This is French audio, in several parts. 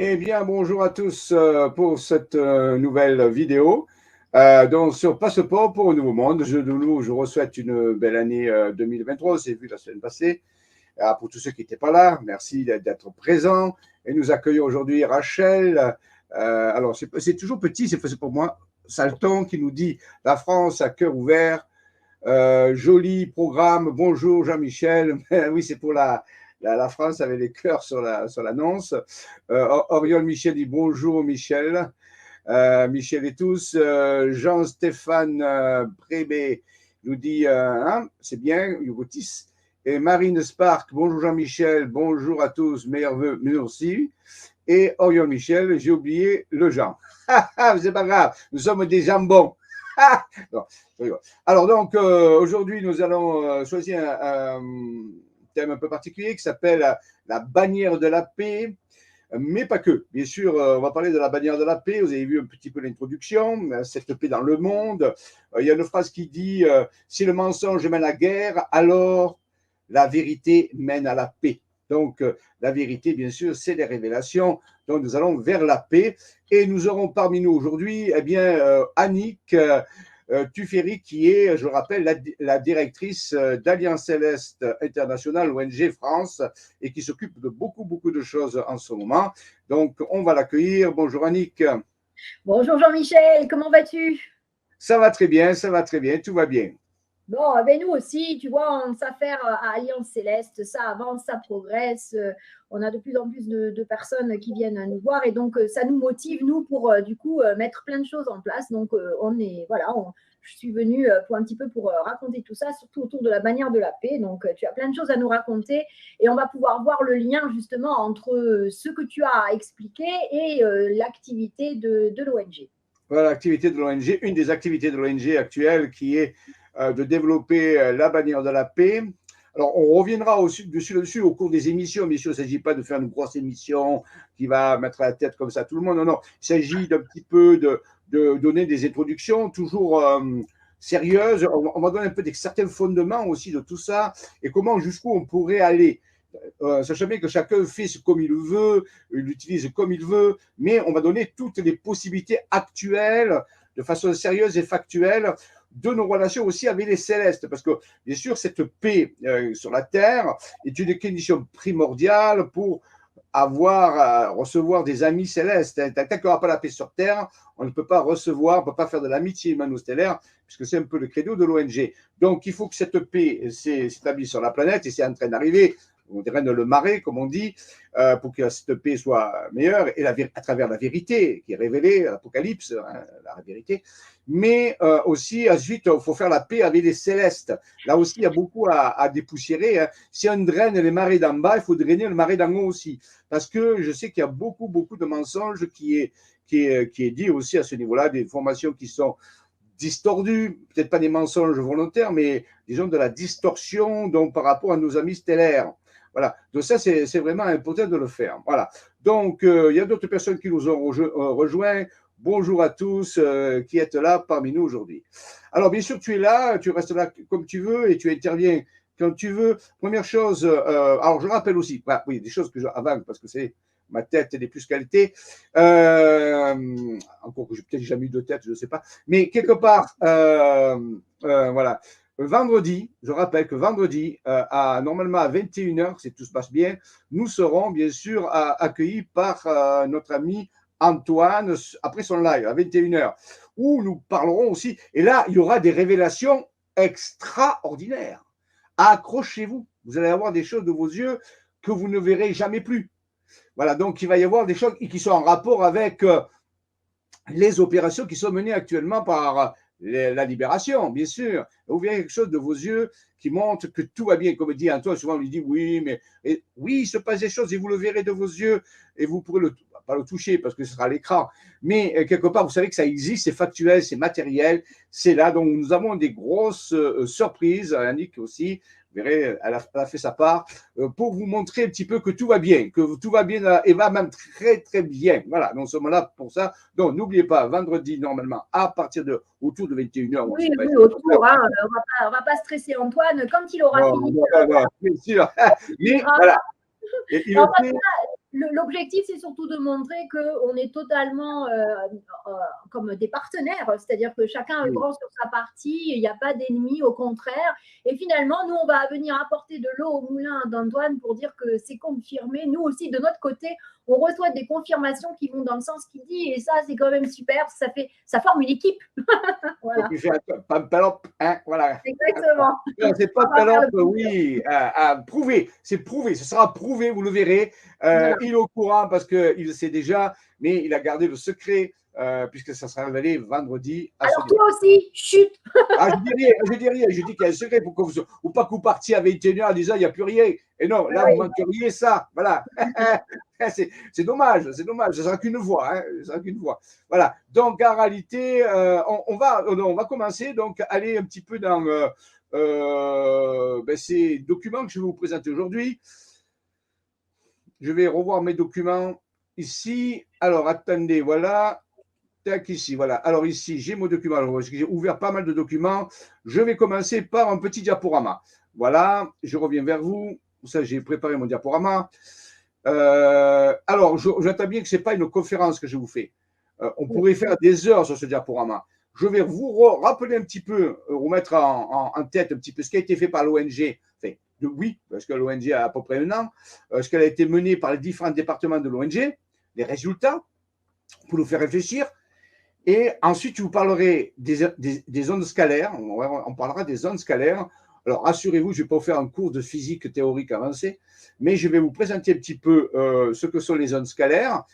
Eh bien, bonjour à tous pour cette nouvelle vidéo donc sur Passeport pour un nouveau monde. Je vous souhaite une belle année 2023, c'est vu la semaine passée. Pour tous ceux qui n'étaient pas là, merci d'être présents. Et nous accueillons aujourd'hui Rachel. Alors, c'est toujours petit, c'est pour moi, Salton qui nous dit « La France à cœur ouvert ». Joli programme. Bonjour Jean-Michel. Oui, c'est pour la France avec les cœurs sur l'annonce. Oriol Michel dit bonjour Michel. Michel et tous. Jean-Stéphane Brébé nous dit hein, c'est bien, Yougotis. Et Marine Spark, bonjour Jean-Michel, bonjour à tous, meilleurs vœux, merci. Et Oriol Michel, j'ai oublié le Jean. C'est pas grave, nous sommes des jambons. Non, alors donc aujourd'hui nous allons choisir un thème un peu particulier qui s'appelle la bannière de la paix, mais pas que. Bien sûr, on va parler de la bannière de la paix. Vous avez vu un petit peu l'introduction, cette paix dans le monde. Il y a une phrase qui dit si le mensonge mène à la guerre, alors la vérité mène à la paix. Donc, la vérité, bien sûr, c'est les révélations. Donc, nous allons vers la paix. Et nous aurons parmi nous aujourd'hui, eh bien, Annick Tuferi, qui est, je le rappelle, la directrice d'Alliance Céleste International, ONG France, et qui s'occupe de beaucoup de choses en ce moment. Donc, on va l'accueillir. Bonjour Annick. Bonjour Jean-Michel, comment vas-tu? Ça va très bien, tout va bien. Bon, ben nous aussi, tu vois, on s'affaire à Alliance Céleste, ça avance, ça progresse. On a de plus en plus de personnes qui viennent nous voir et donc ça nous motive, nous, pour du coup mettre plein de choses en place. Donc, je suis venue pour un petit peu pour raconter tout ça, surtout autour de la bannière de la paix. Donc, tu as plein de choses à nous raconter et on va pouvoir voir le lien justement entre ce que tu as expliqué et l'activité de l'ONG. Voilà, l'activité de l'ONG, une des activités de l'ONG actuelle qui est de développer la bannière de la paix. Alors, on reviendra dessus au cours des émissions. Bien sûr, il ne s'agit pas de faire une grosse émission qui va mettre la tête comme ça à tout le monde. Non, non. Il s'agit d'un petit peu de donner des introductions toujours sérieuses. On va donner un peu certains fondements aussi de tout ça et comment, jusqu'où on pourrait aller. Sachant bien que chacun fait comme il veut, il l'utilise comme il veut, mais on va donner toutes les possibilités actuelles, de façon sérieuse et factuelle, de nos relations aussi avec les célestes. Parce que, bien sûr, cette paix sur la Terre est une condition primordiale pour recevoir des amis célestes. Tant qu'il n'y aura pas la paix sur Terre, on ne peut pas recevoir, on ne peut pas faire de l'amitié humano-stellaire, puisque c'est un peu le credo de l'ONG. Donc, il faut que cette paix s'établisse sur la planète, et c'est en train d'arriver. On dirait le marais, comme on dit, pour que cette paix soit meilleure, et à travers la vérité qui est révélée, l'Apocalypse, hein, la vérité. Mais aussi, ensuite, il faut faire la paix avec les célestes. Là aussi, il y a beaucoup à dépoussiérer. Hein. Si on draine les marais d'en bas, il faut drainer le marais d'en haut aussi. Parce que je sais qu'il y a beaucoup de mensonges qui est dit aussi à ce niveau-là, des informations qui sont distordues, peut-être pas des mensonges volontaires, mais disons de la distorsion donc, par rapport à nos amis stellaires. Voilà, donc ça, c'est vraiment important de le faire. Voilà, donc il y a d'autres personnes qui nous ont rejoints. Bonjour à tous qui êtes là parmi nous aujourd'hui. Alors, bien sûr, tu es là, tu restes là comme tu veux et tu interviens quand tu veux. Première chose, alors je rappelle aussi, oui, des choses que avant, parce que c'est ma tête n'est plus qualité. Encore que j'ai peut-être jamais eu de tête, je ne sais pas. Mais quelque part, voilà. Vendredi, je rappelle que vendredi, normalement à 21h, si tout se passe bien, nous serons bien sûr accueillis par notre ami Antoine après son live à 21h, où nous parlerons aussi, et là, il y aura des révélations extraordinaires. Accrochez-vous, vous allez avoir des choses de vos yeux que vous ne verrez jamais plus. Voilà, donc il va y avoir des choses qui sont en rapport avec les opérations qui sont menées actuellement par la libération, bien sûr. Vous verrez quelque chose de vos yeux qui montre que tout va bien. Comme dit Antoine, souvent on lui dit oui, mais oui, il se passe des choses et vous le verrez de vos yeux et vous pourrez pas le toucher parce que ce sera à l'écran. Mais quelque part, vous savez que ça existe, c'est factuel, c'est matériel, c'est là. Donc nous avons des grosses surprises, Annick aussi. Vous verrez, elle a fait sa part pour vous montrer un petit peu que tout va bien et va même très bien. Voilà, nous sommes là pour ça. Donc, n'oubliez pas, vendredi, normalement, à partir de autour de 21h. Oui, autour. Hein, on va pas stresser Antoine. Quand il aura fini. Non, bien sûr. Mais voilà. Et il l'objectif, c'est surtout de montrer qu'on est totalement comme des partenaires, c'est-à-dire que chacun œuvrant sur sa partie, il n'y a pas d'ennemis, au contraire. Et finalement, nous, on va venir apporter de l'eau au moulin d'Antoine pour dire que c'est confirmé. Nous aussi, de notre côté, on reçoit des confirmations qui vont dans le sens qu'il dit, et ça, c'est quand même super, ça forme une équipe. Voilà. Donc, il fait un voilà. Exactement. C'est pas talent, oui, à prouver. C'est prouvé, ce sera prouvé, vous le verrez. Voilà. Il est au courant parce qu'il le sait déjà, mais il a gardé le secret puisque ça sera révélé vendredi. Alors toi aussi, chut. Je dis rien, je dis qu'il y a un secret pour que vous, ou pas que vous partiez à 21h en disant il n'y a plus rien. Et non, là, vous manqueriez ça. Voilà. C'est dommage, c'est dommage. Ça sera qu'une voix. Hein, ça sera qu'une voix. Voilà. Donc, en réalité, on va commencer. Donc, aller un petit peu dans ces documents que je vais vous présenter aujourd'hui. Je vais revoir mes documents ici. Alors, attendez, voilà. Tac, ici, voilà. Alors, ici, j'ai mon document. Alors, j'ai ouvert pas mal de documents. Je vais commencer par un petit diaporama. Voilà, je reviens vers vous. Ça, j'ai préparé mon diaporama. Alors, j'entends bien que ce n'est pas une conférence que je vous fais. On pourrait faire des heures sur ce diaporama. Je vais vous rappeler un petit peu, remettre en tête un petit peu ce qui a été fait par l'ONG. Enfin, oui, parce que l'ONG a à peu près un an. Ce qu'elle a été menée par les différents départements de l'ONG, les résultats, pour nous faire réfléchir. Et ensuite, je vous parlerai des ondes scalaires. On parlera des ondes scalaires. Alors, rassurez-vous, je ne vais pas vous faire un cours de physique théorique avancé, mais je vais vous présenter un petit peu ce que sont les ondes scalaires.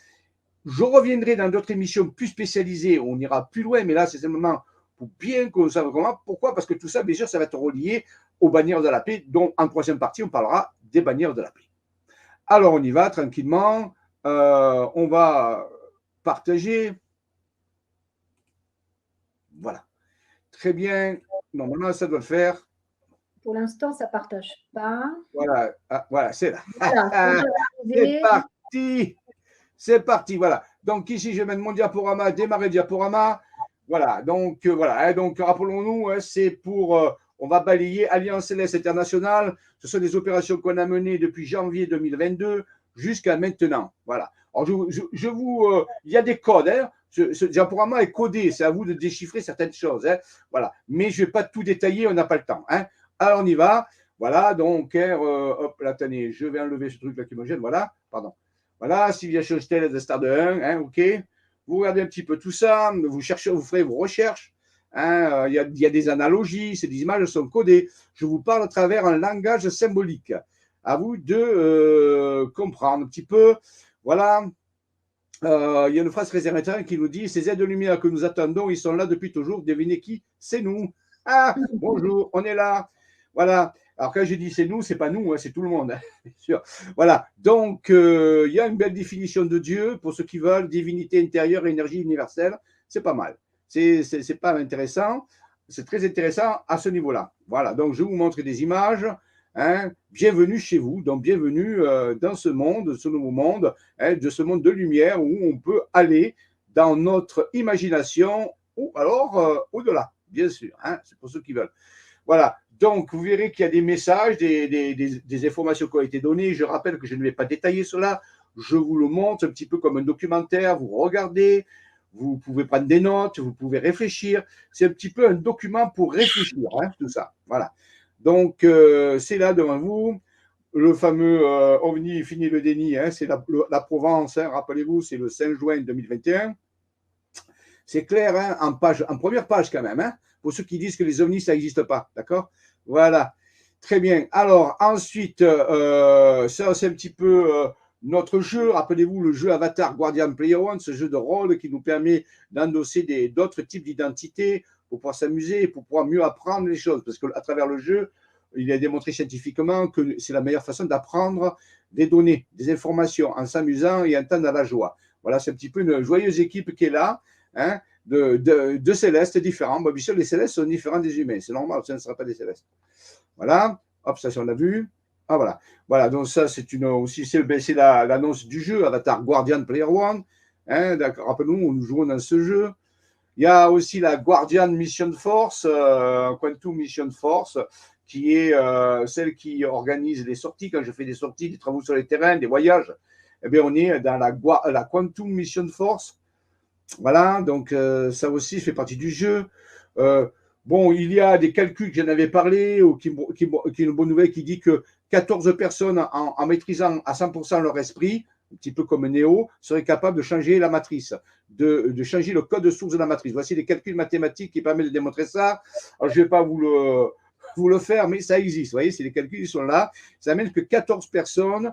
Je reviendrai dans d'autres émissions plus spécialisées où on ira plus loin, mais là, c'est simplement pour bien qu'on sache comment. Pourquoi? Parce que tout ça, bien sûr, ça va être relié aux bannières de la paix, dont en troisième partie, on parlera des bannières de la paix. Alors, on y va tranquillement. On va partager. Voilà. Très bien. Normalement, ça doit le faire. Pour l'instant, ça ne partage pas. Voilà, voilà, c'est là. Voilà, c'est parti. C'est parti, voilà. Donc ici, je vais mettre mon diaporama, démarrer diaporama. Voilà, donc voilà. Donc rappelons-nous, c'est pour, on va balayer Alliance Céleste Internationale. Ce sont des opérations qu'on a menées depuis janvier 2022 jusqu'à maintenant. Voilà. Alors il y a des codes. Hein. Ce diaporama est codé. C'est à vous de déchiffrer certaines choses. Hein. Voilà. Mais je ne vais pas tout détailler, on n'a pas le temps. Hein. Alors on y va. Voilà, donc, hop, là, attendez, je vais enlever ce truc-là qui me gêne. Voilà, pardon. Voilà, Sylvia Chostel de Star de 1, hein, ok. Vous regardez un petit peu tout ça, vous cherchez, vous ferez vos recherches. Hein, y a des analogies, ces images sont codées. Je vous parle à travers un langage symbolique. À vous de comprendre un petit peu. Voilà. Il y a une phrase très intéressante qui nous dit « Ces aides-lumière que nous attendons, ils sont là depuis toujours. Devinez qui? C'est nous. Ah, bonjour, on est là. » Voilà. Alors, quand je dis c'est nous, c'est pas nous, hein, c'est tout le monde, hein, bien sûr. Voilà. Donc, il y a une belle définition de Dieu pour ceux qui veulent, divinité intérieure, énergie universelle. C'est pas mal. C'est pas intéressant. C'est très intéressant à ce niveau-là. Voilà. Donc, je vous montre des images. Hein. Bienvenue chez vous. Donc, bienvenue dans ce monde, ce nouveau monde, hein, de ce monde de lumière où on peut aller dans notre imagination ou alors au-delà, bien sûr. Hein, c'est pour ceux qui veulent. Voilà. Donc, vous verrez qu'il y a des messages, des informations qui ont été données. Je rappelle que je ne vais pas détailler cela. Je vous le montre un petit peu comme un documentaire. Vous regardez, vous pouvez prendre des notes, vous pouvez réfléchir. C'est un petit peu un document pour réfléchir, hein, tout ça. Voilà. Donc, c'est là devant vous. Le fameux OVNI, fini le déni, hein, c'est la Provence. Hein, rappelez-vous, c'est le 5 juin 2021. C'est clair, hein, en première page quand même, hein, pour ceux qui disent que les ovnis, ça n'existe pas. D'accord? Voilà. Très bien. Alors, ensuite, ça, c'est un petit peu notre jeu. Rappelez-vous le jeu Avatar Guardian Player One, ce jeu de rôle qui nous permet d'endosser d'autres types d'identités pour pouvoir s'amuser et pour pouvoir mieux apprendre les choses. Parce qu'à travers le jeu, il est démontré scientifiquement que c'est la meilleure façon d'apprendre des données, des informations en s'amusant et en temps dans la joie. Voilà, c'est un petit peu une joyeuse équipe qui est là. Hein, de célestes différents. Bon, bien sûr, les célestes sont différents des humains. C'est normal, ça ne sera pas des célestes. Voilà. Hop, ça, on l'a vu. Ah, voilà. Voilà, donc ça, c'est aussi, c'est l'annonce du jeu, Avatar Guardian Player One. Hein, d'accord. Rappelons-nous, nous jouons dans ce jeu. Il y a aussi la Guardian Mission Force, Quantum Mission Force, qui est celle qui organise les sorties, quand je fais des sorties, des travaux sur les terrains, des voyages. eh bien, on est dans la Quantum Mission Force. Voilà, donc ça aussi fait partie du jeu. Bon, il y a des calculs, j'en avais parlé, ou qui est une bonne nouvelle, qui dit que 14 personnes, en maîtrisant à 100% leur esprit, un petit peu comme Néo, seraient capables de changer la matrice, de changer le code source de la matrice. Voici les calculs mathématiques qui permettent de démontrer ça. Alors, je ne vais pas vous le faire, mais ça existe. Vous voyez, c'est les calculs qui sont là. Ça amène que 14 personnes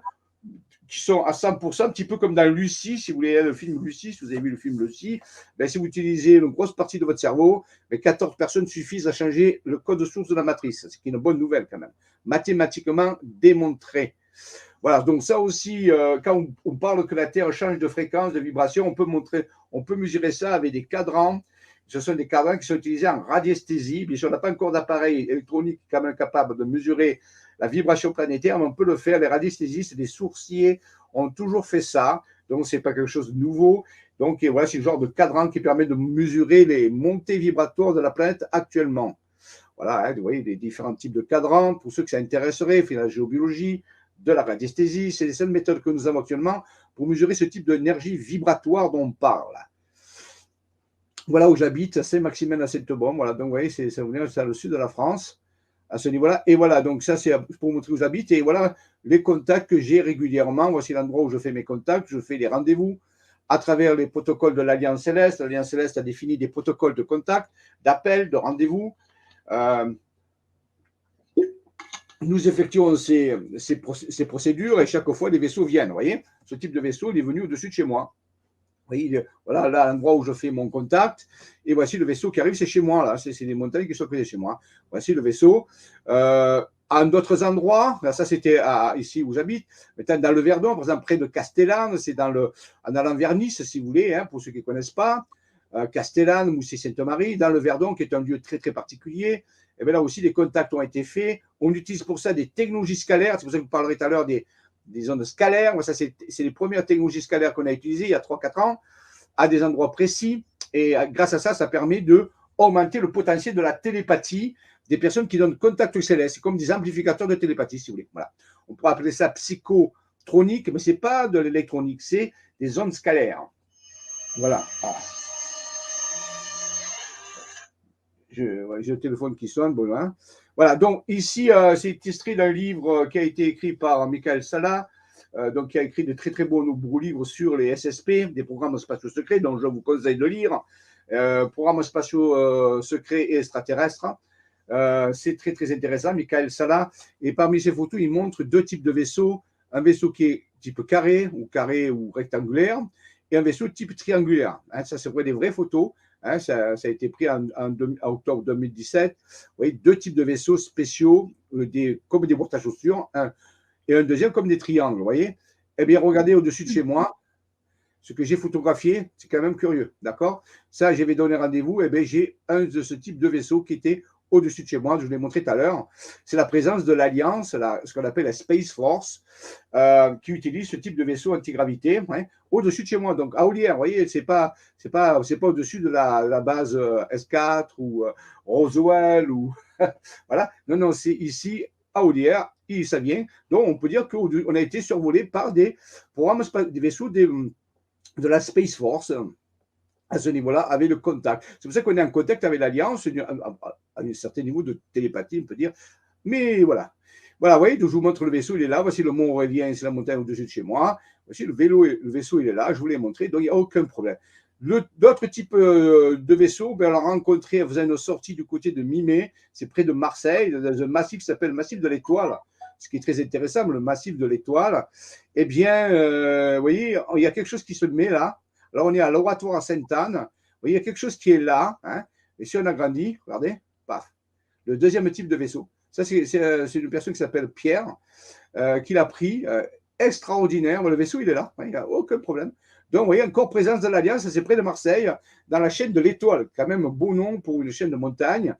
qui sont à 100%, un petit peu comme dans Lucie, si vous voulez le film Lucie, si vous avez vu le film Lucie, ben, si vous utilisez une grosse partie de votre cerveau, ben 14 personnes suffisent à changer le code source de la matrice, ce qui est une bonne nouvelle quand même, mathématiquement démontré. Voilà, donc ça aussi, quand on parle que la Terre change de fréquence, de vibration, on peut mesurer ça avec des cadrans. Ce sont des cadrans qui sont utilisés en radiesthésie. Bien sûr, on n'a pas encore d'appareil électronique quand même capable de mesurer la vibration planétaire, mais on peut le faire. Les radiesthésistes, les sourciers ont toujours fait ça. Donc, ce n'est pas quelque chose de nouveau. Donc, voilà, c'est le genre de cadran qui permet de mesurer les montées vibratoires de la planète actuellement. Voilà, vous voyez, les différents types de cadrans. Pour ceux que ça intéresserait, fait la géobiologie, de la radiesthésie, c'est les seules méthodes que nous avons actuellement pour mesurer ce type d'énergie vibratoire dont on parle. Voilà où j'habite, c'est Maximin à Sainte-Bombe. Voilà, donc vous voyez, c'est le sud de la France, à ce niveau-là. Et voilà, donc ça, c'est pour vous montrer où j'habite. Et voilà les contacts que j'ai régulièrement. Voici l'endroit où je fais mes contacts. Je fais des rendez-vous à travers les protocoles de l'Alliance Céleste. L'Alliance Céleste a défini des protocoles de contact, d'appel, de rendez-vous. Nous effectuons ces procédures et chaque fois, les vaisseaux viennent. Vous voyez, ce type de vaisseau, il est venu au-dessus de chez moi. Vous voyez, voilà, là, l'endroit où je fais mon contact. Et voici le vaisseau qui arrive, c'est chez moi. Là, c'est des montagnes qui sont près de chez moi. Voici le vaisseau. À d'autres endroits, là, ça c'était ici où j'habite, maintenant dans le Verdon, par exemple près de Castellane, c'est en allant vers Nice, si vous voulez, hein, pour ceux qui ne connaissent pas. Castellane, Moussy-Sainte-Marie, dans le Verdon, qui est un lieu très très particulier. Et bien là aussi, les contacts ont été faits. On utilise pour ça des technologies scalaires. C'est pour ça que je vous parlerai tout à l'heure des ondes scalaires. Ça, c'est les premières technologies scalaires qu'on a utilisées il y a 3-4 ans à des endroits précis. Et grâce à ça, ça permet d'augmenter le potentiel de la télépathie des personnes qui donnent contact céleste. C'est comme des amplificateurs de télépathie, si vous voulez. Voilà. On pourrait appeler ça psychotronique, mais ce n'est pas de l'électronique, c'est des ondes scalaires. Voilà. J'ai le téléphone qui sonne, bon, hein. Voilà, donc ici, c'est extrait d'un livre qui a été écrit par Michael Salla, donc qui a écrit de très très beaux livres sur les SSP, des programmes spatiaux secrets, dont je vous conseille de lire. Programmes spatiaux secrets et extraterrestres. C'est très très intéressant, Michael Salla. Et parmi ces photos, il montre deux types de vaisseaux. Un vaisseau qui est type carré ou rectangulaire, et un vaisseau type triangulaire. Hein, ça, c'est des vraies photos. Hein, ça a été pris en octobre 2017. Vous voyez, deux types de vaisseaux spéciaux, comme des boîtes à chaussures, et un deuxième comme des triangles. Vous voyez. Eh bien, regardez au-dessus de chez moi, ce que j'ai photographié, c'est quand même curieux. D'accord. Ça, j'avais donné rendez-vous. Eh bien, j'ai un de ce type de vaisseau qui était au-dessus de chez moi, je vous l'ai montré tout à l'heure. C'est la présence de l'Alliance, ce qu'on appelle la Space Force, qui utilise ce type de vaisseau antigravité, hein, au-dessus de chez moi. Donc, à Ollières, vous voyez, c'est pas au-dessus de la base S4 ou Roswell ou voilà. Non, c'est ici à Ollières, ça vient. Donc, on peut dire qu'on a été survolé par des programmes, des vaisseaux de la Space Force. À ce niveau-là, avec le contact. C'est pour ça qu'on est en contact avec l'Alliance, à un certain niveau de télépathie, on peut dire. Mais voilà. Voilà, vous voyez, donc je vous montre le vaisseau, il est là. Voici le mont Aurélien, c'est la montagne au-dessus de chez moi. Voici le vaisseau, il est là, je vous l'ai montré, donc il n'y a aucun problème. D'autres types de vaisseaux, ben, on l'a rencontré, on faisait une sortie du côté de Mimé, c'est près de Marseille, dans un massif qui s'appelle le massif de l'Étoile, ce qui est très intéressant, le massif de l'Étoile. Eh bien, vous voyez, il y a quelque chose qui se met là. Alors, on est à l'oratoire à Sainte-Anne. Vous voyez, il y a quelque chose qui est là. Hein, et si on agrandit, regardez, paf, le deuxième type de vaisseau. Ça, c'est une personne qui s'appelle Pierre, qui l'a pris. Extraordinaire. Le vaisseau, il est là. Il n'y a aucun problème. Donc, vous voyez, encore présence de l'Alliance. C'est près de Marseille, dans la chaîne de l'Étoile. Quand même un beau nom pour une chaîne de montagne.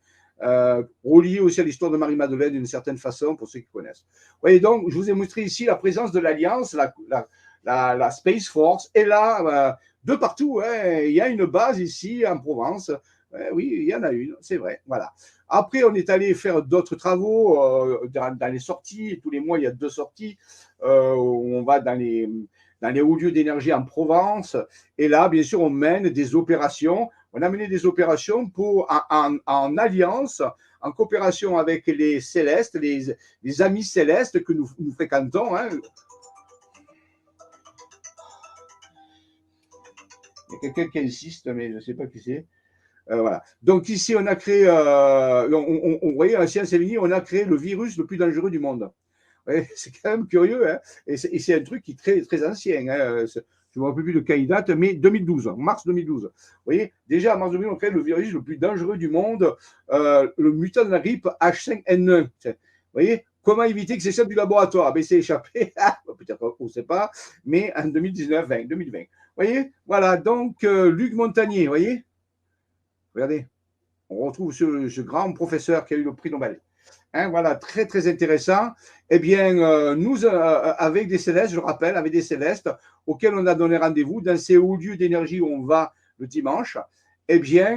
Relié aussi à l'histoire de Marie-Madeleine d'une certaine façon, pour ceux qui connaissent. Vous voyez, donc, je vous ai montré ici la présence de l'Alliance, la Space Force. Et là, de partout, hein. Il y a une base ici en Provence. Oui, il y en a une, c'est vrai. Voilà. Après, on est allé faire d'autres travaux dans les sorties. Tous les mois, il y a 2 sorties où on va dans dans les hauts lieux d'énergie en Provence. Et là, bien sûr, on mène des opérations. On a mené des opérations en alliance, en coopération avec les célestes, les amis célestes que nous fréquentons. Hein. Il y a quelqu'un qui insiste, mais je ne sais pas qui c'est. Voilà. Donc ici, on a créé, on voyait à Sciences et Vie, on a créé le virus le plus dangereux du monde. Ouais, c'est quand même curieux, hein, et c'est un truc qui est très, très ancien. Hein, je ne me rappelle plus de quand il date, mais 2012, mars 2012. Vous voyez, déjà en mars 2012, on crée le virus le plus dangereux du monde, le mutant de la grippe H5N1. Vous voyez, comment éviter que c'est celle du laboratoire? Ben, c'est échappé, peut-être on ne sait pas, mais en 2019, 2020. Vous voyez, voilà, donc Luc Montagnier, vous voyez, regardez, on retrouve ce grand professeur qui a eu le prix Nobel. Hein, voilà, très, très intéressant. Eh bien, nous, avec des célestes, je rappelle, avec des célestes auxquels on a donné rendez-vous dans ces hauts lieux d'énergie où on va le dimanche, eh bien,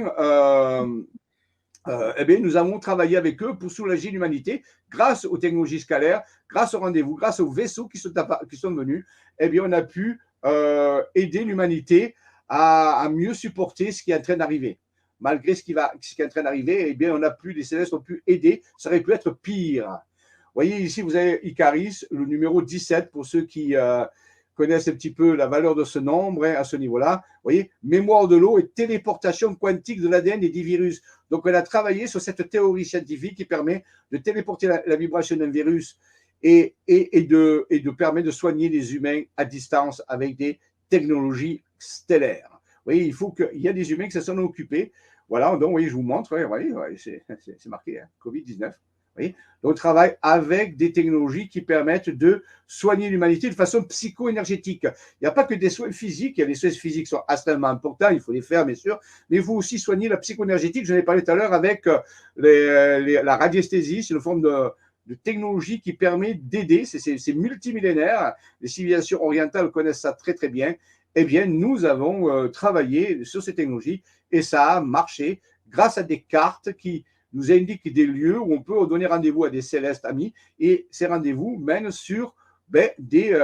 nous avons travaillé avec eux pour soulager l'humanité grâce aux technologies scalaires, grâce aux rendez-vous, grâce aux vaisseaux qui sont venus. Eh bien, on a pu aider l'humanité à mieux supporter ce qui est en train d'arriver. Malgré ce qui est en train d'arriver, eh bien, les célestes ont pu aider. Ça aurait pu être pire. Vous voyez, ici, vous avez Icaris, le numéro 17, pour ceux qui connaissent un petit peu la valeur de ce nombre, hein, à ce niveau-là. Vous voyez, mémoire de l'eau et téléportation quantique de l'ADN et des virus. Donc, on a travaillé sur cette théorie scientifique qui permet de téléporter la vibration d'un virus et de permettre de soigner les humains à distance avec des technologies stellaires. Vous voyez, il y a des humains qui se sont occupés. Voilà, donc, vous voyez, je vous montre, vous voyez, c'est marqué, hein, Covid-19. Donc, on travaille avec des technologies qui permettent de soigner l'humanité de façon psycho-énergétique. Il n'y a pas que des soins physiques, il y a des soins physiques qui sont extrêmement importants, il faut les faire, bien sûr, mais il faut aussi soigner la psycho-énergétique. J'en ai parlé tout à l'heure avec la radiesthésie, c'est une forme de technologie qui permet d'aider, c'est multimillénaire, les civilisations orientales connaissent ça très très bien. Eh bien, nous avons travaillé sur ces technologies et ça a marché grâce à des cartes qui nous indiquent des lieux où on peut donner rendez-vous à des célestes amis et ces rendez-vous mènent sur des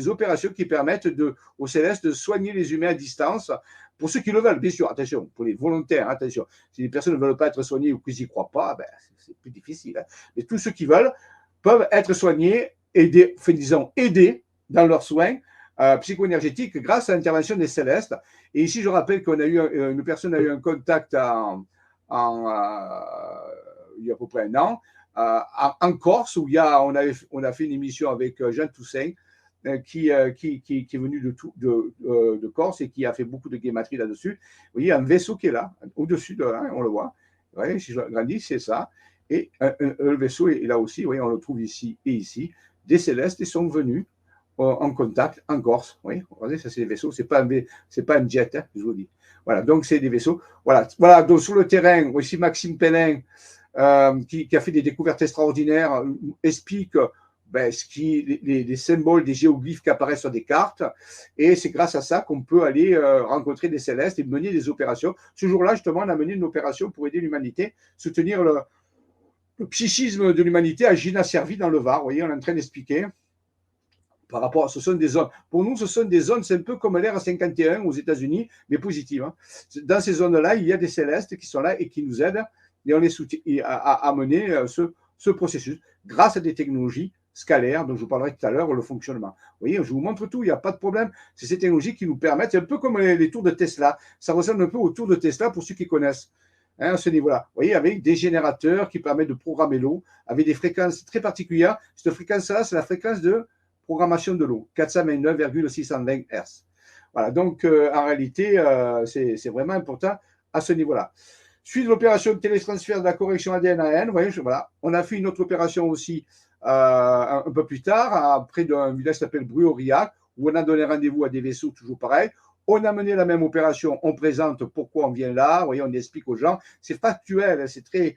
opérations qui permettent aux célestes de soigner les humains à distance. Pour ceux qui le veulent, bien sûr, attention, pour les volontaires, attention, si les personnes ne veulent pas être soignées ou qu'ils n'y croient pas, c'est plus difficile. Hein. Mais tous ceux qui veulent peuvent être soignés, aider dans leurs soins psycho-énergétique grâce à l'intervention des célestes. Et ici, je rappelle une personne a eu un contact il y a à peu près un an, en Corse, où on a fait une émission avec Jean Toussaint, qui est venu de Corse et qui a fait beaucoup de guématrie là-dessus. Vous voyez, un vaisseau qui est là, au-dessus on le voit. Vous voyez, si je grandis, c'est ça. Et le vaisseau est là aussi, vous voyez, on le trouve ici et ici. Des célestes, ils sont venus en contact en Corse. Oui, regardez, ça c'est des vaisseaux, c'est pas un jet, hein, je vous dis. Voilà, donc c'est des vaisseaux. Voilà, donc sur le terrain, ici Maxime Pellin, qui a fait des découvertes extraordinaires, explique les symboles, des géoglyphes qui apparaissent sur des cartes, et c'est grâce à ça qu'on peut aller rencontrer des célestes et mener des opérations. Ce jour-là, justement, on a mené une opération pour aider l'humanité, soutenir le psychisme de l'humanité à Gina Servi dans le Var. Vous voyez, on est en train d'expliquer. Par rapport à ce sont des zones. Pour nous, ce sont des zones, c'est un peu comme l'ère 51 aux États-Unis, mais positives. Hein. Dans ces zones-là, il y a des célestes qui sont là et qui nous aident et on les soutient à mener ce processus grâce à des technologies scalaires dont je vous parlerai tout à l'heure, le fonctionnement. Vous voyez, je vous montre tout, il n'y a pas de problème. C'est ces technologies qui nous permettent, c'est un peu comme les tours de Tesla. Ça ressemble un peu aux tours de Tesla pour ceux qui connaissent. Hein, à ce niveau-là. Vous voyez, avec des générateurs qui permettent de programmer l'eau, avec des fréquences très particulières. Cette fréquence-là, c'est la fréquence de programmation de l'eau, 429,620 Hz. Voilà, donc en réalité, c'est vraiment important à ce niveau-là. Suite de l'opération de télétransfert de la correction ADN-AN, voilà, on a fait une autre opération aussi un peu plus tard, près d'un village qui s'appelle Bruy-Aurillac, où on a donné rendez-vous à des vaisseaux, toujours pareil. On a mené la même opération, on présente pourquoi on vient là, vous voyez, on explique aux gens. C'est factuel, c'est très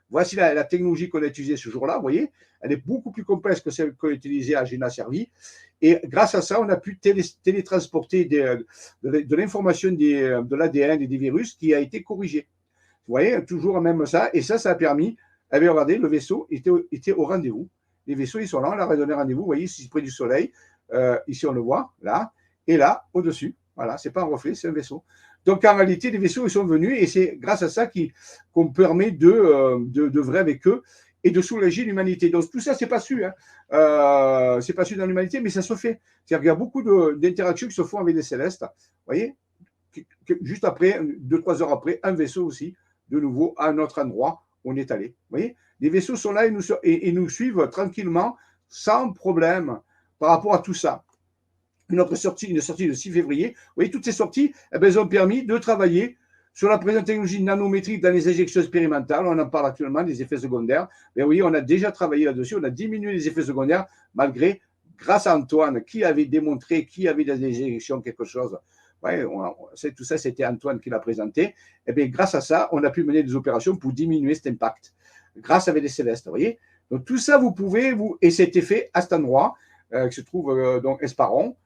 voici la technologie qu'on a utilisée ce jour-là, vous voyez, elle est beaucoup plus complexe que celle qu'on a utilisée à Gina Servi. Et grâce à ça, on a pu télétransporter de l'information de l'ADN et des virus qui a été corrigée. Vous voyez, toujours même ça. Et ça a permis, regardez, le vaisseau était au rendez-vous. les vaisseaux, ils sont là, on leur a donné rendez-vous, vous voyez, ici près du Soleil, ici on le voit, là, et là, au-dessus. Voilà, ce n'est pas un reflet, c'est un vaisseau. Donc en réalité, les vaisseaux, ils sont venus, et c'est grâce à ça qu'on permet de vrai avec eux et de soulager l'humanité. Donc tout ça, c'est pas su, hein. C'est pas su dans l'humanité, mais ça se fait. C'est-à-dire qu'il y a beaucoup d'interactions qui se font avec les célestes. Vous voyez, juste après, 2-3 heures après, un vaisseau aussi, de nouveau, à un autre endroit où on est allé. Vous voyez, les vaisseaux sont là et nous suivent tranquillement, sans problème, par rapport à tout ça. Une sortie de 6 février. Vous voyez, toutes ces sorties, eh bien, elles ont permis de travailler sur la présente technologie nanométrique dans les injections expérimentales. On en parle actuellement, des effets secondaires. Mais oui, on a déjà travaillé là-dessus. On a diminué les effets secondaires grâce à Antoine, qui avait démontré, qui avait des injections, quelque chose. Ouais, tout ça, c'était Antoine qui l'a présenté. Et bien, grâce à ça, on a pu mener des opérations pour diminuer cet impact, grâce avec les célestes. Vous voyez, donc tout ça, vous pouvez, et c'était fait à cet endroit, qui se trouve donc Esparon.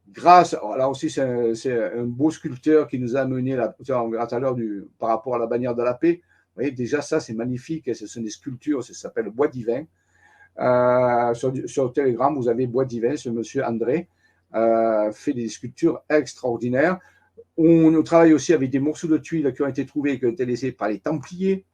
Grâce, là aussi, c'est un beau sculpteur qui nous a amené tout à l'heure par rapport à la bannière de la paix. Vous voyez, déjà, ça, c'est magnifique. Ce sont des sculptures, ça s'appelle Bois Divin. Sur Telegram, vous avez Bois Divin, ce monsieur André fait des sculptures extraordinaires. On travaille aussi avec des morceaux de tuiles qui ont été trouvés, qui ont été laissés par les Templiers,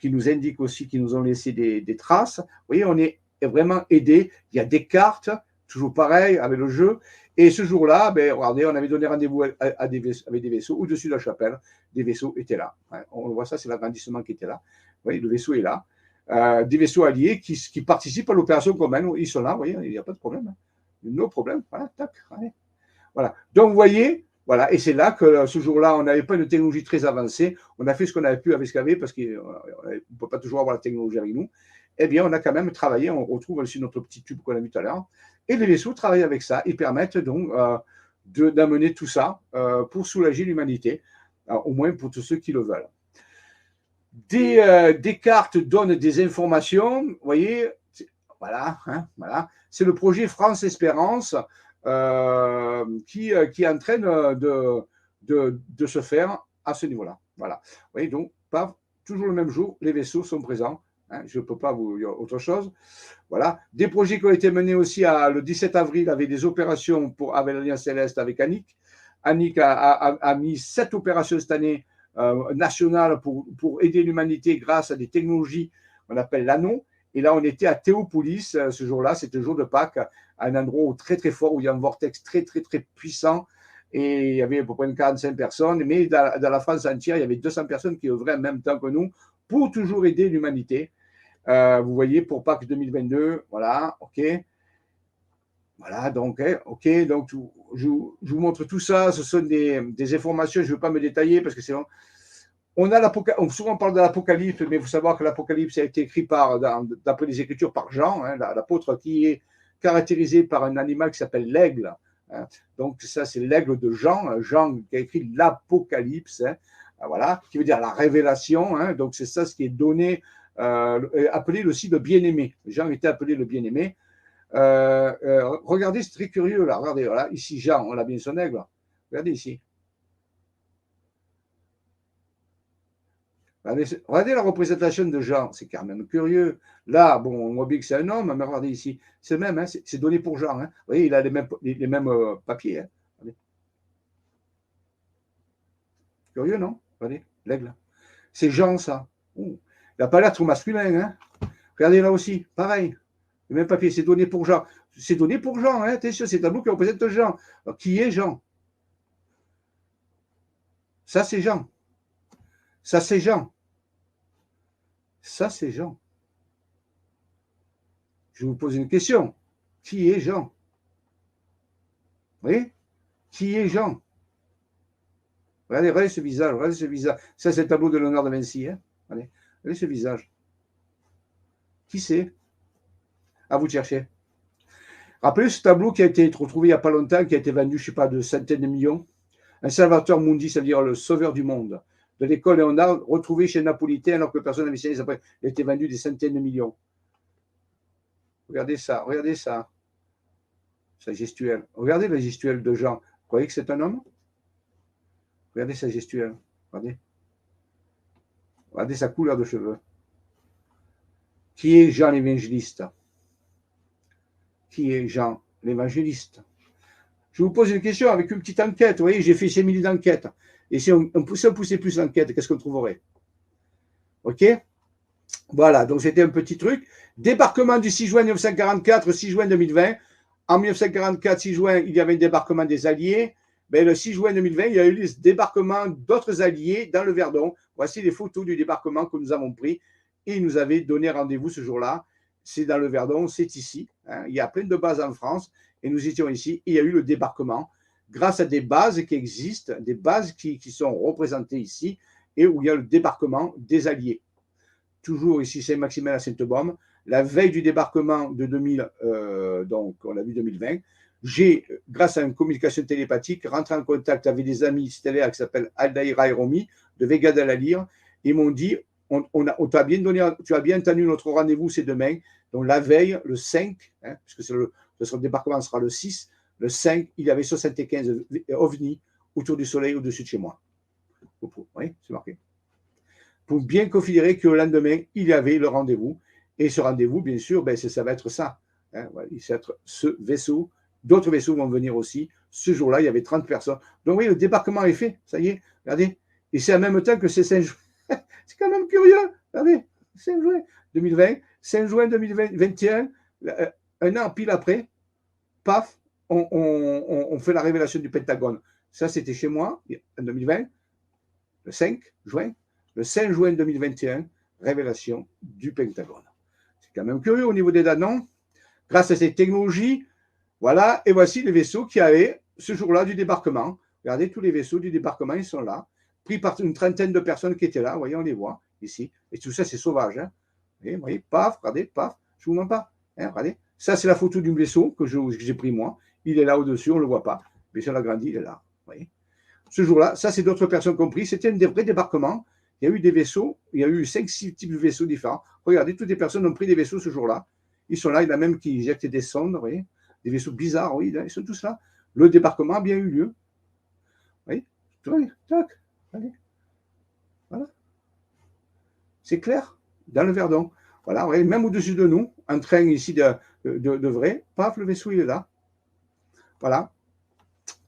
qui nous indiquent aussi, qui nous ont laissé des traces. Vous voyez, on est vraiment aidé. Il y a des cartes, toujours pareil, avec le jeu. Et ce jour-là, ben, regardez, on avait donné rendez-vous avec des vaisseaux au-dessus de la chapelle. Des vaisseaux étaient là. On voit ça, c'est l'agrandissement qui était là. Vous voyez, le vaisseau est là. Des vaisseaux alliés qui participent à l'opération commune. Ils sont là, vous voyez, il n'y a pas de problème. No problème. Voilà, tac. Allez. Voilà. Donc, vous voyez, voilà. Et c'est là que ce jour-là, on n'avait pas une technologie très avancée. On a fait ce qu'on avait pu avec ce qu'il y avait parce qu'on ne peut pas toujours avoir la technologie avec nous. Eh bien, on a quand même travaillé. On retrouve aussi notre petit tube qu'on a vu tout à l'heure. Et les vaisseaux travaillent avec ça. Ils permettent donc d'amener tout ça pour soulager l'humanité, au moins pour tous ceux qui le veulent. Des cartes donnent des informations. Vous voyez, voilà, hein, voilà. C'est le projet France Espérance qui est en train de se faire à ce niveau-là. Voilà. Vous voyez, donc, toujours le même jour, les vaisseaux sont présents. Hein, je ne peux pas vous dire autre chose. Voilà. Des projets qui ont été menés aussi le 17 avril avec des opérations avec l'Alliance Céleste, avec Annick. Annick a mis 7 opérations cette année nationales pour aider l'humanité grâce à des technologies qu'on appelle l'anneau. Et là, on était à Théopolis ce jour-là, c'était le jour de Pâques, à un endroit très très fort où il y a un vortex très très très puissant. Et il y avait à peu près 45 personnes, mais dans la France entière, il y avait 200 personnes qui œuvraient en même temps que nous pour toujours aider l'humanité. Vous voyez, pour Pâques 2022, voilà, ok. Voilà, donc, ok, donc je vous montre tout ça. Ce sont des informations, je ne veux pas me détailler parce que c'est long. Souvent on parle de l'Apocalypse, mais il faut savoir que l'Apocalypse a été écrit d'après les Écritures par Jean, hein, l'apôtre, qui est caractérisé par un animal qui s'appelle l'aigle. Hein. Donc ça, c'est l'aigle de Jean, Jean qui a écrit l'Apocalypse, hein, voilà, qui veut dire la révélation. Hein, donc c'est ça ce qui est donné, appelé aussi le bien-aimé. Jean était appelé le bien-aimé. Regardez, c'est très curieux là. Regardez, voilà, ici Jean, on a bien son aigle. Regardez ici. Regardez la représentation de Jean, c'est quand même curieux. Là, bon, on voit bien que c'est un homme, mais regardez ici, c'est le même, hein, c'est donné pour Jean. Hein. Vous voyez, il a les mêmes papiers. Hein. Curieux, non? Regardez, l'aigle. C'est Jean, ça. Il n'a pas l'air trop masculin. Hein. Regardez là aussi, pareil. Le même papier, c'est donné pour Jean. C'est donné pour Jean, hein. Attention, c'est un tableau qui représente Jean. Alors, qui est Jean? Ça, c'est Jean. Ça, c'est Jean. Ça, c'est Jean. Je vous pose une question. Qui est Jean? Vous voyez? Qui est Jean? Regardez ce visage, regardez ce visage. Ça, c'est le tableau de Léonard de Vinci. Hein? Regardez ce visage. Qui c'est? À vous de chercher. Rappelez ce tableau qui a été retrouvé il n'y a pas longtemps, qui a été vendu, je ne sais pas, de centaines de millions. Un Salvator Mundi, ça veut dire le sauveur du monde. De l'école Léonard, retrouvé chez Napolitain, alors que personne n'avait signé. Il a été vendu des centaines de millions. Regardez ça, regardez ça. Sa gestuelle. Regardez la gestuelle de Jean. Vous croyez que c'est un homme? Regardez sa gestuelle. Regardez. Regardez sa couleur de cheveux. Qui est Jean l'évangéliste? qui est Jean l'évangéliste. Je vous pose une question avec une petite enquête. Vous voyez, j'ai fait 5 minutes d'enquête. Et si on poussait plus l'enquête, qu'est-ce qu'on trouverait? OK? Voilà, donc c'était un petit truc. Débarquement du 6 juin 1944, 6 juin 2020. En 1944, 6 juin, il y avait un débarquement des Alliés. Mais le 6 juin 2020, il y a eu le débarquement d'autres Alliés dans le Verdon. Voici les photos du débarquement que nous avons pris. Et ils nous avaient donné rendez-vous ce jour-là. C'est dans le Verdon, c'est ici. Hein. Il y a plein de bases en France. Et nous étions ici. Et il y a eu le débarquement grâce à des bases qui existent, des bases qui sont représentées ici et où il y a le débarquement des Alliés. Toujours ici, Saint-Maximin à Sainte-Baume. La veille du débarquement de 2000, donc on l'a vu 2020, j'ai, grâce à une communication télépathique, rentré en contact avec des amis stellaires qui s'appellent Aldaïra et Romy, de Vega de la Lyre. Ils m'ont dit, on t'a bien donné, tu as bien tenu notre rendez-vous, c'est demain. Donc la veille, le 5, hein, puisque le débarquement sera le 6, le 5, il y avait 75 ovnis autour du soleil au-dessus de chez moi. Oui, c'est marqué. Pour bien considérer que le lendemain, il y avait le rendez-vous. Et ce rendez-vous, bien sûr, ben, ça va être ça. Hein, voilà, ça va être ce vaisseau. D'autres vaisseaux vont venir aussi. Ce jour-là, il y avait 30 personnes. Donc oui, le débarquement est fait. Ça y est, regardez. Et c'est en même temps que c'est 5 juin. C'est quand même curieux. Regardez, 5 juin 2020, 5 juin 2021, un an pile après, paf, on fait la révélation du Pentagone. Ça, c'était chez moi, en 2020, le 5 juin. Le 5 juin 2021, révélation du Pentagone. C'est quand même curieux au niveau des dates, non? Grâce à cette technologie, voilà, et voici les vaisseaux qui avaient ce jour-là du débarquement. Regardez, tous les vaisseaux du débarquement, ils sont là, pris par une trentaine de personnes qui étaient là. Vous voyez, on les voit ici. Et tout ça, c'est sauvage. Hein. Vous voyez, paf, regardez, paf, je ne vous mens pas. Hein, regardez. Ça, c'est la photo du vaisseau que j'ai pris moi. Il est là au-dessus, on ne le voit pas. Mais sur la grandie, il est là. Vous voyez. Ce jour-là, ça, c'est d'autres personnes qui ont pris. C'était un vrai débarquement. Il y a eu des vaisseaux, il y a eu 5-6 types de vaisseaux différents. Regardez, toutes les personnes ont pris des vaisseaux ce jour-là. Ils sont là, il y en a même qui jettent des sondes, vous voyez, des vaisseaux bizarres, oui, ils sont tous là. Le débarquement a bien eu lieu. Vous voyez, tac, allez. Voilà. C'est clair, dans le Verdon. Voilà, voyez, même au-dessus de nous, un train ici de vrai, paf, le vaisseau, il est là. Voilà.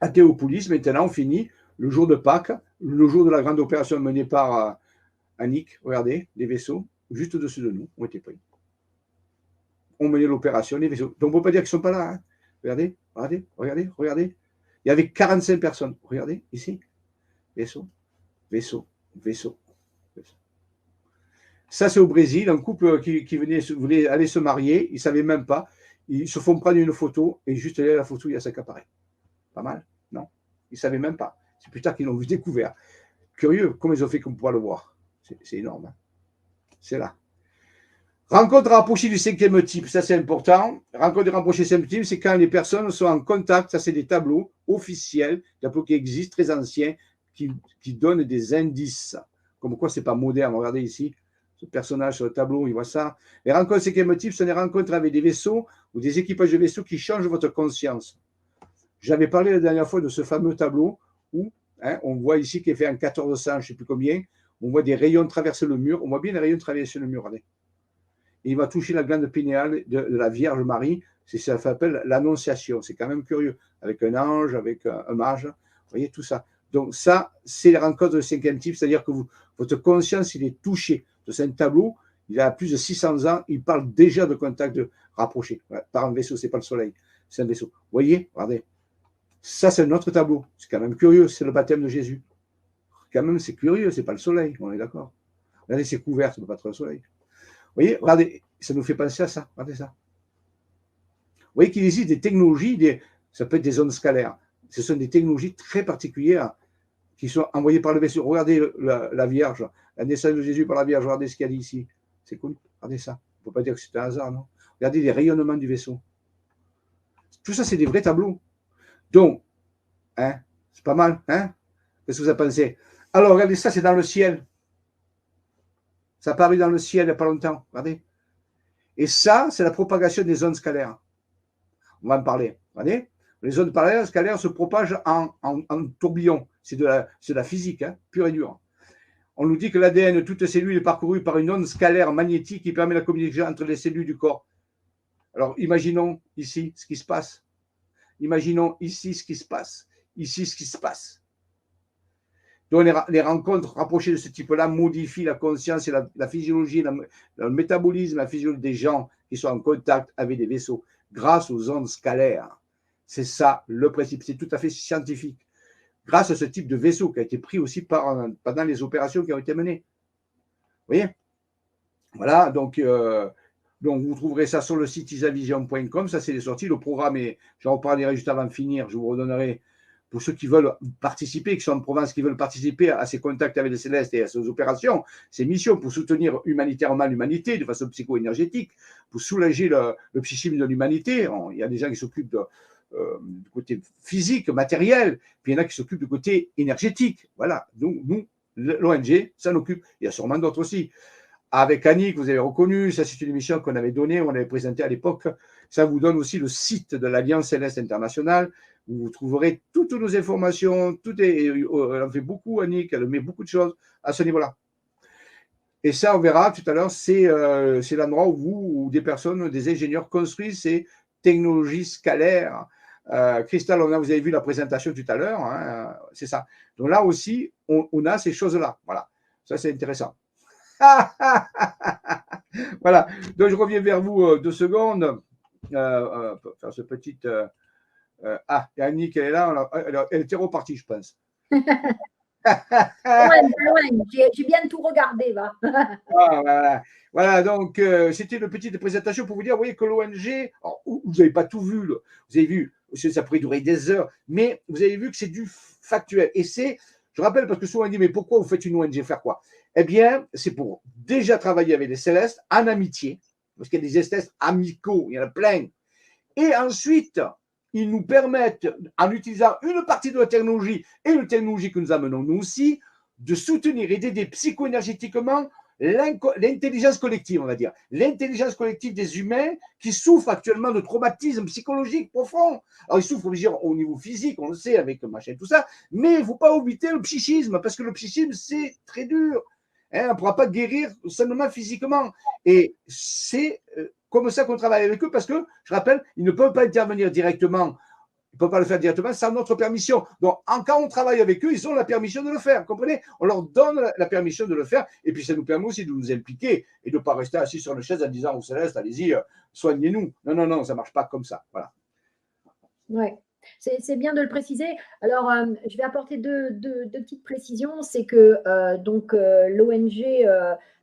À Théopolis, maintenant, on finit le jour de Pâques, le jour de la grande opération menée par Annick. Regardez, les vaisseaux, juste au-dessus de nous, ont été pris. On menait l'opération, les vaisseaux. Donc, on ne peut pas dire qu'ils ne sont pas là. Hein. Regardez, regardez, regardez, regardez. Il y avait 45 personnes. Regardez, ici. Vaisseau, vaisseau, vaisseau. Ça, c'est au Brésil, un couple qui voulait aller se marier, ils ne savaient même pas. Ils se font prendre une photo et juste derrière la photo, il y a ça qui apparaît. Pas mal? Non. Ils ne savaient même pas. C'est plus tard qu'ils l'ont vu découvert. Curieux, comment ils ont fait qu'on pourra le voir. C'est énorme. Hein. C'est là. Rencontre rapprochée du 5e type, ça c'est important. Rencontre rapprochée du 5e type, c'est quand les personnes sont en contact, ça c'est des tableaux officiels, des tableaux qui existent, très anciens, qui donnent des indices. Comme quoi c'est pas moderne. Regardez ici, ce personnage sur le tableau, il voit ça. Les rencontres 5e type, ce sont des rencontres avec des vaisseaux ou des équipages de vaisseaux qui changent votre conscience. J'avais parlé la dernière fois de ce fameux tableau où on voit ici qu'il est fait en 1400, je ne sais plus combien, on voit des rayons traverser le mur, on voit bien les rayons traverser le mur, regardez. Et il va toucher la glande pinéale de la Vierge Marie, ça s'appelle l'Annonciation, c'est quand même curieux, avec un ange, avec un mage, vous voyez tout ça. Donc ça, c'est les rencontres de 5e type, c'est-à-dire que votre conscience, il est touché. C'est un tableau, il a plus de 600 ans, il parle déjà de contact rapproché, par un vaisseau, ce n'est pas le soleil, c'est un vaisseau. Vous voyez, regardez. Ça, c'est un autre tableau. C'est quand même curieux. C'est le baptême de Jésus. Quand même, c'est curieux. C'est pas le soleil. On est d'accord. Regardez, c'est couvert. Ça ne peut pas être le soleil. Vous voyez, regardez, ça nous fait penser à ça. Regardez ça. Vous voyez qu'il existe des technologies, ça peut être des ondes scalaires. Ce sont des technologies très particulières qui sont envoyées par le vaisseau. Regardez la Vierge, la naissance de Jésus par la Vierge. Regardez ce qu'il y a dit ici. C'est cool. Regardez ça. On ne peut pas dire que c'est un hasard, non? Regardez les rayonnements du vaisseau. Tout ça, c'est des vrais tableaux. Donc, c'est pas mal, hein? Qu'est-ce que vous en pensez? Alors, regardez ça, c'est dans le ciel. Ça a apparu dans le ciel il n'y a pas longtemps, regardez. Et ça, c'est la propagation des ondes scalaires. On va en parler, regardez. Les ondes scalaires se propagent en tourbillon. C'est de la physique, hein, pure et dure. On nous dit que l'ADN de toute cellule est parcouru par une onde scalaire magnétique qui permet la communication entre les cellules du corps. Alors, imaginons ici ce qui se passe. Imaginons ici ce qui se passe. Ici ce qui se passe. Donc, les rencontres rapprochées de ce type-là modifient la conscience et la physiologie, le métabolisme, la physiologie des gens qui sont en contact avec des vaisseaux grâce aux ondes scalaires. C'est ça le principe. C'est tout à fait scientifique. Grâce à ce type de vaisseau qui a été pris aussi pendant les opérations qui ont été menées. Vous voyez? Voilà, donc vous trouverez ça sur le site isavision.com. Ça, c'est les sorties. Le programme, j'en reparlerai juste avant de finir. Je vous redonnerai pour ceux qui veulent participer, qui sont en province, qui veulent participer à ces contacts avec les célestes et à ces opérations, ces missions pour soutenir humanitairement l'humanité de façon psycho-énergétique, pour soulager le psychisme de l'humanité. Il y a des gens qui s'occupent du côté physique, matériel, puis il y en a qui s'occupent du côté énergétique. Voilà. Donc, nous, l'ONG, ça n'occupe. Il y a sûrement d'autres aussi. Avec Annie, que vous avez reconnu, ça c'est une émission qu'on avait donnée, on avait présenté à l'époque. Ça vous donne aussi le site de l'Alliance Céleste Internationale, où vous trouverez toutes nos informations. Elle en fait beaucoup, Annie, elle met beaucoup de choses à ce niveau-là. Et ça, on verra tout à l'heure, c'est l'endroit où des personnes, des ingénieurs construisent ces technologies scalaires. Christelle, vous avez vu la présentation tout à l'heure, hein, c'est ça. Donc là aussi, on a ces choses-là. Voilà, ça c'est intéressant. Voilà, donc je reviens vers vous 2 secondes pour faire ce petit. Annie, elle est là, elle était repartie, je pense. J'ai bien tout regardé, va. Voilà, donc c'était une petite présentation pour vous dire, vous voyez que l'ONG, vous n'avez pas tout vu, là. Vous avez vu, ça pourrait durer des heures, mais vous avez vu que c'est du factuel. Et je rappelle, parce que souvent on dit, mais pourquoi vous faites une ONG, faire quoi? Eh bien, c'est pour déjà travailler avec les célestes en amitié, parce qu'il y a des célestes amicaux, il y en a plein. Et ensuite, ils nous permettent, en utilisant une partie de la technologie et une technologie que nous amenons nous aussi, de soutenir et d'aider psycho-énergétiquement l'intelligence collective, on va dire. L'intelligence collective des humains qui souffrent actuellement de traumatismes psychologiques profonds. Alors, ils souffrent, au niveau physique, on le sait, avec le machin, tout ça, mais il ne faut pas oublier le psychisme, parce que le psychisme, c'est très dur. Hein, on ne pourra pas guérir seulement physiquement. Et c'est comme ça qu'on travaille avec eux, parce que, je rappelle, ils ne peuvent pas intervenir directement, ils ne peuvent pas le faire directement sans notre permission. Donc, quand on travaille avec eux, ils ont la permission de le faire, comprenez? On leur donne la permission de le faire, et puis ça nous permet aussi de nous impliquer et de ne pas rester assis sur une chaise en disant aux célestes, allez-y, soignez-nous. Non, ça ne marche pas comme ça. Voilà. Ouais. C'est bien de le préciser. Alors, je vais apporter deux petites précisions. C'est que l'ONG,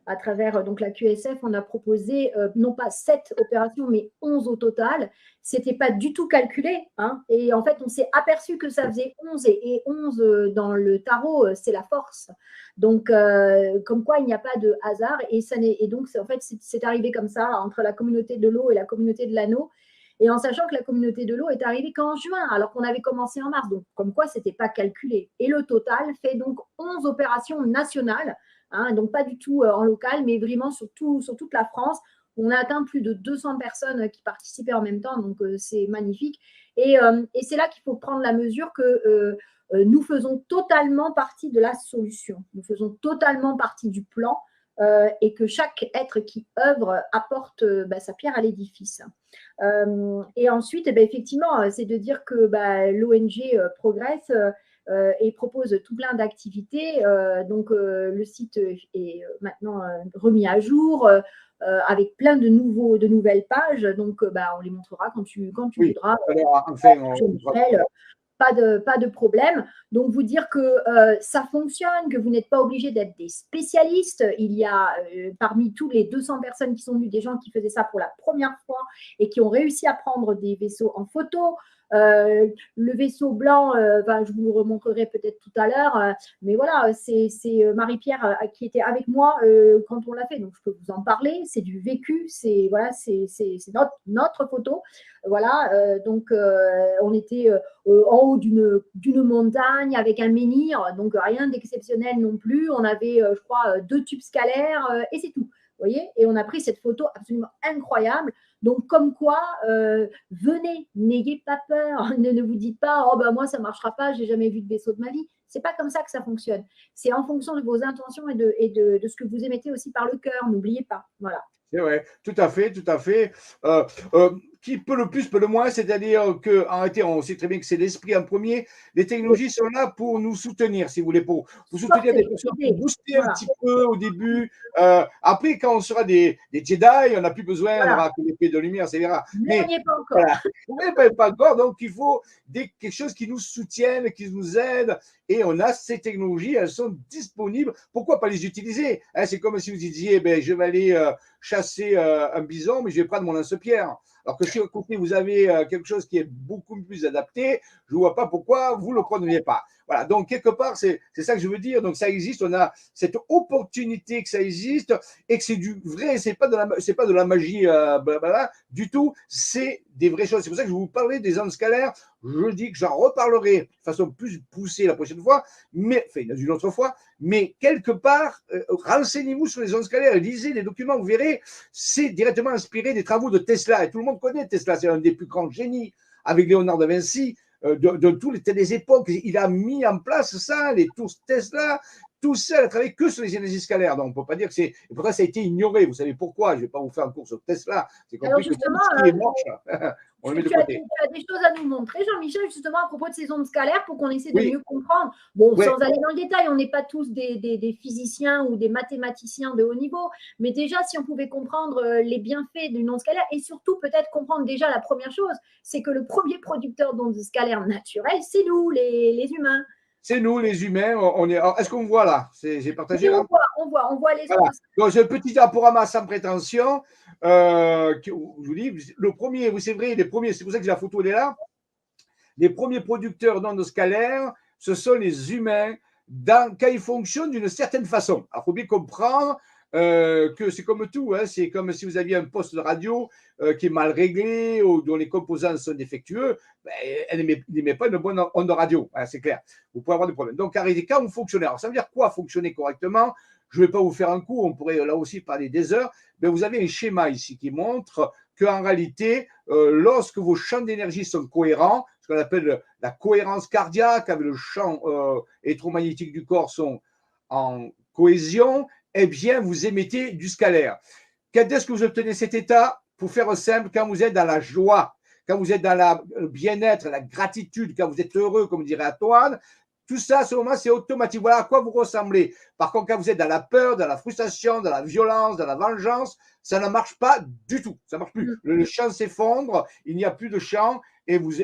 à travers donc, la QSF, on a proposé non pas 7 opérations, mais 11 au total. Ce n'était pas du tout calculé. Hein, et en fait, on s'est aperçu que ça faisait 11. Et 11 dans le tarot, c'est la force. Donc, comme quoi, il n'y a pas de hasard. Et donc, en fait, c'est arrivé comme ça entre la communauté de l'eau et la communauté de l'anneau. Et en sachant que la communauté de l'eau est arrivée qu'en juin, alors qu'on avait commencé en mars. Donc, comme quoi, ce n'était pas calculé. Et le total fait donc 11 opérations nationales, hein, donc pas du tout en local, mais vraiment sur toute la France. On a atteint plus de 200 personnes qui participaient en même temps, donc c'est magnifique. Et c'est là qu'il faut prendre la mesure que nous faisons totalement partie de la solution. Nous faisons totalement partie du plan. Et que chaque être qui œuvre apporte sa pierre à l'édifice. Et ensuite, effectivement, c'est de dire que l'ONG progresse et propose tout plein d'activités. Donc, le site est maintenant remis à jour avec plein de nouvelles pages. Donc, on les montrera quand tu voudras. Alors, enfin, pas de problème. Donc, vous dire que ça fonctionne, que vous n'êtes pas obligé d'être des spécialistes. Il y a parmi tous les 200 personnes qui sont venues, des gens qui faisaient ça pour la première fois et qui ont réussi à prendre des vaisseaux en photo. Le vaisseau blanc, je vous le remontrerai peut-être tout à l'heure, mais voilà, c'est Marie-Pierre qui était avec moi quand on l'a fait, donc je peux vous en parler, c'est du vécu, c'est notre photo, voilà, donc on était en haut d'une montagne avec un menhir, donc rien d'exceptionnel non plus, on avait, je crois, 2 tubes scalaires et c'est tout. Vous voyez, et on a pris cette photo absolument incroyable. Donc, comme quoi, venez, n'ayez pas peur. Ne vous dites pas, oh moi, ça ne marchera pas, je n'ai jamais vu de vaisseau de ma vie. Ce n'est pas comme ça que ça fonctionne. C'est en fonction de vos intentions et de ce que vous émettez aussi par le cœur. N'oubliez pas. Voilà. C'est vrai, tout à fait, tout à fait. Qui peut le plus, peut le moins, c'est-à-dire qu'en réalité, on sait très bien que c'est l'esprit en premier. Les Oui. technologies sont là pour nous soutenir, si vous voulez, pour soutenir des Porter, personnes, pour aider. booster un Voilà. petit peu au début. Après, quand on sera des Jedi, on n'a plus besoin, on Voilà. aura que l'épée de lumière, etc. Mais on Mais n'y est pas encore. voilà, mais pas encore, donc il faut quelque chose qui nous soutienne, qui nous aide, et on a ces technologies, elles sont disponibles. Pourquoi pas les utiliser, hein? C'est comme si vous disiez, ben, je vais aller chasser un bison, mais je vais prendre mon lance-pierre. Alors que si au côté vous avez quelque chose qui est beaucoup plus adapté, je ne vois pas pourquoi vous ne le prendriez pas. Voilà, donc quelque part, c'est ça que je veux dire. Donc ça existe, on a cette opportunité que ça existe et que c'est du vrai, c'est pas de la magie du tout, c'est des vraies choses. C'est pour ça que je vous parlais des ondes scalaires. Je dis que j'en reparlerai de façon plus poussée la prochaine fois, mais enfin une autre fois. Mais quelque part, renseignez-vous sur les ondes scalaires, lisez les documents, vous verrez, c'est directement inspiré des travaux de Tesla. Et tout le monde connaît Tesla, c'est un des plus grands génies avec Léonard de Vinci de toutes les époques. Il a mis en place ça, les tours Tesla, tout ça, il a travaillé que sur les énergies scalaires. Donc, on ne peut pas dire que c'est. Et pourquoi ça a été ignoré? Vous savez pourquoi? Je ne vais pas vous faire un cours sur Tesla. C'est Alors compris que tout justement, ce qui est moche, on le met de tu as côté. des choses à nous montrer, Jean-Michel, justement à propos de ces ondes scalaires pour qu'on essaie de Oui, mieux comprendre. Bon, ouais. sans aller dans le détail, on n'est pas tous des physiciens ou des mathématiciens de haut niveau, mais déjà, si on pouvait comprendre les bienfaits d'une onde scalaire et surtout peut-être comprendre déjà la première chose, c'est que le premier producteur d'ondes scalaires naturelles, c'est nous, les humains. C'est nous, les humains. On est. Est-ce qu'on voit là? J'ai partagé Oui, là? on voit les Voilà. ondes scalaires. Donc, j'ai un petit diaporama sans prétention. Je vous dis, le premier, oui, c'est vrai, les premiers, c'est pour ça que la photo elle est là. Les premiers producteurs d'ondes scalaires, ce sont les humains quand ils fonctionnent d'une certaine façon. Alors, il faut bien comprendre que c'est comme tout, hein, c'est comme si vous aviez un poste de radio qui est mal réglé ou dont les composants sont défectueux, ben, elle n'émet pas une bonne onde radio, hein, c'est clair. Vous pouvez avoir des problèmes. Donc, quand vous fonctionnez, alors ça veut dire quoi fonctionner correctement? Je ne vais pas vous faire un cours, on pourrait là aussi parler des heures, mais vous avez un schéma ici qui montre qu'en réalité, lorsque vos champs d'énergie sont cohérents, ce qu'on appelle la cohérence cardiaque avec le champ électromagnétique du corps sont en cohésion, eh bien, vous émettez du scalaire. Quand est-ce que vous obtenez cet état? Pour faire simple, quand vous êtes dans la joie, quand vous êtes dans le bien-être, la gratitude, quand vous êtes heureux, comme dirait Antoine, tout ça, à ce moment, c'est automatique. Voilà à quoi vous ressemblez. Par contre, quand vous êtes dans la peur, dans la frustration, dans la violence, dans la vengeance, ça ne marche pas du tout. Ça ne marche plus. Le champ s'effondre, il n'y a plus de champ et vous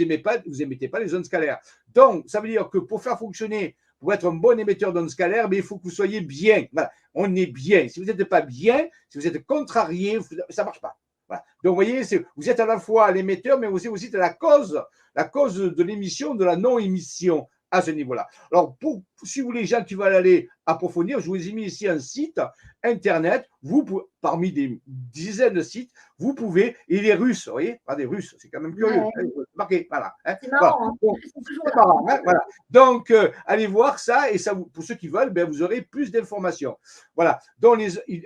émettez pas les ondes scalaires. Donc, ça veut dire que pour faire fonctionner, pour être un bon émetteur d'ondes scalaires, mais il faut que vous soyez bien. Voilà, on est bien. Si vous n'êtes pas bien, si vous êtes contrarié, ça ne marche pas. Voilà. Donc, vous voyez, vous êtes à la fois l'émetteur, mais vous êtes aussi la cause de l'émission, de la non-émission à ce niveau-là. Alors, si vous les gens qui veulent aller approfondir, je vous ai mis ici un site internet. Parmi des dizaines de sites, vous pouvez, et les Russes, vous voyez, pas des Russes, c'est quand même curieux. Ouais. Marqué, voilà. Hein, C'est marrant, voilà. hein. C'est marrant, hein, voilà. Donc, allez voir ça, et ça, pour ceux qui veulent, ben, vous aurez plus d'informations. Voilà.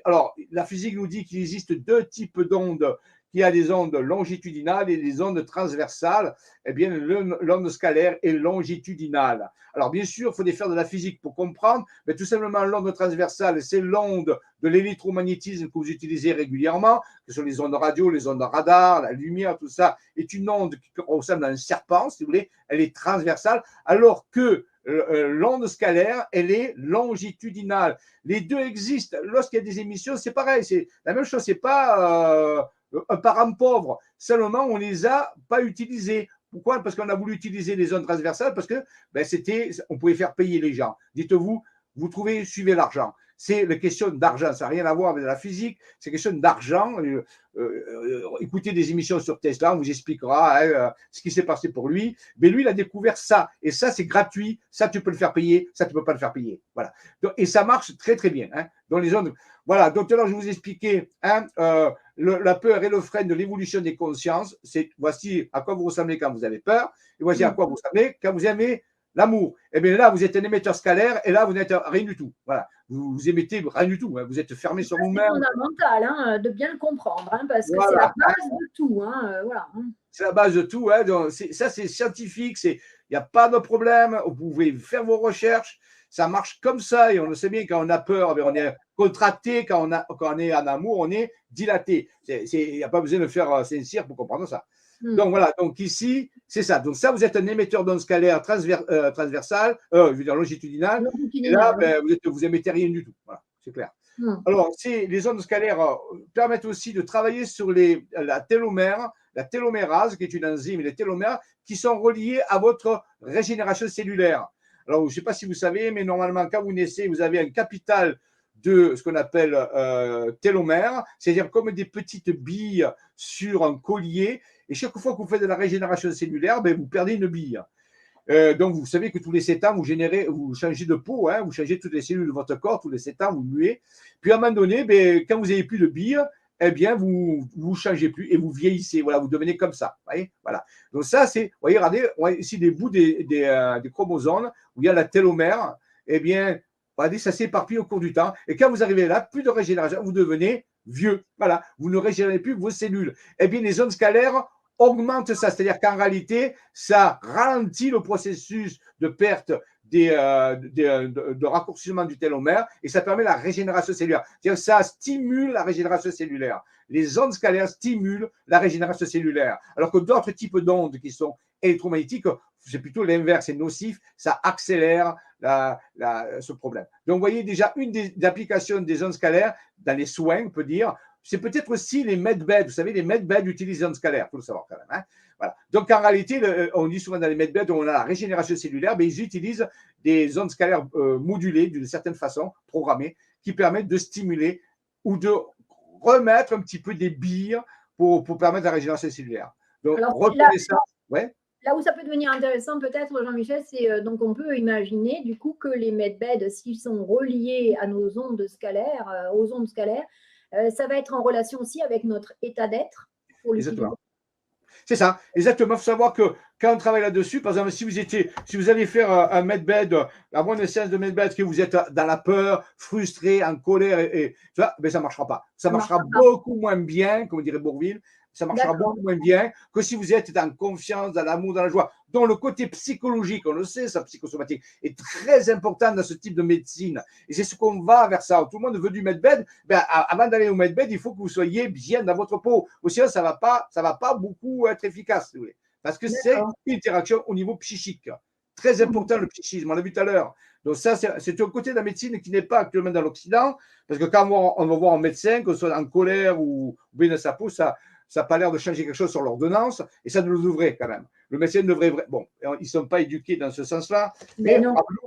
Alors, la physique nous dit qu'il existe deux types d'ondes. Il y a des ondes longitudinales et des ondes transversales. Eh bien, l'onde scalaire est longitudinale. Alors, bien sûr, il faut faire de la physique pour comprendre, mais tout simplement, l'onde transversale, c'est l'onde de l'électromagnétisme que vous utilisez régulièrement, que ce sont les ondes radio, les ondes radar, la lumière, tout ça, est une onde qui ressemble à un serpent, si vous voulez, elle est transversale, alors que l'onde scalaire, elle est longitudinale. Les deux existent. Lorsqu'il y a des émissions, c'est pareil, c'est la même chose, c'est pas un parent pauvre, seulement on ne les a pas utilisés. Pourquoi? Parce qu'on a voulu utiliser les zones transversales, parce que ben, on pouvait faire payer les gens. Dites-vous, vous trouvez, suivez l'argent. C'est la question d'argent, ça n'a rien à voir avec la physique, c'est question d'argent. Écoutez des émissions sur Tesla, on vous expliquera ce qui s'est passé pour lui. Mais lui, il a découvert ça, et ça, c'est gratuit, ça, tu peux le faire payer, ça, tu ne peux pas le faire payer. Voilà. Et ça marche très, très bien. Hein, dans les zones. Voilà, donc tout à l'heure, je vous expliquais la peur est le frein de l'évolution des consciences. Voici à quoi vous ressemblez quand vous avez peur, et voici à quoi vous ressemblez quand vous aimez l'amour. Et bien là, vous êtes un émetteur scalaire, et là, vous n'êtes rien du tout. Voilà, vous émettez rien du tout. Hein. Vous êtes fermé sur vous-même. C'est fondamental hein, de bien le comprendre, hein, parce que c'est la base de tout. Hein, voilà. C'est la base de tout. Hein. Donc, ça, c'est scientifique. Il n'y a pas de problème. Vous pouvez faire vos recherches. Ça marche comme ça. Et on le sait bien, quand on a peur, on est contracté, quand on est en amour, on est dilaté. Il n'y a pas besoin de faire Saint-Cyr pour comprendre ça. Donc voilà, donc ici, c'est ça. Donc ça, vous êtes un émetteur d'ondes scalaires transversales, je veux dire longitudinales. Et là, ben, vous émettez rien du tout. Voilà, c'est clair. Alors, les ondes scalaires permettent aussi de travailler sur la télomérase, qui est une enzyme, et les télomères, qui sont reliés à votre régénération cellulaire. Alors, je ne sais pas si vous savez, mais normalement, quand vous naissez, vous avez un capital de ce qu'on appelle télomères, c'est-à-dire comme des petites billes sur un collier. Et chaque fois que vous faites de la régénération cellulaire, ben, vous perdez une bille. Donc, vous savez que tous les 7 ans, vous changez de peau, hein, vous changez toutes les cellules de votre corps, tous les 7 ans, vous muez. Puis, à un moment donné, ben, quand vous n'avez plus de billes, eh bien, vous ne changez plus et vous vieillissez. Voilà, vous devenez comme ça. Voyez, voilà. Donc, ça, c'est, vous voyez, regardez, ici, des bouts des chromosomes où il y a la télomère. Eh bien, regardez, ça s'éparpille au cours du temps. Et quand vous arrivez là, plus de régénération, vous devenez vieux. Voilà, vous ne régénérez plus vos cellules. Eh bien, les ondes scalaires augmente ça, c'est-à-dire qu'en réalité, ça ralentit le processus de perte de raccourcissement du télomère et ça permet la régénération cellulaire. C'est-à-dire que ça stimule la régénération cellulaire. Les ondes scalaires stimulent la régénération cellulaire, alors que d'autres types d'ondes qui sont électromagnétiques, c'est plutôt l'inverse, c'est nocif, ça accélère ce problème. Donc, vous voyez déjà une des applications des ondes scalaires dans les soins, on peut dire, c'est peut-être aussi les medbeds. Vous savez, les medbeds utilisent les ondes scalaires, il faut le savoir quand même. Hein, voilà. Donc, en réalité, on dit souvent dans les medbeds, on a la régénération cellulaire, mais ils utilisent des ondes scalaires modulées d'une certaine façon, programmées, qui permettent de stimuler ou de remettre un petit peu des billes pour permettre la régénération cellulaire. Donc, retenez ça. Ouais. Là où ça peut devenir intéressant, peut-être, Jean-Michel, c'est donc on peut imaginer du coup que les medbeds, s'ils sont reliés à nos ondes scalaires, aux ondes scalaires, ça va être en relation aussi avec notre état d'être. Exactement. C'est ça, exactement. Il faut savoir que quand on travaille là-dessus, par exemple, si vous allez faire un medbed, avant une séance de medbed, que vous êtes dans la peur, frustré, en colère, et tu vois, ben ça ne marchera pas. Ça marchera beaucoup moins bien, comme dirait Bourvil, ça marchera beaucoup moins bien que si vous êtes en confiance, dans l'amour, dans la joie. Donc, le côté psychologique, on le sait, ça, psychosomatique, est très important dans ce type de médecine. Et c'est ce qu'on va vers ça. Tout le monde veut du medbed. Ben, avant d'aller au medbed, il faut que vous soyez bien dans votre peau. Ou sinon, ça va pas beaucoup être efficace, si vous voulez. Parce que c'est une interaction au niveau psychique. Très important, le psychisme, on l'a vu tout à l'heure. Donc, ça, c'est un côté de la médecine qui n'est pas actuellement dans l'Occident. Parce que quand on va voir un médecin, que ce soit en colère ou bien dans sa peau, ça n'a pas l'air de changer quelque chose sur l'ordonnance, et ça nous devrait quand même. Le médecin devrait… Bon, ils ne sont pas éduqués dans ce sens-là, mais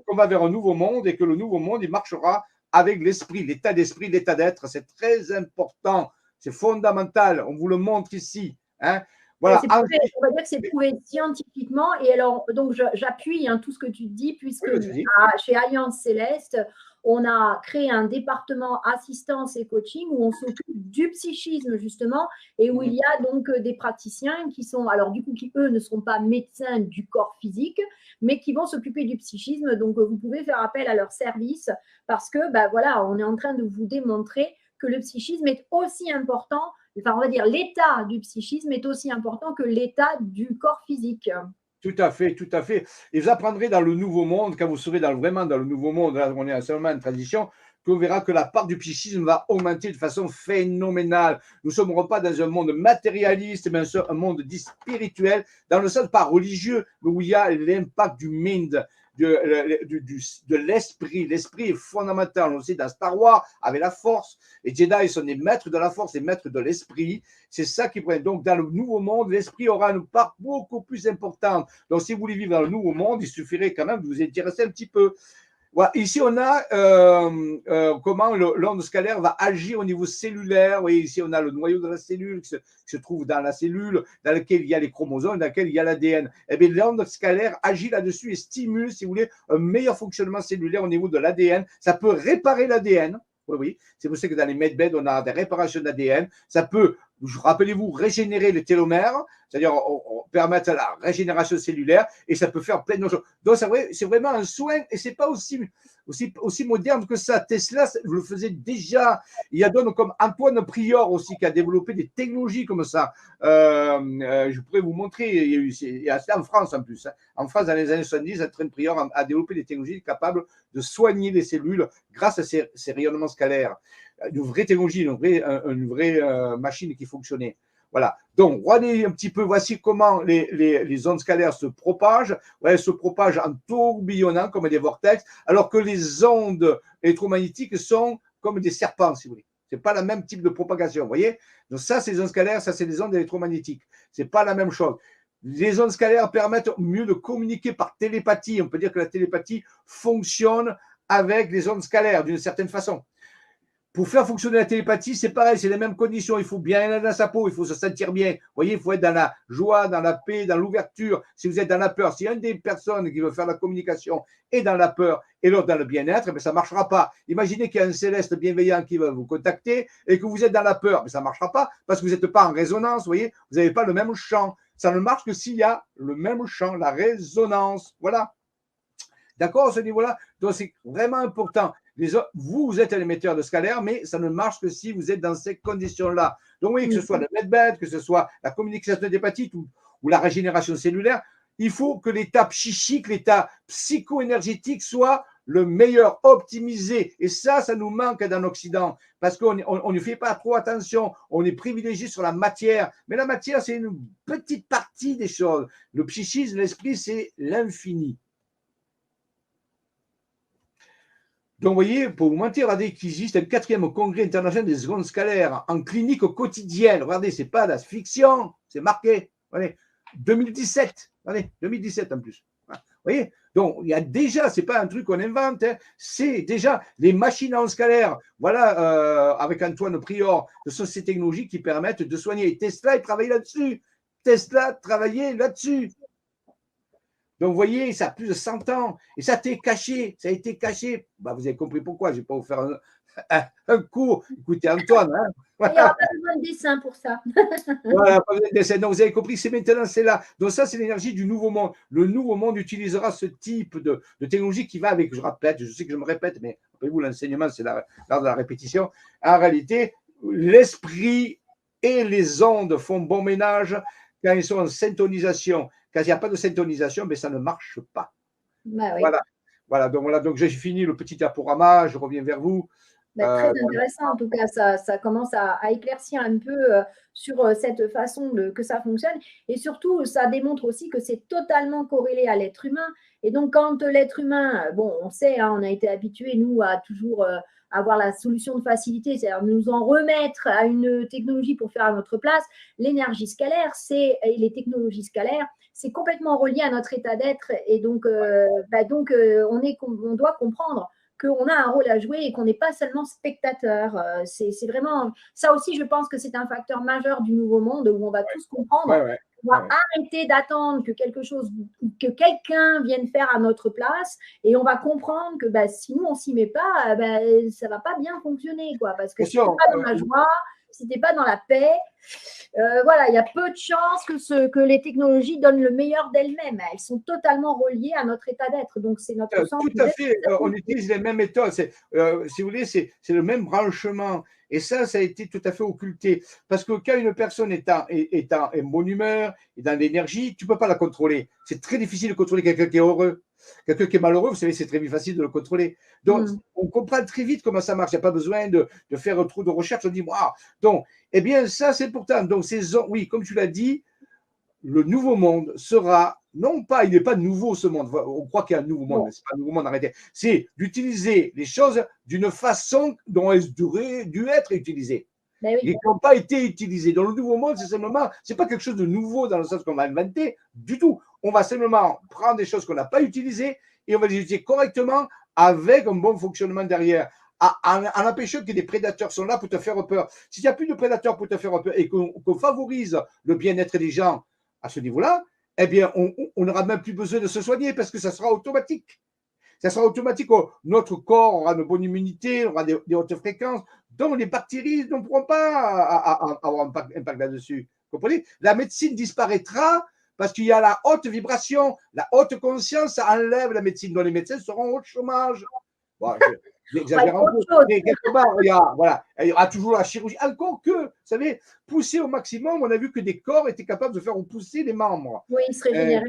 on va vers un nouveau monde, et que le nouveau monde, il marchera avec l'esprit, l'état d'esprit, l'état d'être. C'est très important, c'est fondamental. On vous le montre ici. Hein. Voilà. On va dire que c'est prouvé scientifiquement. Et alors, donc, j'appuie tout ce que tu dis, puisque chez Alliance Céleste, on a créé un département assistance et coaching où on s'occupe du psychisme, justement, et où il y a donc des praticiens qui sont, alors du coup, qui eux ne seront pas médecins du corps physique, mais qui vont s'occuper du psychisme. Donc, vous pouvez faire appel à leur service parce que, ben voilà, on est en train de vous démontrer que le psychisme est aussi important. Enfin, on va dire l'état du psychisme est aussi important que l'état du corps physique. Tout à fait, tout à fait. Et vous apprendrez dans le nouveau monde, quand vous serez vraiment dans le nouveau monde, là on est seulement en transition, qu'on verra que la part du psychisme va augmenter de façon phénoménale. Nous ne sommes pas dans un monde matérialiste, mais un monde dit spirituel, dans le sens pas religieux, mais où il y a l'impact du mind, de l'esprit. L'esprit est fondamental. On le sait dans Star Wars, avec la force. Les Jedi sont des maîtres de la force, des maîtres de l'esprit. C'est ça qui prend. Donc, dans le nouveau monde, l'esprit aura une part beaucoup plus importante. Donc, si vous voulez vivre dans le nouveau monde, il suffirait quand même de vous intéresser un petit peu. Voilà. Ici, on a comment l'onde scalaire va agir au niveau cellulaire. Oui, ici, on a le noyau de la cellule qui se trouve dans la cellule, dans laquelle il y a les chromosomes, dans laquelle il y a l'ADN. Eh bien, l'onde scalaire agit là-dessus et stimule, si vous voulez, un meilleur fonctionnement cellulaire au niveau de l'ADN. Ça peut réparer l'ADN. Oui, oui. C'est pour ça que dans les medbeds, on a des réparations d'ADN. Ça peut rappelez-vous, régénérer les télomères, c'est-à-dire permettre la régénération cellulaire, et ça peut faire plein de choses. Donc, c'est vraiment un soin, et c'est pas aussi moderne que ça. Tesla le faisait déjà. Il y a d'autres comme Antoine Prior aussi qui a développé des technologies comme ça. Je pourrais vous montrer, il y a ça en France en plus. Hein. En France, dans les années 70, Antoine Prior a développé des technologies capables de soigner les cellules grâce à ces rayonnements scalaires. Une vraie technologie, une vraie machine qui fonctionnait. Voilà. Donc, regardez un petit peu, voici comment les ondes scalaires se propagent. Ouais, elles se propagent en tourbillonnant comme des vortex, alors que les ondes électromagnétiques sont comme des serpents, si vous voulez. Ce n'est pas le même type de propagation, vous voyez. Donc, ça, c'est les ondes scalaires, ça, c'est les ondes électromagnétiques. Ce n'est pas la même chose. Les ondes scalaires permettent mieux de communiquer par télépathie. On peut dire que la télépathie fonctionne avec les ondes scalaires d'une certaine façon. Pour faire fonctionner la télépathie, c'est pareil, c'est les mêmes conditions. Il faut bien être dans sa peau, il faut se sentir bien. Vous voyez, il faut être dans la joie, dans la paix, dans l'ouverture. Si vous êtes dans la peur, si une des personnes qui veut faire la communication est dans la peur et l'autre dans le bien-être, mais ça ne marchera pas. Imaginez qu'il y a un céleste bienveillant qui va vous contacter et que vous êtes dans la peur, mais ça ne marchera pas parce que vous n'êtes pas en résonance. Vous voyez, vous n'avez pas le même champ. Ça ne marche que s'il y a le même champ, la résonance. Voilà. D'accord, à ce niveau-là? Donc, c'est vraiment important. Vous êtes un émetteur de scalaire, mais ça ne marche que si vous êtes dans ces conditions-là. Donc, oui, que ce soit le medbed, que ce soit la communication d'hépatite ou la régénération cellulaire, il faut que l'état psychique, l'état psycho-énergétique soit le meilleur, optimisé. Et ça nous manque dans l'Occident parce qu'on ne fait pas trop attention. On est privilégié sur la matière. Mais la matière, c'est une petite partie des choses. Le psychisme, l'esprit, c'est l'infini. Donc, vous voyez, pour vous mentir, regardez qu'il existe un 4e congrès international des ondes scalaires en clinique quotidienne. Regardez, ce n'est pas de la fiction, c'est marqué. Regardez, 2017. Regardez, 2017 en plus. Vous voyez, donc il y a déjà, ce n'est pas un truc qu'on invente, hein, c'est déjà les machines à ondes scalaires. Voilà, avec Antoine Prior, ce sont ces technologies qui permettent de soigner. Et Tesla, il travaillait là-dessus. Tesla travaillait là-dessus. Donc, vous voyez, ça a plus de 100 ans. Et ça a été caché. Ça a été caché. Bah, vous avez compris pourquoi. Je ne vais pas vous faire un cours. Écoutez, Antoine. Hein, voilà. Il n'y aura pas besoin de dessin pour ça. Voilà, pas besoin de dessin. Donc, vous avez compris, c'est maintenant, c'est là. Donc, ça, c'est l'énergie du nouveau monde. Le nouveau monde utilisera ce type de technologie qui va avec, je répète, je sais que je me répète, mais rappelez-vous, l'enseignement, c'est l'art de la répétition. En réalité, l'esprit et les ondes font bon ménage quand ils sont en syntonisation. Quand il n'y a pas de syntonisation, mais ça ne marche pas. Bah, oui. Voilà. Donc j'ai fini le petit diaporama, je reviens vers vous. Très intéressant, en tout cas, ça commence à éclaircir un peu sur cette façon que ça fonctionne. Et surtout, ça démontre aussi que c'est totalement corrélé à l'être humain. Et donc, quand l'être humain, bon, on sait, hein, on a été habitués, nous, à toujours avoir la solution de facilité, c'est-à-dire nous en remettre à une technologie pour faire à notre place. L'énergie scalaire, et les technologies scalaires, c'est complètement relié à notre état d'être. Et donc, on doit comprendre qu'on a un rôle à jouer et qu'on n'est pas seulement spectateur. C'est vraiment… Ça aussi, je pense que c'est un facteur majeur du nouveau monde où on va tous comprendre. On va arrêter d'attendre que que quelqu'un vienne faire à notre place et on va comprendre que si nous, on ne s'y met pas, ça ne va pas bien fonctionner. Parce que si tu n'es pas dans la joie, si tu n'es pas dans la paix, voilà, il y a peu de chances que les technologies donnent le meilleur d'elles-mêmes. Elles sont totalement reliées à notre état d'être. Donc, c'est notre centre. Tout à fait. On utilise les mêmes méthodes. Si vous voulez, c'est le même branchement. Et ça a été tout à fait occulté. Parce que quand une personne est en bonne humeur, est dans l'énergie, tu ne peux pas la contrôler. C'est très difficile de contrôler quelqu'un qui est heureux. Quelqu'un qui est malheureux, vous savez, c'est très facile de le contrôler. Donc, on comprend très vite comment ça marche. Il n'y a pas besoin de faire trop de recherche. On dit, waouh. Donc, eh bien, ça, c'est pourtant. Donc, oui, comme tu l'as dit, le nouveau monde sera, non pas, il n'est pas nouveau ce monde. On croit qu'il y a un nouveau monde, mais ce n'est pas un nouveau monde, arrêtez. C'est d'utiliser les choses d'une façon dont elles auraient dû être utilisées. Oui. Ils n'ont pas été utilisés. Dans le nouveau monde, c'est simplement, c'est pas quelque chose de nouveau dans le sens qu'on va inventer du tout. On va simplement prendre des choses qu'on n'a pas utilisées et on va les utiliser correctement avec un bon fonctionnement derrière. En empêchant que des prédateurs sont là pour te faire peur. S'il n'y a plus de prédateurs pour te faire peur et qu'on favorise le bien-être des gens à ce niveau-là, eh bien, on n'aura même plus besoin de se soigner parce que ça sera automatique. Ça sera automatique. Notre corps aura une bonne immunité, aura des hautes fréquences, donc les bactéries ne pourront pas avoir un impact là-dessus. Vous comprenez? La médecine disparaîtra parce qu'il y a la haute vibration, la haute conscience, ça enlève la médecine, dont les médecins seront au chômage. Bon, j'exagère un peu, mais quelque part, il y aura toujours la chirurgie. Encore que, vous savez, pousser au maximum, on a vu que des corps étaient capables de faire repousser les membres. Oui, il se régénérait.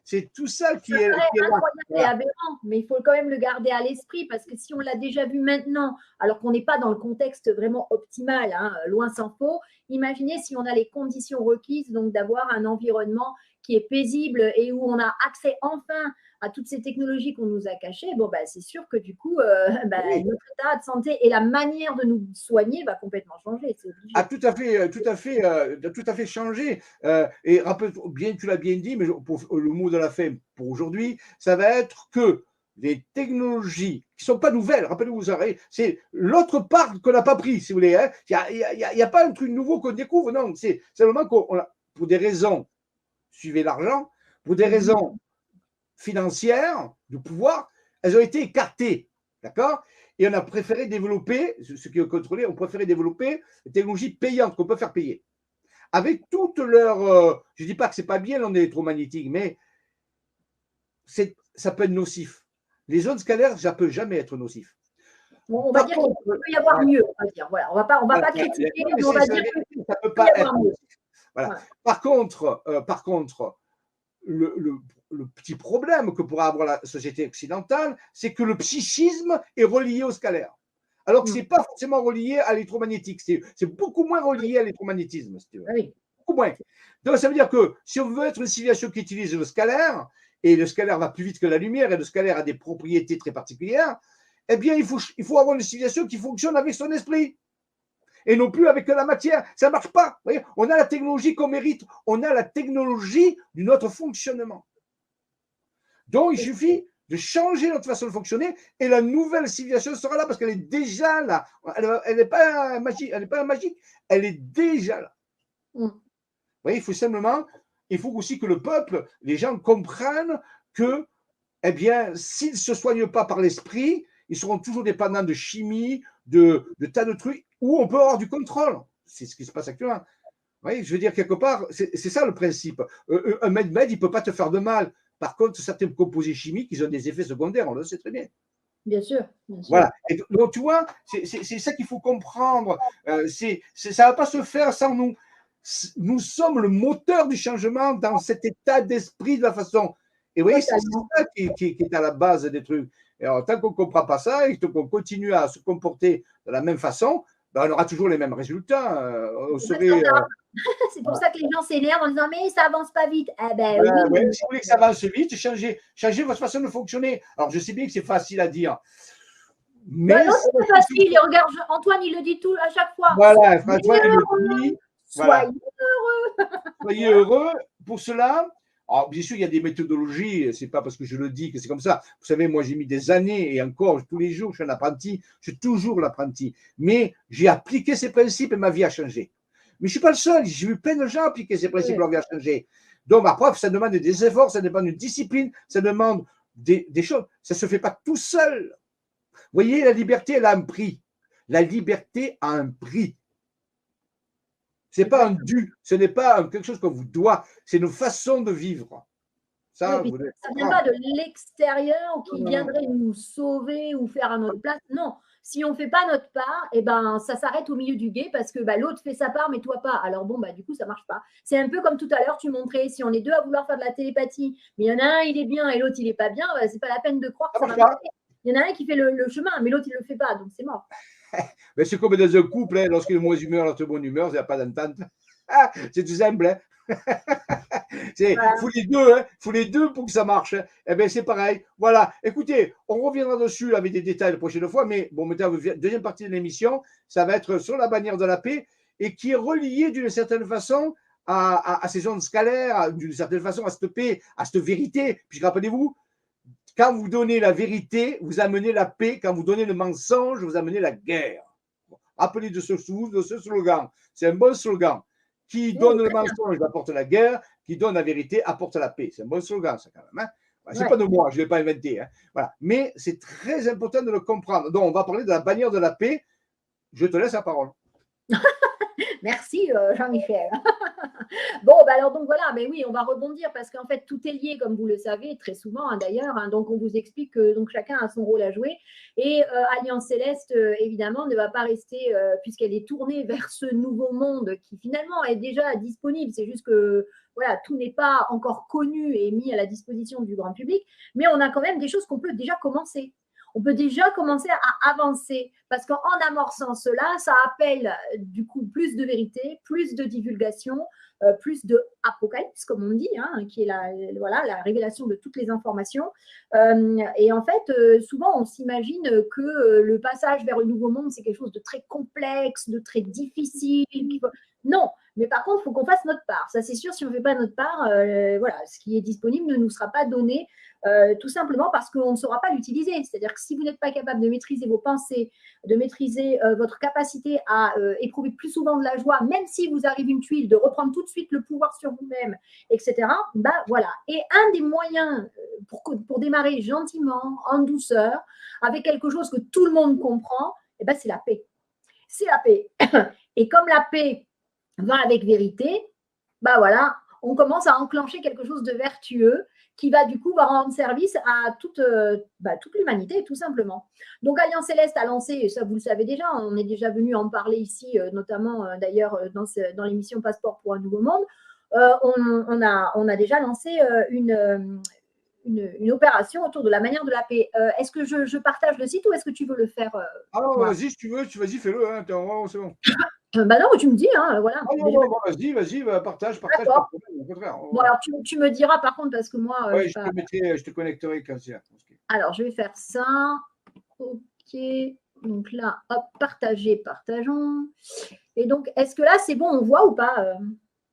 C'est tout ça qui est incroyable et aberrant, mais il faut quand même le garder à l'esprit parce que si on l'a déjà vu maintenant, alors qu'on n'est pas dans le contexte vraiment optimal, hein, loin s'en faut, imaginez si on a les conditions requises, donc d'avoir un environnement qui est paisible et où on a accès enfin à toutes ces technologies qu'on nous a cachées, bon, bah, c'est sûr que du coup, oui. notre état de santé et la manière de nous soigner va complètement changer. Ah, tout à fait changé. Et rappelle, bien, tu l'as bien dit, mais pour le mot de la fin pour aujourd'hui, ça va être que les technologies qui ne sont pas nouvelles, rappelez-vous, c'est l'autre part qu'on n'a pas pris, si vous voulez. Hein. Il n'y a pas un truc nouveau qu'on découvre, non. C'est simplement qu'on a, pour des raisons, suivez l'argent, pour des raisons financières, de pouvoir, elles ont été écartées. D'accord? Et on a préféré développer, ce qui est contrôlé, on préférait développer des technologies payantes qu'on peut faire payer. Avec toutes leurs. Je ne dis pas que ce n'est pas bien l'onde électromagnétique, mais ça peut être nocif. Les ondes scalaires, ça ne peut jamais être nocif. Bon, on va dire qu'il peut y avoir mieux. On va dire. Voilà, on va pas critiquer, mais on va dire qu'il ça peut pas être mieux. Voilà. Ouais. Par contre, le petit problème que pourra avoir la société occidentale, c'est que le psychisme est relié au scalaire. Alors que ce n'est pas forcément relié à l'électromagnétique. C'est beaucoup moins relié à l'électromagnétisme. Si tu veux. Oui. Beaucoup moins. Donc, ça veut dire que si on veut être une civilisation qui utilise le scalaire, et le scalaire va plus vite que la lumière, et le scalaire a des propriétés très particulières, eh bien, il faut avoir une civilisation qui fonctionne avec son esprit. Et non plus avec la matière. Ça ne marche pas. Vous voyez, on a la technologie qu'on mérite. On a la technologie de notre fonctionnement. Donc, il suffit de changer notre façon de fonctionner et la nouvelle civilisation sera là parce qu'elle est déjà là. Elle n'est pas magique, elle est déjà là. Vous voyez, il faut aussi que le peuple, les gens comprennent que, eh bien, s'ils ne se soignent pas par l'esprit, ils seront toujours dépendants de chimie, de tas de trucs où on peut avoir du contrôle. C'est ce qui se passe actuellement. Vous voyez, je veux dire, quelque part, c'est ça le principe. Un med, il ne peut pas te faire de mal. Par contre, certains composés chimiques, ils ont des effets secondaires, on le sait très bien. Bien sûr. Bien sûr. Voilà. Et donc, tu vois, c'est ça qu'il faut comprendre. Ça ne va pas se faire sans nous. Nous sommes le moteur du changement dans cet état d'esprit de la façon. Et vous voyez, c'est ça qui est à la base des trucs. Et alors, tant qu'on ne comprend pas ça et qu'on continue à se comporter de la même façon, ben, on aura toujours les mêmes résultats. C'est pour ça que les gens s'énervent en disant mais ça avance pas vite. Eh ben, oui. Si vous voulez que ça avance vite, changez votre façon de fonctionner. Alors je sais bien que c'est facile à dire. Mais non, c'est facile. Et regarde, Antoine, il le dit tout à chaque fois. Voilà, François, il le dit. Soyez heureux. Soyez heureux. Pour cela, alors, bien sûr, il y a des méthodologies. C'est pas parce que je le dis que c'est comme ça. Vous savez, moi, j'ai mis des années et encore tous les jours, je suis un apprenti. Je suis toujours l'apprenti. Mais j'ai appliqué ces principes et ma vie a changé. Mais je ne suis pas le seul. J'ai vu plein de gens appliquer ces principes, leur vie a changé. Donc, après, ça demande des efforts, ça demande une discipline, ça demande des choses. Ça ne se fait pas tout seul. Vous voyez, la liberté, elle a un prix. La liberté a un prix. Ce n'est pas un dû, ce n'est pas quelque chose qu'on vous doit, c'est une façon de vivre. Ça ne vient pas de l'extérieur qui viendrait nous sauver ou faire à notre place. Non, si on ne fait pas notre part, eh ben, ça s'arrête au milieu du gué parce que l'autre fait sa part, mais toi pas. Alors bon, du coup, ça ne marche pas. C'est un peu comme tout à l'heure, tu montrais, si on est deux à vouloir faire de la télépathie, mais il y en a un, il est bien et l'autre, il n'est pas bien, ce n'est pas la peine de croire que ça va marcher. Il y en a un qui fait le chemin, mais l'autre, il ne le fait pas, donc c'est mort. Mais c'est comme dans un couple, hein, lorsqu'il est de mauvaise humeur, l'autre est de bonne humeur, il n'y a pas d'entente. C'est tout simple. Hein. Il faut les deux pour que ça marche. Hein. Eh bien, c'est pareil. Voilà. Écoutez, on reviendra dessus avec des détails la prochaine fois, mais bon, maintenant, deuxième partie de l'émission, ça va être sur la bannière de la paix et qui est reliée d'une certaine façon à ces ondes scalaires, d'une certaine façon à cette paix, à cette vérité. Puis rappelez-vous, quand vous donnez la vérité, vous amenez la paix. Quand vous donnez le mensonge, vous amenez la guerre. Rappelez de ce slogan. C'est un bon slogan. Qui donne le mensonge apporte la guerre, qui donne la vérité apporte la paix. C'est un bon slogan, ça, quand même. Hein. C'est pas de moi, je ne l'ai pas inventé. Hein. Voilà. Mais c'est très important de le comprendre. Donc, on va parler de la bannière de la paix. Je te laisse la parole. Merci Jean-Michel. Bon, bah alors donc voilà, mais oui, on va rebondir parce qu'en fait tout est lié, comme vous le savez, très souvent hein, d'ailleurs. Hein, donc on vous explique que donc chacun a son rôle à jouer et Alliance Céleste évidemment ne va pas rester puisqu'elle est tournée vers ce nouveau monde qui finalement est déjà disponible. C'est juste que voilà, tout n'est pas encore connu et mis à la disposition du grand public, mais on a quand même des choses qu'on peut déjà commencer. On peut déjà commencer à avancer parce qu'en amorçant cela, ça appelle du coup plus de vérité, plus de divulgation, plus de apocalypse, comme on dit, hein, qui est la révélation de toutes les informations. Et en fait, souvent, on s'imagine que le passage vers le nouveau monde, c'est quelque chose de très complexe, de très difficile. Non, mais par contre, il faut qu'on fasse notre part. Ça, c'est sûr, si on ne fait pas notre part, voilà, ce qui est disponible ne nous sera pas donné tout simplement parce qu'on ne saura pas l'utiliser. C'est-à-dire que si vous n'êtes pas capable de maîtriser vos pensées, de maîtriser votre capacité à éprouver plus souvent de la joie, même si vous arrive une tuile, de reprendre tout de suite le pouvoir sur vous-même, etc., bah, voilà. Et un des moyens pour démarrer gentiment, en douceur, avec quelque chose que tout le monde comprend, eh ben, c'est la paix. C'est la paix. Et comme la paix va avec vérité, bah voilà, on commence à enclencher quelque chose de vertueux qui va du coup rendre service à toute l'humanité, tout simplement. Donc Alliance Céleste a lancé, et ça vous le savez déjà, on est déjà venu en parler ici, notamment d'ailleurs dans l'émission Passeport pour un nouveau monde, on a déjà lancé une opération autour de la manière de la paix. Est-ce que je partage le site ou est-ce que tu veux le faire Alors, vas-y, si tu veux, vas-y, fais-le, hein, c'est bon. Bah non, tu me dis, hein, voilà. Non, vas-y, partage. D'accord. Bon, alors tu me diras par contre, parce que moi. Oui, je te connecterai quand c'est. Alors, je vais faire ça. OK. Donc là, hop, partageons. Et donc, est-ce que là, c'est bon, on voit ou pas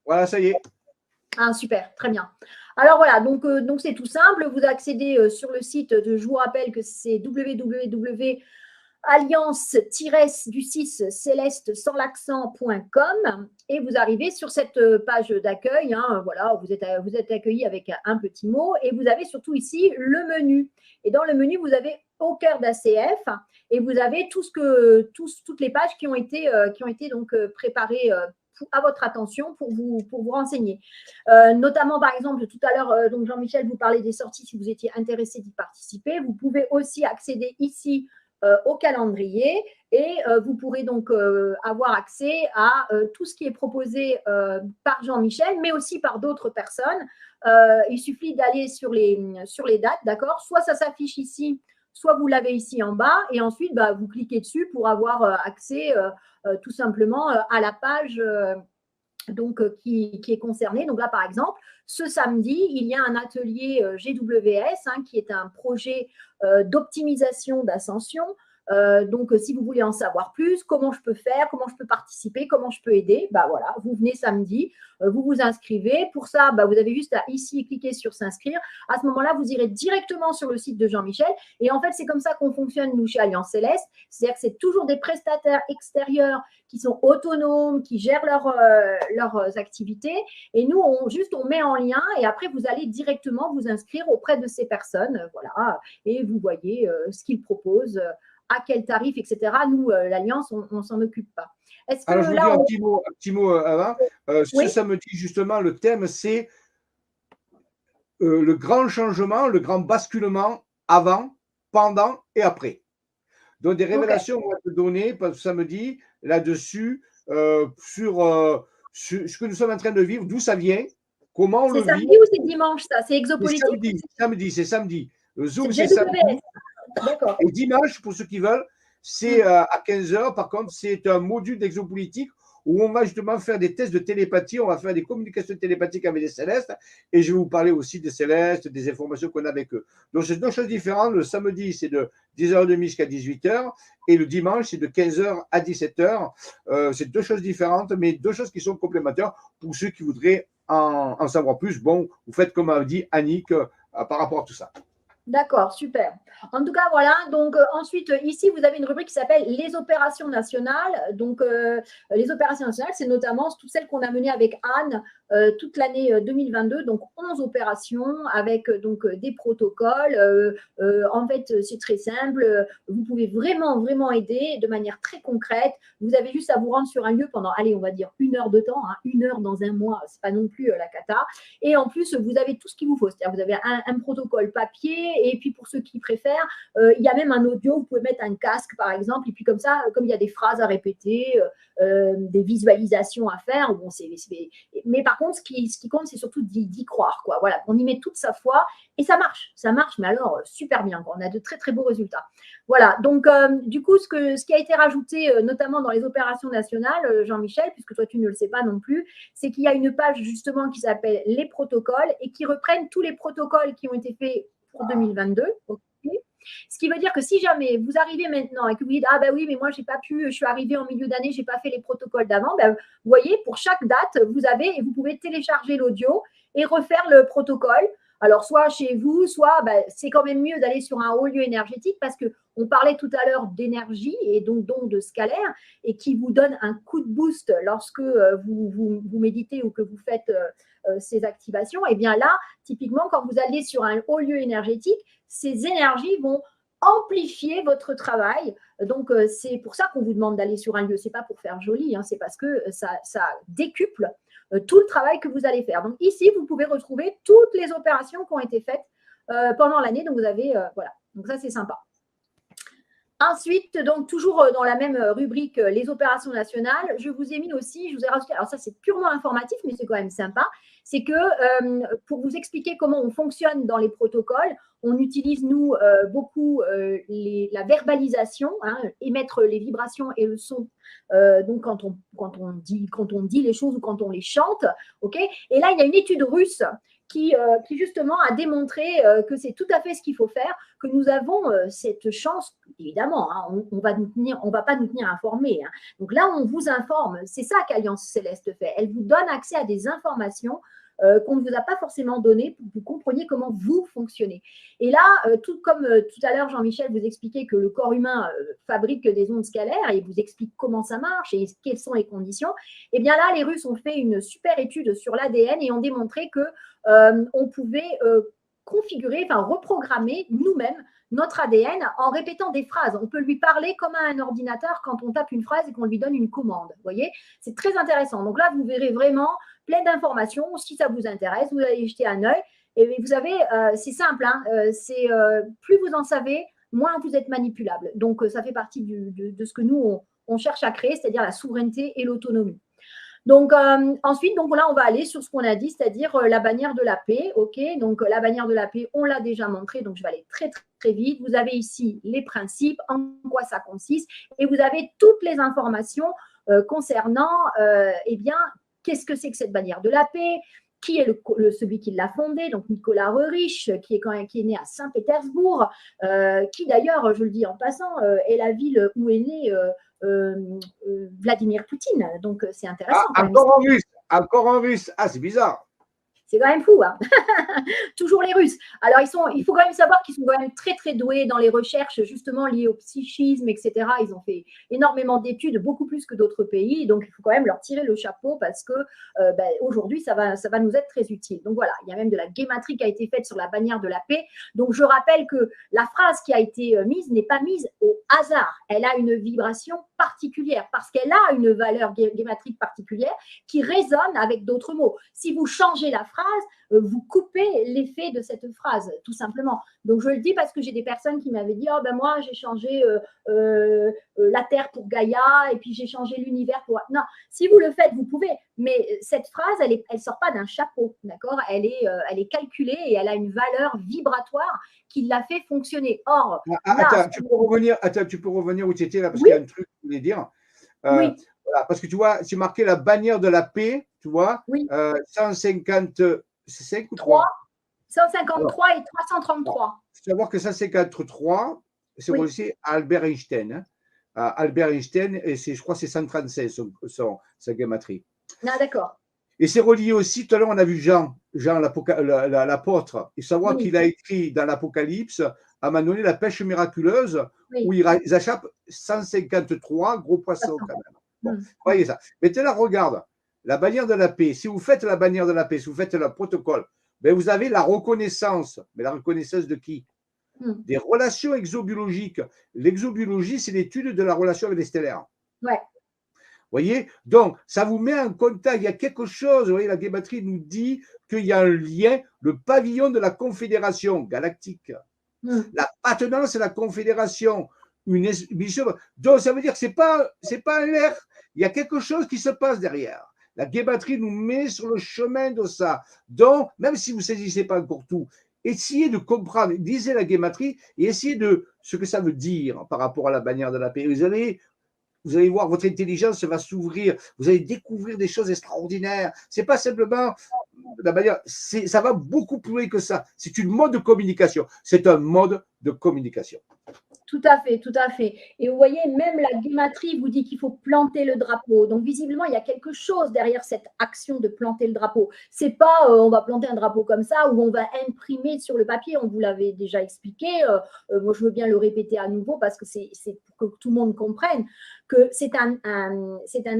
Voilà, ça y est. Ah, super, très bien. Alors voilà, donc c'est tout simple. Vous accédez sur le site, je vous rappelle que c'est www.alliance-du6 céleste sans l'accent.com et vous arrivez sur cette page d'accueil. Hein, voilà, vous êtes accueilli avec un petit mot et vous avez surtout ici le menu. Et dans le menu, vous avez au cœur d'ACF et vous avez toutes les pages qui ont été donc préparées à votre attention pour vous renseigner. Notamment, par exemple, tout à l'heure, donc Jean-Michel vous parlait des sorties si vous étiez intéressé d'y participer. Vous pouvez aussi accéder ici au calendrier et vous pourrez donc avoir accès à tout ce qui est proposé par Jean-Michel, mais aussi par d'autres personnes. Il suffit d'aller sur les dates, d'accord? Soit ça s'affiche ici, soit vous l'avez ici en bas et ensuite vous cliquez dessus pour avoir accès tout simplement à la page donc, qui est concernée. Donc là, par exemple, ce samedi, il y a un atelier GWS qui est un projet d'optimisation d'ascension. Donc, si vous voulez en savoir plus, comment je peux faire, comment je peux participer, comment je peux aider, voilà, vous venez samedi, vous vous inscrivez. Pour ça, vous avez juste à ici cliquer sur s'inscrire. À ce moment-là, vous irez directement sur le site de Jean-Michel. Et en fait, c'est comme ça qu'on fonctionne, nous, chez Alliance Céleste. C'est-à-dire que c'est toujours des prestataires extérieurs qui sont autonomes, qui gèrent leurs activités. Et nous, on met en lien et après, vous allez directement vous inscrire auprès de ces personnes. Voilà, et vous voyez ce qu'ils proposent, à quel tarif, etc. Nous, l'Alliance, on ne s'en occupe pas. Est-ce que alors, je vous dis un petit mot avant. Oui. Ce samedi, justement, le thème, c'est le grand changement, le grand basculement avant, pendant et après. Donc, des révélations vont être données samedi là-dessus sur ce que nous sommes en train de vivre, d'où ça vient, comment on le vit. C'est samedi ou c'est dimanche, ça? C'est exopolitique? C'est samedi. Le Zoom, c'est samedi. D'accord. Et dimanche, pour ceux qui veulent, c'est à 15h. Par contre, c'est un module d'exopolitique où on va justement faire des tests de télépathie. On va faire des communications télépathiques avec les célestes. Et je vais vous parler aussi des célestes, des informations qu'on a avec eux. Donc, c'est deux choses différentes. Le samedi, c'est de 10h30 jusqu'à 18h. Et le dimanche, c'est de 15h à 17h. C'est deux choses différentes, mais deux choses qui sont complémentaires pour ceux qui voudraient en savoir plus. Bon, vous faites comme a dit Annick par rapport à tout ça. D'accord, super. En tout cas, voilà. Donc, ensuite, ici, vous avez une rubrique qui s'appelle les opérations nationales. Donc, les opérations nationales, c'est notamment toutes celles qu'on a menées avec Anne toute l'année 2022. Donc, 11 opérations avec donc des protocoles. En fait, c'est très simple. Vous pouvez vraiment, vraiment aider de manière très concrète. Vous avez juste à vous rendre sur un lieu pendant, allez, on va dire 1 heure de temps. Hein, 1 heure dans un mois, c'est pas non plus la cata. Et en plus, vous avez tout ce qu'il vous faut. C'est-à-dire, vous avez un protocole papier. Et puis, pour ceux qui préfèrent, il y a même un audio. Vous pouvez mettre un casque, par exemple. Et puis, comme ça, comme il y a des phrases à répéter, des visualisations à faire. Bon, mais par contre, ce qui compte, c'est surtout d'y croire. Quoi. Voilà, on y met toute sa foi. Et ça marche. Ça marche, mais alors, super bien. Quoi. On a de très, très beaux résultats. Voilà. Donc, du coup, ce qui a été rajouté, notamment dans les opérations nationales, Jean-Michel, puisque toi, tu ne le sais pas non plus, c'est qu'il y a une page, justement, qui s'appelle les protocoles et qui reprennent tous les protocoles qui ont été faits pour 2022. Okay. Ce qui veut dire que si jamais vous arrivez maintenant et que vous dites ah ben oui mais moi j'ai pas pu, je suis arrivée en milieu d'année, j'ai pas fait les protocoles d'avant, ben, vous voyez pour chaque date vous avez et vous pouvez télécharger l'audio et refaire le protocole. Alors soit chez vous, soit ben, c'est quand même mieux d'aller sur un haut lieu énergétique parce que on parlait tout à l'heure d'énergie et donc de scalaire et qui vous donne un coup de boost lorsque vous méditez ou que vous faites ces activations. Et bien là, typiquement, quand vous allez sur un haut lieu énergétique, ces énergies vont amplifier votre travail. Donc, c'est pour ça qu'on vous demande d'aller sur un lieu. Ce n'est pas pour faire joli, hein, c'est parce que ça décuple tout le travail que vous allez faire. Donc, ici, vous pouvez retrouver toutes les opérations qui ont été faites pendant l'année. Donc, vous avez, voilà. Donc, ça, c'est sympa. Ensuite, donc toujours dans la même rubrique, les opérations nationales, je vous ai mis aussi, je vous ai rajouté, alors ça c'est purement informatif, mais c'est quand même sympa, c'est que pour vous expliquer comment on fonctionne dans les protocoles, on utilise nous beaucoup la verbalisation, hein, émettre les vibrations et le son, donc quand on dit les choses ou quand on les chante, ok. Et là il y a une étude russe qui justement a démontré que c'est tout à fait ce qu'il faut faire, que nous avons cette chance, évidemment, hein, on va pas nous tenir informés. Hein. Donc là, on vous informe. C'est ça qu'Alliance Céleste fait. Elle vous donne accès à des informations qu'on ne vous a pas forcément données pour que vous compreniez comment vous fonctionnez. Et là, tout comme tout à l'heure, Jean-Michel vous expliquait que le corps humain fabrique des ondes scalaires et vous explique comment ça marche et quelles sont les conditions, et bien là, les Russes ont fait une super étude sur l'ADN et ont démontré que on pouvait configurer, enfin reprogrammer nous-mêmes notre ADN en répétant des phrases. On peut lui parler comme à un ordinateur quand on tape une phrase et qu'on lui donne une commande. Vous voyez, c'est très intéressant. Donc là, vous verrez vraiment plein d'informations. Si ça vous intéresse, vous allez jeter un œil. Et vous savez, c'est simple. Hein, plus vous en savez, moins vous êtes manipulable. Donc ça fait partie de ce que nous on cherche à créer, c'est-à-dire la souveraineté et l'autonomie. Donc, ensuite, donc là, on va aller sur ce qu'on a dit, c'est-à-dire la bannière de la paix. OK, donc la bannière de la paix, on l'a déjà montré, donc je vais aller très, très, très vite. Vous avez ici les principes, en quoi ça consiste, et vous avez toutes les informations concernant, eh bien, qu'est-ce que c'est que cette bannière de la paix, qui est celui qui l'a fondée, donc Nicolas Roerich, qui est né à Saint-Pétersbourg, qui d'ailleurs, je le dis en passant, est la ville où est né Vladimir Poutine. Donc, c'est intéressant. Ah, encore en russe, encore en russe. Ah, c'est bizarre. C'est quand même fou, hein. Toujours les Russes. Alors, il faut quand même savoir qu'ils sont quand même très, très doués dans les recherches justement liées au psychisme, etc. Ils ont fait énormément d'études, beaucoup plus que d'autres pays. Donc, il faut quand même leur tirer le chapeau parce que aujourd'hui, ça va nous être très utile. Donc, voilà, il y a même de la guématrie qui a été faite sur la bannière de la paix. Donc, je rappelle que la phrase qui a été mise n'est pas mise au hasard. Elle a une vibration particulière parce qu'elle a une valeur guématrique particulière qui résonne avec d'autres mots. Si vous changez la phrase, vous coupez l'effet de cette phrase, tout simplement. Donc, je le dis parce que j'ai des personnes qui m'avaient dit « Oh, ben moi, j'ai changé la Terre pour Gaïa et puis j'ai changé l'univers pour… » Non, si vous le faites, vous pouvez. Mais cette phrase, elle sort pas d'un chapeau, d'accord ? Elle est calculée et elle a une valeur vibratoire qui la fait fonctionner. Or… Attends, tu peux revenir où tu étais là parce oui, qu'il y a un truc que je voulais dire. Oui. Voilà, parce que tu vois, c'est marqué la bannière de la paix, tu vois, Oui. 155 ou 3 153 et 333. Il faut savoir que 153, c'est aussi à Albert Einstein. Hein. Albert Einstein, et je crois que c'est 136 sa gamatrie. Ah, d'accord. Et c'est relié aussi, tout à l'heure, on a vu Jean l'apôtre, et savoir Oui, qu'il a écrit dans l'Apocalypse, à un moment donné, la pêche miraculeuse, où oui, ils échappent 153 gros poissons quand même. Bon, hmm, voyez ça. Maintenant, regarde, la bannière de la paix. Si vous faites la bannière de la paix, si vous faites le protocole, ben vous avez la reconnaissance. Mais la reconnaissance de qui? hmm. Des relations exobiologiques. L'exobiologie, c'est l'étude de la relation avec les stellaires. Ouais, Voyez? Donc, ça vous met en contact. Il y a quelque chose. Vous voyez, la guématrie nous dit qu'il y a un lien, le pavillon de la confédération galactique. hmm. L'appartenance à la confédération. Donc, ça veut dire que c'est pas un l'air. Il y a quelque chose qui se passe derrière. La guématrie nous met sur le chemin de ça. Donc, même si vous ne saisissez pas encore tout, essayez de comprendre, lisez la guématrie et essayez de ce que ça veut dire par rapport à la bannière de la paix. Vous allez voir, votre intelligence va s'ouvrir, vous allez découvrir des choses extraordinaires. C'est pas simplement la manière, ça va beaucoup plus loin que ça. C'est une mode de communication. C'est un mode de communication. Tout à fait, tout à fait. Et vous voyez, même la guématrie vous dit qu'il faut planter le drapeau. Donc, visiblement, il y a quelque chose derrière cette action de planter le drapeau. C'est pas on va planter un drapeau comme ça ou on va imprimer sur le papier. On vous l'avait déjà expliqué. Moi, je veux bien le répéter à nouveau parce que c'est pour que tout le monde comprenne que c'est un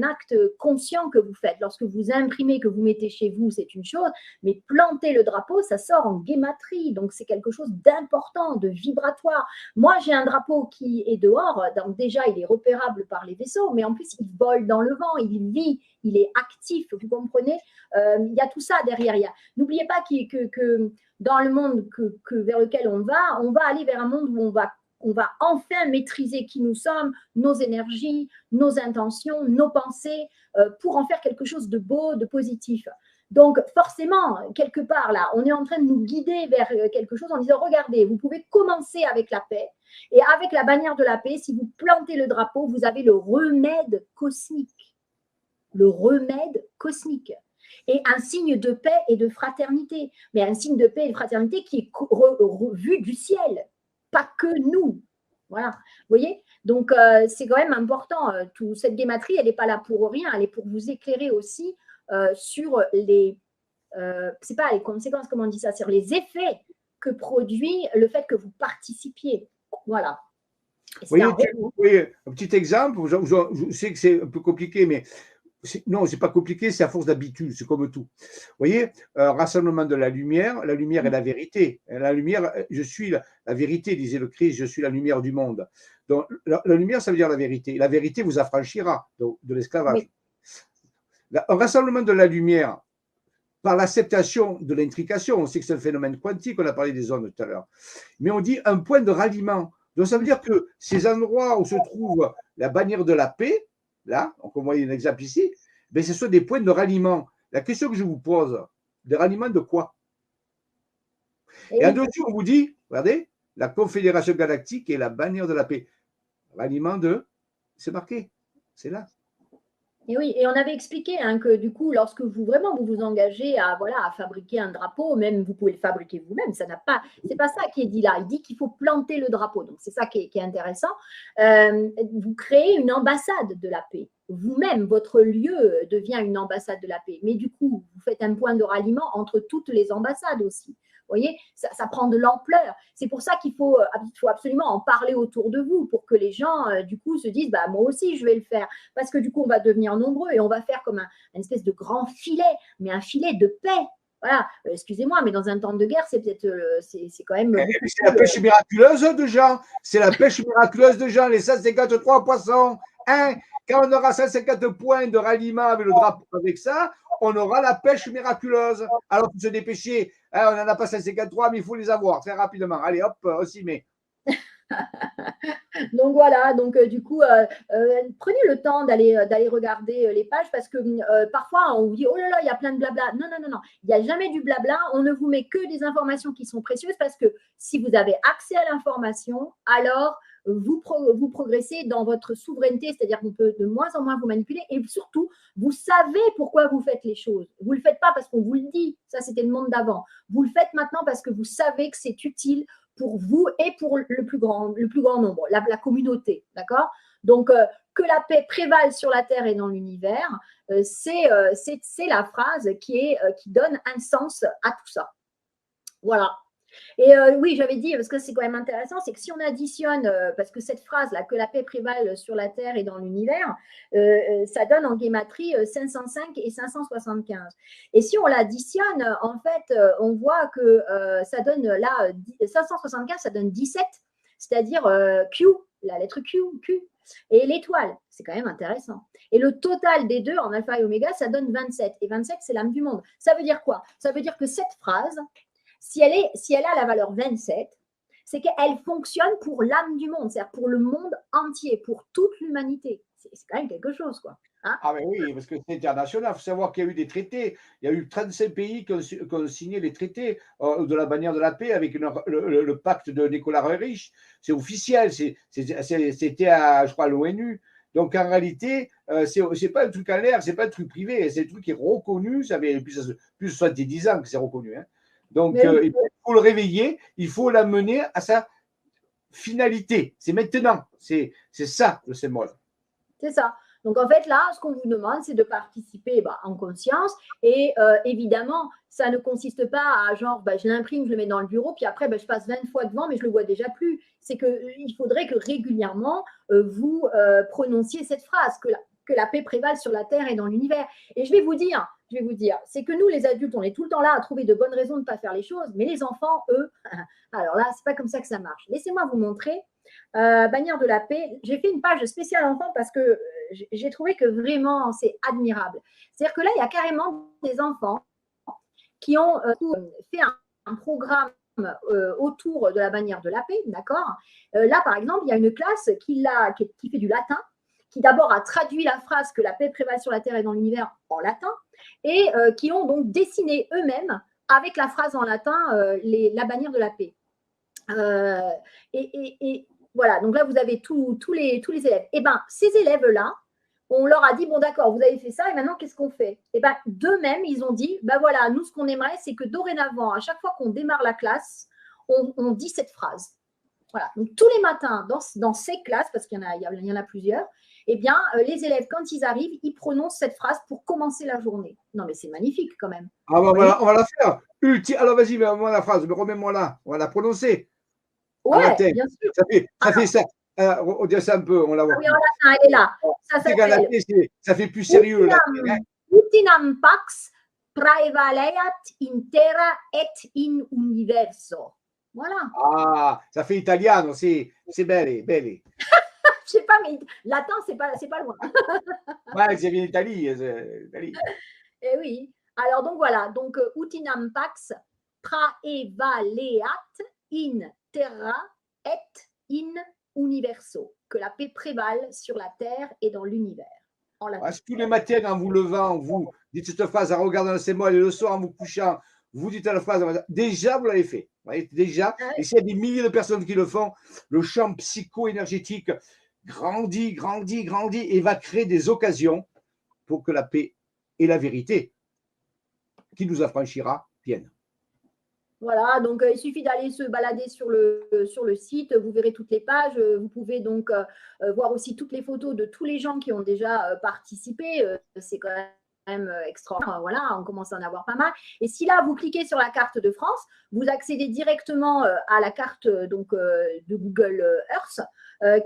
acte conscient que vous faites. Lorsque vous imprimez, que vous mettez chez vous, c'est une chose. Mais planter le drapeau, ça sort en guématrie. Donc, c'est quelque chose d'important, de vibratoire. Moi, j'ai un drapeau qui est dehors, donc déjà, il est repérable par les vaisseaux, mais en plus, il vole dans le vent, il vit, il est actif, vous comprenez? Il y a tout ça derrière. N'oubliez pas que dans le monde vers lequel on va aller vers un monde où on va enfin maîtriser qui nous sommes, nos énergies, nos intentions, nos pensées, pour en faire quelque chose de beau, de positif. Donc, forcément, quelque part, là, on est en train de nous guider vers quelque chose en disant, regardez, vous pouvez commencer avec la paix. Et avec la bannière de la paix, si vous plantez le drapeau, vous avez le remède cosmique. Le remède cosmique. Et un signe de paix et de fraternité. Mais un signe de paix et de fraternité qui est vu du ciel, pas que nous. Voilà. Vous voyez? Donc, c'est quand même important. Cette guématrie, elle n'est pas là pour rien. Elle est pour vous éclairer aussi sur c'est pas les conséquences, comment on dit ça, sur les effets que produit le fait que vous participiez. Voilà. Voyez, un petit exemple, je sais que c'est un peu compliqué, mais non, c'est pas compliqué, c'est à force d'habitude, c'est comme tout. Vous voyez, rassemblement de la lumière est la vérité. La lumière, je suis la vérité, disait le Christ, je suis la lumière du monde. Donc, la lumière, ça veut dire la vérité. La vérité vous affranchira de l'esclavage. Oui. Un rassemblement de la lumière par l'acceptation de l'intrication, on sait que c'est un phénomène quantique, on a parlé des ondes tout à l'heure, mais on dit un point de ralliement. Donc ça veut dire que ces endroits où se trouve la bannière de la paix, là, on voit un exemple ici, ben ce sont des points de ralliement. La question que je vous pose, des ralliements de quoi? Et en dessous, on vous dit, regardez, la Confédération Galactique et la bannière de la paix. Ralliement de, c'est marqué, c'est là. Et oui, et on avait expliqué que du coup, lorsque vous vous engagez à fabriquer un drapeau, même vous pouvez le fabriquer vous-même, c'est pas ça qui est dit là. Il dit qu'il faut planter le drapeau, donc c'est ça qui est intéressant. Vous créez une ambassade de la paix. Vous-même, votre lieu devient une ambassade de la paix. Mais du coup, vous faites un point de ralliement entre toutes les ambassades aussi. Vous voyez, ça prend de l'ampleur. C'est pour ça qu'il faut absolument en parler autour de vous pour que les gens, du coup, se disent, bah, moi aussi, je vais le faire. Parce que du coup, on va devenir nombreux et on va faire comme une espèce de grand filet, mais un filet de paix. Voilà, excusez-moi, mais dans un temps de guerre, c'est peut-être, c'est quand même. C'est la pêche miraculeuse de Jean. C'est la pêche miraculeuse de Jean, les 153 poissons. Quand on aura 150 points de ralliement avec le drapeau, avec ça, on aura la pêche miraculeuse. Alors, il faut se dépêcher. On n'en a pas 153, mais il faut les avoir très rapidement. Allez, hop, on s'y met. Donc voilà, donc du coup, prenez le temps d'aller regarder les pages parce que parfois on vous dit oh là là, il y a plein de blabla. Non, non, non, non, il n'y a jamais du blabla. On ne vous met que des informations qui sont précieuses parce que si vous avez accès à l'information, alors vous progressez dans votre souveraineté, c'est-à-dire qu'on peut de moins en moins vous manipuler et surtout, vous savez pourquoi vous faites les choses. Vous ne le faites pas parce qu'on vous le dit, ça c'était le monde d'avant. Vous le faites maintenant parce que vous savez que c'est utile pour vous et pour le plus grand nombre, la communauté, d'accord? Donc, que la paix prévale sur la terre et dans l'univers, c'est la phrase qui donne un sens à tout ça. Voilà. Et oui, j'avais dit, parce que c'est quand même intéressant, c'est que si on additionne, parce que cette phrase-là, que la paix prévale sur la terre et dans l'univers, ça donne en guématrie 505 et 575. Et si on l'additionne, en fait, on voit que ça donne là, 575, ça donne 17, c'est-à-dire Q, la lettre Q, et l'étoile. C'est quand même intéressant. Et le total des deux, en alpha et oméga, ça donne 27. Et 27, c'est l'âme du monde. Ça veut dire quoi? Ça veut dire que cette phrase, si elle a la valeur 27, c'est qu'elle fonctionne pour l'âme du monde, c'est-à-dire pour le monde entier, pour toute l'humanité. C'est quand même quelque chose, quoi. Hein? Ah ben oui, parce que c'est international. Il faut savoir qu'il y a eu des traités. Il y a eu 35 pays qui ont signé les traités de la bannière de la paix avec le pacte de Nicolas Reich. C'est officiel. C'était, je crois, à l'ONU. Donc en réalité, c'est pas un truc en l'air, c'est pas un truc privé. C'est un truc qui est reconnu. Ça fait plus de 70 ans que c'est reconnu. Hein. Donc il faut le réveiller, il faut l'amener à sa finalité. C'est maintenant. C'est ça le symbole. C'est ça. Donc, en fait, là, ce qu'on vous demande, c'est de participer en conscience. Et évidemment, ça ne consiste pas à genre, je l'imprime, je le mets dans le bureau, puis après, je passe 20 fois devant, mais je ne le vois déjà plus. C'est qu'il faudrait que régulièrement, vous prononciez cette phrase, que la paix prévale sur la terre et dans l'univers. Et je vais vous dire, c'est que nous, les adultes, on est tout le temps là à trouver de bonnes raisons de ne pas faire les choses, mais les enfants, eux, alors là, c'est pas comme ça que ça marche. Laissez-moi vous montrer. Bannière de la paix, j'ai fait une page spéciale enfants parce que j'ai trouvé que vraiment c'est admirable. C'est-à-dire que là, il y a carrément des enfants qui ont fait un programme autour de la bannière de la paix, d'accord. Là, par exemple, il y a une classe qui fait du latin, qui d'abord a traduit la phrase que la paix prévale sur la terre et dans l'univers en latin, et qui ont donc dessiné eux-mêmes avec la phrase en latin la bannière de la paix. Et voilà, donc là, vous avez tous les élèves. Et bien, ces élèves-là, on leur a dit, bon, d'accord, vous avez fait ça, et maintenant, qu'est-ce qu'on fait? Et bien, d'eux-mêmes, ils ont dit, voilà, nous, ce qu'on aimerait, c'est que dorénavant, à chaque fois qu'on démarre la classe, on dit cette phrase. Voilà, donc tous les matins, dans ces classes, parce qu'il y en a plusieurs, eh bien, les élèves, quand ils arrivent, ils prononcent cette phrase pour commencer la journée. Non, mais c'est magnifique quand même. Ah ben voilà, on va la faire. Alors vas-y, mets-moi la phrase, remets-moi là, on va la prononcer. Ouais, bien sûr. Ça fait ça. On dit ça un peu, on la voit. Oui, en latin, elle est là. Ça fait plus sérieux. Utinam pax praevaleat in terra et in universo. Voilà. Ah, ça fait italiano, c'est belle. Je sais pas, mais latin, c'est pas loin. Ouais, ça vient d'Italie. Eh oui. Alors, donc voilà. Donc, utinam pax praevaleat in terra et in universo. Que la paix prévale sur la terre et dans l'univers. Tous les matins, en vous levant, vous dites cette phrase en regardant le symbole, et le soir, en vous couchant, vous dites la phrase. Déjà, vous l'avez fait. Vous voyez, déjà. Et s'il y a des milliers de personnes qui le font, le champ psycho-énergétique grandit et va créer des occasions pour que la paix et la vérité qui nous affranchira viennent. Voilà, donc il suffit d'aller se balader sur le site, vous verrez toutes les pages, vous pouvez donc voir aussi toutes les photos de tous les gens qui ont déjà participé, c'est quand même extraordinaire, voilà, on commence à en avoir pas mal. Et si là, vous cliquez sur la carte de France, vous accédez directement à la carte de Google Earth,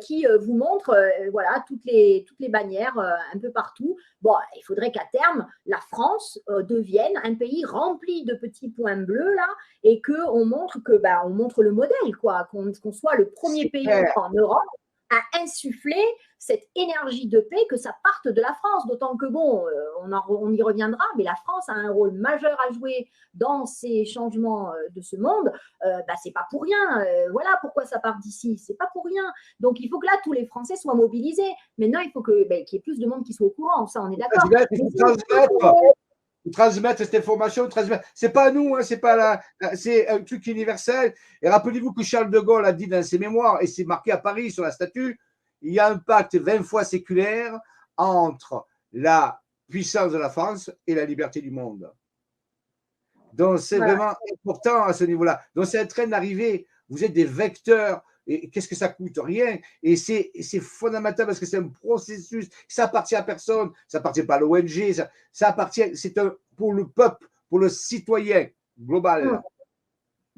qui vous montre voilà, toutes les bannières un peu partout. Bon, il faudrait qu'à terme, la France devienne un pays rempli de petits points bleus là, et qu'on montre on montre le modèle, quoi, qu'on soit le premier pays en Europe à insuffler cette énergie de paix, que ça parte de la France, d'autant que bon, on y reviendra, mais la France a un rôle majeur à jouer dans ces changements de ce monde. C'est pas pour rien. Voilà pourquoi ça part d'ici. C'est pas pour rien. Donc il faut que là tous les Français soient mobilisés. Maintenant il faut qu'il y ait plus de monde qui soit au courant. Ça on est d'accord. Transmettre cette information, c'est pas nous, hein, c'est un truc universel. Et rappelez-vous que Charles de Gaulle a dit dans ses mémoires, et c'est marqué à Paris sur la statue, il y a un pacte 20 fois séculaire entre la puissance de la France et la liberté du monde. Donc c'est vraiment important à ce niveau-là. Donc c'est en train d'arriver. Vous êtes des vecteurs Et qu'est-ce que ça coûte? Rien. Et c'est fondamental parce que c'est un processus. Ça appartient à personne. Ça appartient pas à l'ONG. Ça appartient, c'est pour le peuple, pour le citoyen global.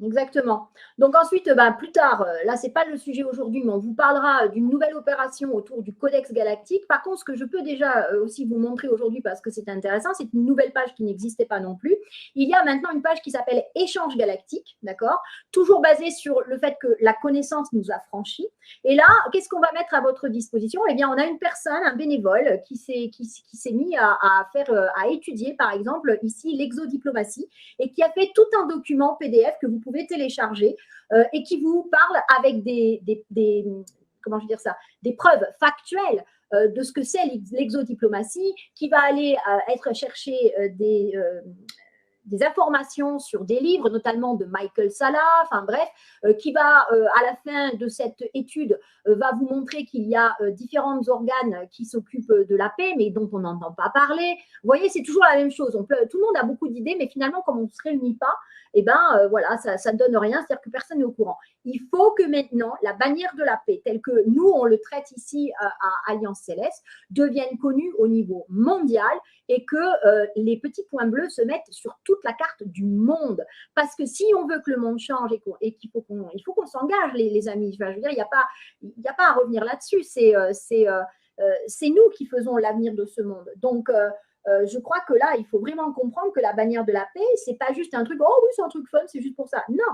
Exactement. Donc ensuite, plus tard, là, ce n'est pas le sujet aujourd'hui, mais on vous parlera d'une nouvelle opération autour du Codex Galactique. Par contre, ce que je peux déjà aussi vous montrer aujourd'hui, parce que c'est intéressant, c'est une nouvelle page qui n'existait pas non plus. Il y a maintenant une page qui s'appelle Échange Galactique, d'accord? Toujours basée sur le fait que la connaissance nous a franchis. Et là, qu'est-ce qu'on va mettre à votre disposition? Eh bien, on a une personne, un bénévole, qui s'est mis à étudier, par exemple, ici, l'exodiplomatie, et qui a fait tout un document PDF que vous pouvez télécharger et qui vous parle avec comment je veux dire ça, des preuves factuelles de ce que c'est l'exodiplomatie, qui va aller être chercher des informations sur des livres, notamment de Michael Salla, enfin bref, qui va, à la fin de cette étude, va vous montrer qu'il y a différents organes qui s'occupent de la paix, mais dont on n'entend pas parler. Vous voyez, c'est toujours la même chose. Tout le monde a beaucoup d'idées, mais finalement, comme on ne se réunit pas, eh ben, voilà, ça ne donne rien, c'est-à-dire que personne n'est au courant. Il faut que maintenant, la bannière de la paix, telle que nous, on le traite ici à Alliance Céleste, devienne connue au niveau mondial et que les petits points bleus se mettent sur toute la carte du monde. Parce que si on veut que le monde change et qu'il faut qu'on s'engage, les amis, enfin, je veux dire, il n'y a pas à revenir là-dessus. C'est nous qui faisons l'avenir de ce monde. Donc, je crois que là, il faut vraiment comprendre que la bannière de la paix, c'est pas juste un truc, oh oui, c'est un truc fun, c'est juste pour ça. Non,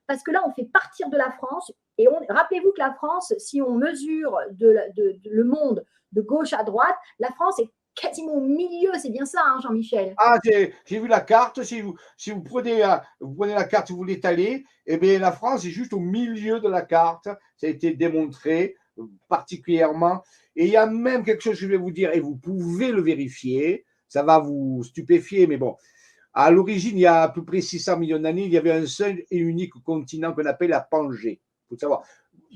parce que là, on fait partir de la France. Et rappelez-vous que la France, si on mesure le monde de gauche à droite, la France est quasiment au milieu, c'est bien ça, hein, Jean-Michel? Ah, j'ai vu la carte. Si vous prenez la carte, vous l'étalez, eh bien, la France est juste au milieu de la carte. Ça a été démontré particulièrement. Et il y a même quelque chose que je vais vous dire, et vous pouvez le vérifier. Ça va vous stupéfier, mais bon. À l'origine, il y a à peu près 600 millions d'années, il y avait un seul et unique continent qu'on appelle la Pangée. Il faut savoir.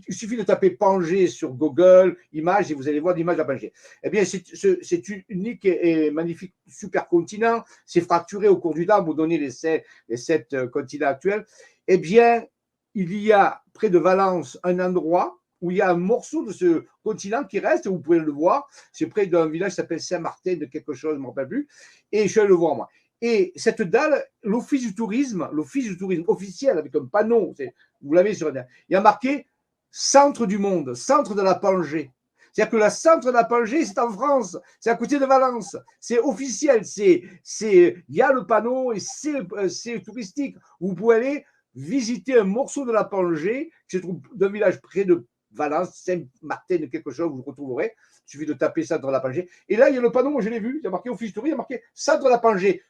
Il suffit de taper Pangée sur Google, images, et vous allez voir l'image de la Pangée. Eh bien, c'est une unique et magnifique supercontinent. C'est fracturé au cours du temps pour donner les sept continents actuels. Eh bien, il y a près de Valence un endroit où il y a un morceau de ce continent qui reste, vous pouvez le voir. C'est près d'un village qui s'appelle Saint-Martin de quelque chose, je ne me rappelle plus. Et je suis allé le voir, moi. Et cette dalle, l'office du tourisme officiel, avec un panneau, vous l'avez sur il y a marqué centre du monde, centre de la Pangée. C'est-à-dire que le centre de la Pangée, c'est en France, c'est à côté de Valence, c'est officiel, il y a le panneau et c'est touristique. Vous pouvez aller visiter un morceau de la Pangée qui se trouve d'un village près de Valence, Saint-Martin de quelque chose, vous le retrouverez. Il suffit de taper centre de la Pangée. Et là, il y a le panneau, moi je l'ai vu, il y a marqué office tourisme, il y a marqué centre de la Pangée.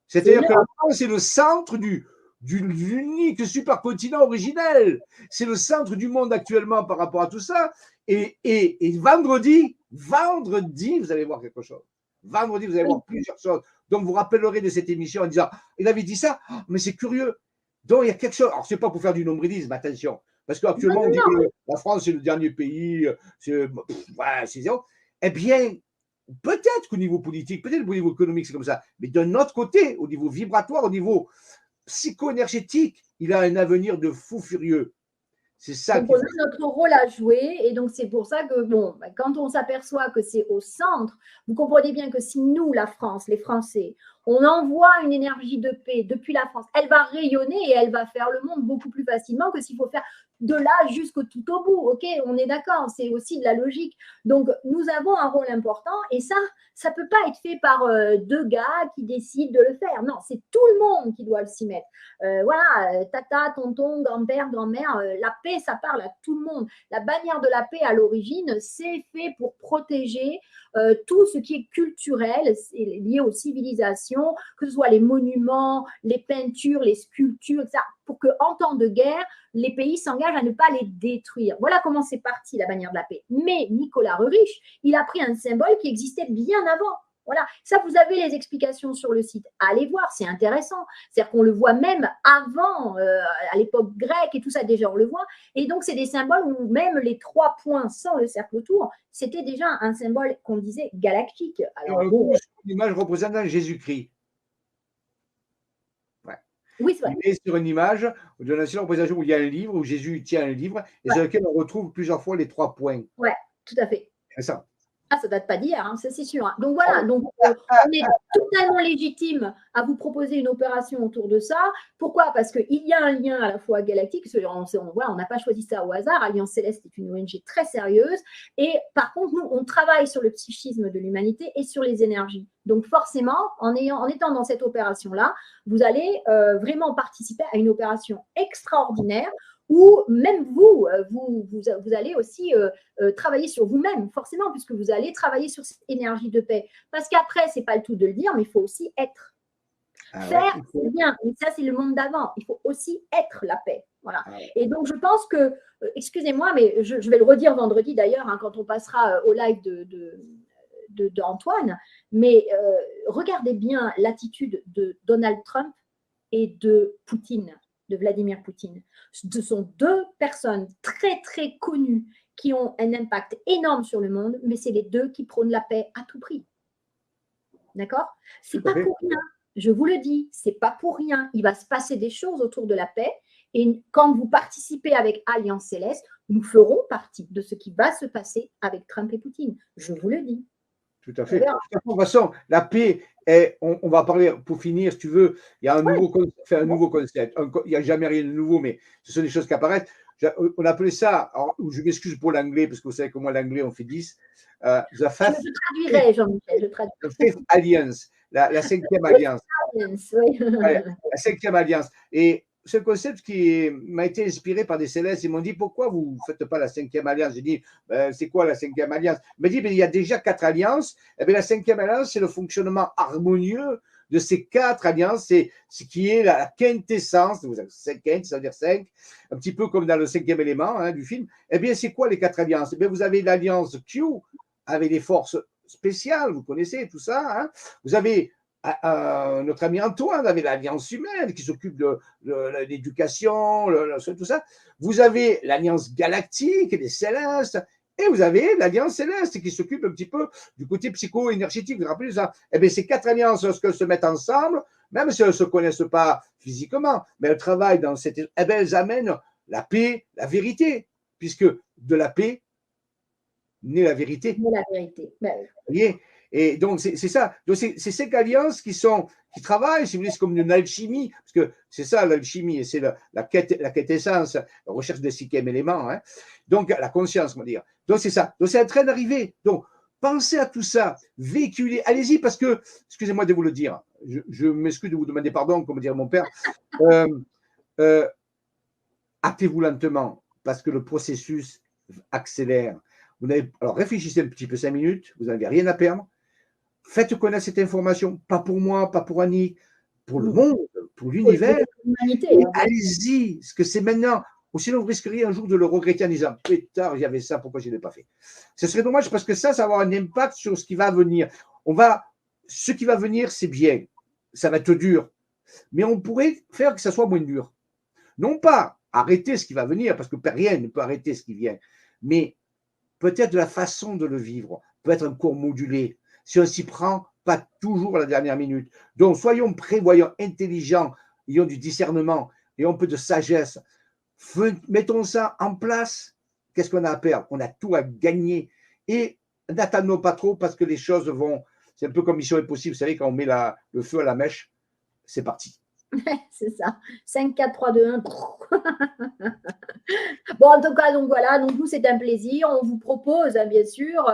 C'est-à-dire que la France, c'est le centre de l'unique supercontinent originel. C'est le centre du monde actuellement par rapport à tout ça. Et vendredi, vous allez voir quelque chose. Vendredi, vous allez voir plusieurs choses. Donc, vous rappellerez de cette émission en disant, il avait dit ça, mais c'est curieux. Donc, il y a quelque chose. Alors, ce n'est pas pour faire du nombrilisme, attention. Parce qu'actuellement, on dit que la France, c'est le dernier pays. C'est zéro. Eh bien, peut-être qu'au niveau politique, peut-être qu'au niveau économique, c'est comme ça. Mais d'un autre côté, au niveau vibratoire, au niveau psycho-énergétique, il a un avenir de fou furieux. C'est ça. Donc, on a notre rôle à jouer. Et donc, c'est pour ça que, bon, quand on s'aperçoit que c'est au centre, vous comprenez bien que si nous, la France, les Français, on envoie une énergie de paix depuis la France, elle va rayonner et elle va faire le monde beaucoup plus facilement que s'il faut faire de là jusqu'au tout au bout. OK, on est d'accord, c'est aussi de la logique. Donc, nous avons un rôle important et ça ne peut pas être fait par deux gars qui décident de le faire. Non, c'est tout le monde qui doit s'y mettre. Voilà, tata, tonton, grand-père, grand-mère, la paix, ça parle à tout le monde. La bannière de la paix, à l'origine, c'est fait pour protéger tout ce qui est culturel, lié aux civilisations, que ce soit les monuments, les peintures, les sculptures, etc., pour qu'en temps de guerre, les pays s'engagent à ne pas les détruire. Voilà comment c'est parti, la bannière de la paix. Mais Nicolas Rerich, il a pris un symbole qui existait bien avant. Voilà, ça, vous avez les explications sur le site. Allez voir, c'est intéressant. C'est-à-dire qu'on le voit même avant, à l'époque grecque et tout ça, déjà, on le voit. Et donc, c'est des symboles où même les 3 points sans le cercle autour, c'était déjà un symbole qu'on disait galactique. Alors, l'image représentant Jésus-Christ. Ouais. Oui, c'est vrai. Il est sur une image de la représentation où il y a un livre, où Jésus tient un livre, et Ouais, sur lequel on retrouve plusieurs fois les 3 points. ouais, tout à fait. C'est ça. Ah, ça date pas d'hier, hein, ça c'est sûr, hein. Donc Ah voilà, oui. donc on est totalement légitime à vous proposer une opération autour de ça. Pourquoi? Parce qu'il y a un lien à la fois galactique, voilà, on n'a pas choisi ça au hasard. Alliance Céleste est une ONG très sérieuse. Et par contre, nous, on travaille sur le psychisme de l'humanité et sur les énergies. Donc forcément, en étant dans cette opération-là, vous allez vraiment participer à une opération extraordinaire où même vous allez aussi travailler sur vous-même, forcément, puisque vous allez travailler sur cette énergie de paix. Parce qu'après, ce n'est pas le tout de le dire, mais il faut aussi être. Faire, c'est bien, mais ça, c'est le monde d'avant. Il faut aussi être la paix. Voilà. Et donc, je pense que, excusez-moi, mais je vais le redire vendredi d'ailleurs, hein, quand on passera au live d'Antoine, mais regardez bien l'attitude de Donald Trump et de Poutine, de Vladimir Poutine. Ce sont deux personnes très, très connues qui ont un impact énorme sur le monde, mais c'est les deux qui prônent la paix à tout prix. D'accord? C'est pas pour rien. Je vous le dis, c'est pas pour rien. Il va se passer des choses autour de la paix. Et quand vous participez avec Alliance Céleste, nous ferons partie de ce qui va se passer avec Trump et Poutine. Je vous le dis. Tout à fait. De toute façon, la paix, on va parler, pour finir, si tu veux, il y a un nouveau concept. Il n'y a jamais rien de nouveau, mais ce sont des choses qui apparaissent. On appelait ça, alors, je m'excuse pour l'anglais, parce que vous savez que moi, l'anglais, on fait 10. Je traduirai, Jean-Michel. The Fifth Alliance, la cinquième alliance. Oui. La cinquième alliance. Et ce concept qui m'a été inspiré par des célestes, ils m'ont dit pourquoi vous ne faites pas la cinquième alliance? J'ai dit c'est quoi la cinquième alliance? Il m'a dit il y a déjà 4 alliances. Et bien, la cinquième alliance, c'est le fonctionnement harmonieux de ces 4 alliances. C'est ce qui est la quintessence. Vous avez 5 quintes, ça veut dire 5, un petit peu comme dans le 5e élément hein, du film. Eh bien, c'est quoi les 4 alliances? Eh bien, vous avez l'alliance Q avec des forces spéciales, vous connaissez tout ça. Hein. Vous avez notre ami Antoine avait l'Alliance humaine qui s'occupe de l'éducation, tout ça. Vous avez l'Alliance galactique, les célestes, et vous avez l'Alliance céleste qui s'occupe un petit peu du côté psycho-énergétique. Vous vous rappelez ça? Eh bien, ces 4 alliances, lorsqu'elles se mettent ensemble, même si elles ne se connaissent pas physiquement, mais elles travaillent dans cette. Eh bien, elles amènent la paix, la vérité, puisque de la paix naît la vérité. Naît la vérité. Ben, vous voyez? Et donc, c'est ça. Donc, c'est 5 alliances qui travaillent, si vous voulez, c'est comme une alchimie, parce que c'est ça l'alchimie, et c'est la quintessence, la recherche des 5e élément. Hein. Donc, la conscience, on va dire. Donc, c'est ça. Donc, c'est en train d'arriver. Donc, pensez à tout ça, véhiculez, allez-y, parce que, excusez-moi de vous le dire, je m'excuse de vous demander pardon, comme dirait mon père, hâtez-vous lentement, parce que le processus accélère. Alors, réfléchissez un petit peu 5 minutes, vous n'avez rien à perdre. Faites connaître cette information, pas pour moi, pas pour Annick, pour le monde, pour l'univers. Allez-y, parce que c'est maintenant. Ou sinon, vous risqueriez un jour de le regretter en disant pétard, j'avais ça, pourquoi je ne l'ai pas fait? Ce serait dommage parce que ça va avoir un impact sur ce qui va venir. Ce qui va venir, c'est bien. Ça va être dur. Mais on pourrait faire que ça soit moins dur. Non pas arrêter ce qui va venir, parce que rien ne peut arrêter ce qui vient. Mais peut-être la façon de le vivre peut être un cours modulé. Si on s'y prend, pas toujours à la dernière minute. Donc, soyons prévoyants, intelligents, ayons du discernement et un peu de sagesse. Mettons ça en place. Qu'est-ce qu'on a à perdre? On a tout à gagner. Et n'attendons pas trop parce que les choses vont. C'est un peu comme Mission Impossible. Vous savez, quand on met le feu à la mèche, c'est parti. C'est ça. 5, 4, 3, 2, 1. Bon, en tout cas, donc voilà, donc nous, c'est un plaisir. On vous propose, hein, bien sûr,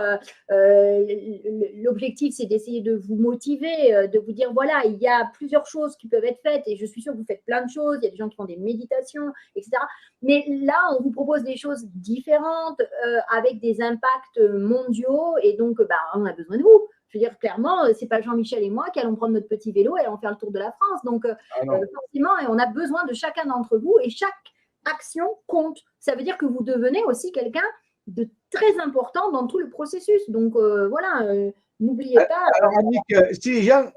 l'objectif, c'est d'essayer de vous motiver, de vous dire, voilà, il y a plusieurs choses qui peuvent être faites et je suis sûre que vous faites plein de choses. Il y a des gens qui font des méditations, etc. Mais là, on vous propose des choses différentes avec des impacts mondiaux et donc, on a besoin de vous. Je veux dire, clairement, c'est pas Jean-Michel et moi qui allons prendre notre petit vélo et allons faire le tour de la France. Donc, forcément, on a besoin de chacun d'entre vous et chaque action compte. Ça veut dire que vous devenez aussi quelqu'un de très important dans tout le processus. Donc, voilà, n'oubliez pas. Alors, Annick, si les gens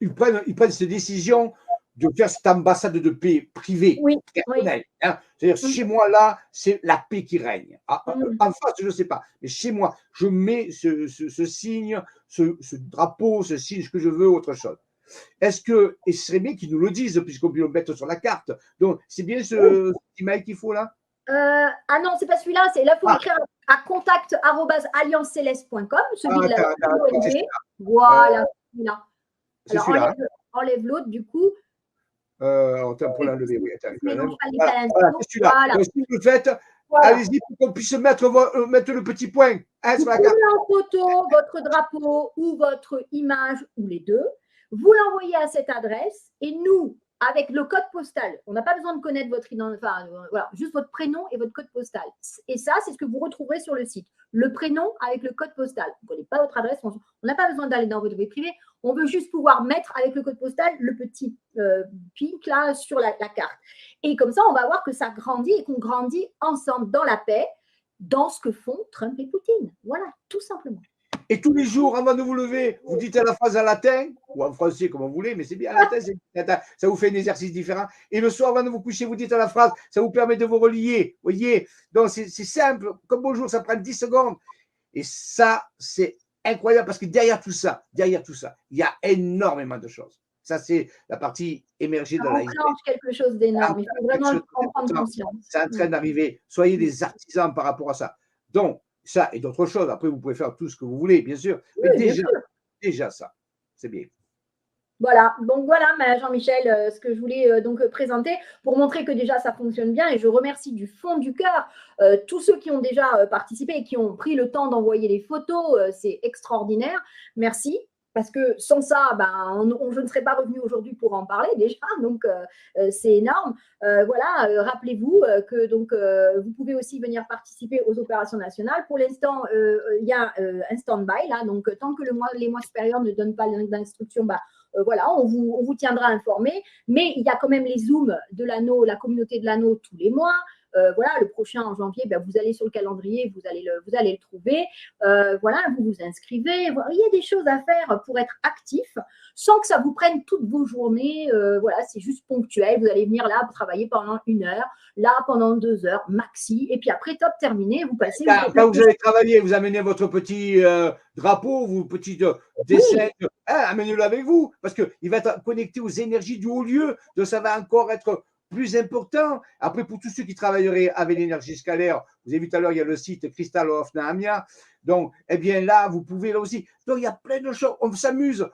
ils prennent cette décision de faire cette ambassade de paix privée, personnelle. Oui. Hein. C'est-à-dire, chez moi, là, c'est la paix qui règne. En face, je ne sais pas. Mais chez moi, je mets ce signe, ce drapeau, ce signe, ce que je veux, autre chose. Est-ce que, et ce serait bien qu'ils nous le disent, puisqu'on peut le mettre sur la carte. Donc, c'est bien ce email qu'il faut là? Ah non, c'est pas celui-là. Là, il faut écrire à contact@alliancecéleste.com, celui de la ONG. Voilà, celui-là. Alors, enlève l'autre, du coup. Attends, pour l'enlever, oui. Voilà, c'est celui-là. Voilà. Donc, si vous le faites, allez-y pour qu'on puisse mettre le petit point vous sur la carte. prenez en photo votre drapeau ou votre image, ou les deux. Vous l'envoyez à cette adresse et nous, avec le code postal, on n'a pas besoin de connaître votre identité, enfin, voilà, juste votre prénom et votre code postal. Et ça, c'est ce que vous retrouverez sur le site. Le prénom avec le code postal. On ne connaît pas votre adresse, on n'a pas besoin d'aller dans votre vie privée. On veut juste pouvoir mettre avec le code postal le petit pic là sur la carte. Et comme ça, on va voir que ça grandit et qu'on grandit ensemble dans la paix, dans ce que font Trump et Poutine. Voilà, tout simplement. Et tous les jours, avant de vous lever, vous dites la phrase en latin, ou en français, comme vous voulez, mais c'est bien en latin, ça vous fait un exercice différent. Et le soir, avant de vous coucher, vous dites la phrase, ça vous permet de vous relier. Vous voyez? Donc, c'est simple. Comme bonjour, ça prend 10 secondes. Et ça, c'est incroyable parce que derrière tout ça, il y a énormément de choses. Ça, c'est la partie émergée de l'iceberg. Ça enclenche quelque chose d'énorme. Il faut vraiment en prendre conscience. C'est en train d'arriver. Soyez des artisans par rapport à ça. Donc, ça et d'autres choses. Après, vous pouvez faire tout ce que vous voulez, bien sûr. Mais déjà ça, c'est bien. Voilà, donc voilà, Jean-Michel, ce que je voulais donc présenter pour montrer que déjà ça fonctionne bien. Et je remercie du fond du cœur tous ceux qui ont déjà participé et qui ont pris le temps d'envoyer les photos. C'est extraordinaire. Merci. Parce que sans ça, je ne serais pas revenue aujourd'hui pour en parler déjà, donc c'est énorme. Voilà, rappelez-vous que donc vous pouvez aussi venir participer aux opérations nationales. Pour l'instant, il y a un stand-by là, donc tant que les mois supérieurs ne donnent pas d'instructions, voilà, on vous tiendra informé. Mais il y a quand même les Zooms de l'anneau, la communauté de l'anneau tous les mois. Voilà, le prochain en janvier, vous allez sur le calendrier, vous allez le trouver. Voilà, vous vous inscrivez. Il y a des choses à faire pour être actif sans que ça vous prenne toutes vos journées. Voilà, c'est juste ponctuel. Vous allez venir là pour travailler pendant 1 heure, là pendant 2 heures maxi. Et puis après, top, terminé, vous passez. Quand vous allez travailler, vous amenez votre petit drapeau, vos petits dessins. Oui. Amenez-le avec vous parce qu'il va être connecté aux énergies du haut lieu. Donc ça va encore être plus important. Après, pour tous ceux qui travailleraient avec l'énergie scalaire, vous avez vu tout à l'heure, il y a le site Crystal of Nahamia. Donc, eh bien là, vous pouvez là aussi. Donc, il y a plein de choses. On s'amuse,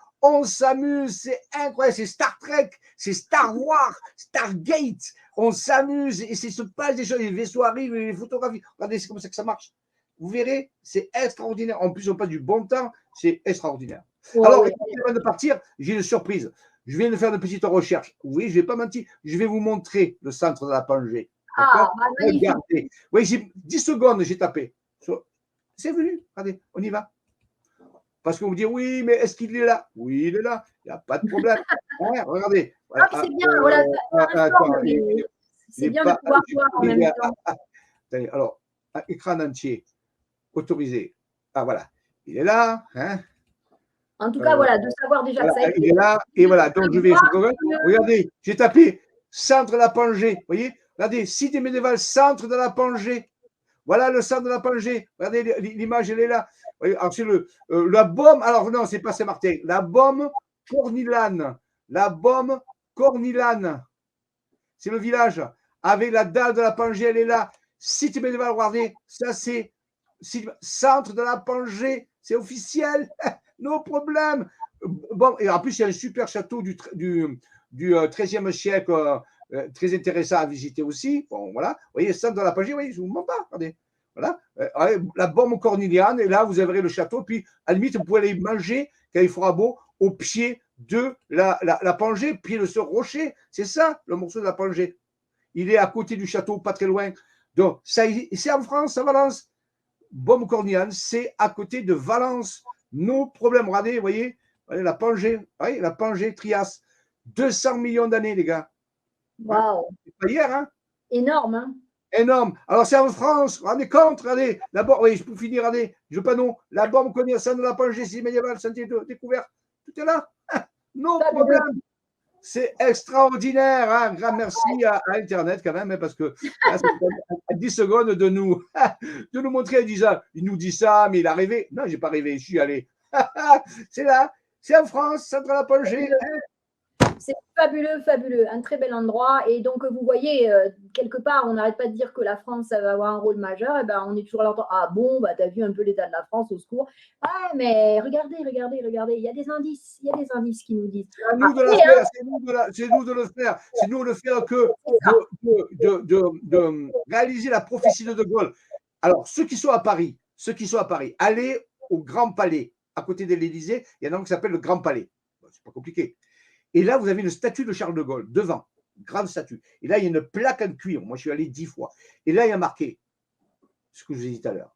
c'est incroyable. C'est Star Trek, c'est Star Wars, Stargate. On s'amuse et c'est se passe des choses. Les vaisseaux arrivent, les photographies. Regardez, c'est comme ça que ça marche. Vous verrez, c'est extraordinaire. En plus, on passe du bon temps, c'est extraordinaire. Ouais, alors, avant de partir, j'ai une surprise. Je viens de faire une petite recherche. Oui, je ne vais pas mentir. Je vais vous montrer le centre de la Pangée. Regardez. Oui, j'ai 10 secondes, j'ai tapé. C'est venu. Regardez, on y va. Parce qu'on vous dit, oui, mais est-ce qu'il est là? Oui, il est là. Il n'y a pas de problème. Regardez. C'est bien. Voilà, c'est bien de pouvoir voir en même temps. Alors, écran entier. Autorisé. Ah, voilà. Il est là. Hein. En tout cas, voilà, de savoir déjà que ça existe. Il est là, et voilà, donc je vais. Regardez, j'ai tapé centre de la Pangée. Vous voyez? Regardez, cité médiévale, centre de la Pangée. Voilà le centre de la Pangée. Regardez, l'image, elle est là. Alors, c'est la Baume. Alors, non, c'est pas Saint-Martin. La Baume Cornilane. La Baume Cornilane. C'est le village. Avec la dalle de la Pangée, elle est là. Cité médiévale, regardez, ça, c'est centre de la Pangée. C'est officiel. No problème. Bon, et en plus, il y a un super château du XIIIe siècle, très intéressant à visiter aussi. Bon, voilà. Vous voyez, centre de la Pangée, oui, je ne vous mens pas. Regardez. Voilà. La Baume Corniliane, et là, vous verrez le château. Puis, à la limite, vous pouvez aller manger, quand il fera beau, au pied de la Pangée, pied de ce rocher. C'est ça, le morceau de la Pangée. Il est à côté du château, pas très loin. Donc, c'est en France, à Valence. Baume Corniliane, c'est à côté de Valence. Nos problèmes, regardez, vous voyez, la Pangée, oui, la Pangée, Trias, 200 millions d'années, les gars. Waouh. C'est pas hier, hein? Énorme, hein? Énorme. Alors, c'est en France, regardez, regardez, d'abord, oui, pour finir, regardez, je pas non, la bombe connaissance de la Pangée, c'est médiéval, sentier de découverte, tout est là. Non problème. C'est extraordinaire, hein? Grand merci à Internet quand même, hein, parce que là, à 10 secondes de nous montrer, il nous dit ça, mais il a rêvé. Non, j'ai pas rêvé, je suis allé. C'est là, C'est en France, Sainte-Anne-Apologée. C'est fabuleux, fabuleux, un très bel endroit. Et donc, vous voyez, quelque part, on n'arrête pas de dire que la France, ça va avoir un rôle majeur. Et ben, on est toujours là, ah bon, bah, t'as vu un peu l'état de la France, au secours. Ah, mais regardez, regardez, regardez, il y a des indices qui nous disent. C'est à nous de le faire, c'est nous de le faire. C'est nous de le faire que de réaliser la prophétie de Gaulle. Alors, ceux qui sont à Paris, allez au Grand Palais, à côté de l'Élysée, il y en a un qui s'appelle le Grand Palais. Bon, c'est pas compliqué. Et là, vous avez une statue de Charles de Gaulle, devant, grande statue. Et là, il y a une plaque en cuir. Moi, je suis allé 10 fois. Et là, il y a marqué ce que je vous ai dit tout à l'heure.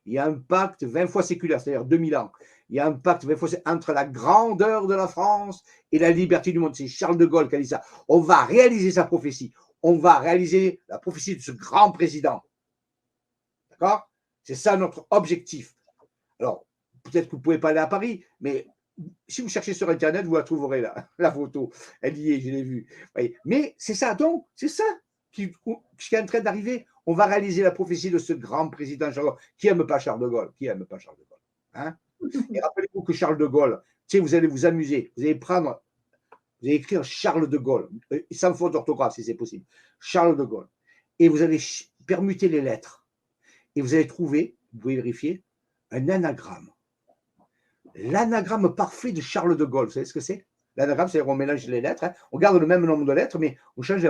Il y a un pacte 20 fois séculaire, c'est-à-dire 2000 ans. Il y a un pacte 20 fois entre la grandeur de la France et la liberté du monde. C'est Charles de Gaulle qui a dit ça. On va réaliser sa prophétie. On va réaliser la prophétie de ce grand président. D'accord? C'est ça notre objectif. Alors, peut-être que vous ne pouvez pas aller à Paris, mais si vous cherchez sur Internet, vous la trouverez là, la photo. Elle y est, je l'ai vue. Mais c'est ça, donc, c'est ça qui est en train d'arriver. On va réaliser la prophétie de ce grand président Charles de Gaulle. Qui n'aime pas Charles de Gaulle? Qui n'aime pas Charles de Gaulle, hein? Et rappelez-vous que Charles de Gaulle, tu sais, vous allez vous amuser. Vous allez écrire Charles de Gaulle, sans faute d'orthographe si c'est possible. Charles de Gaulle. Et vous allez permuter les lettres. Et vous allez trouver, vous pouvez vérifier, un anagramme. L'anagramme parfait de Charles de Gaulle. Vous savez ce que c'est? L'anagramme, c'est qu'on mélange les lettres. Hein. On garde le même nombre de lettres, mais on change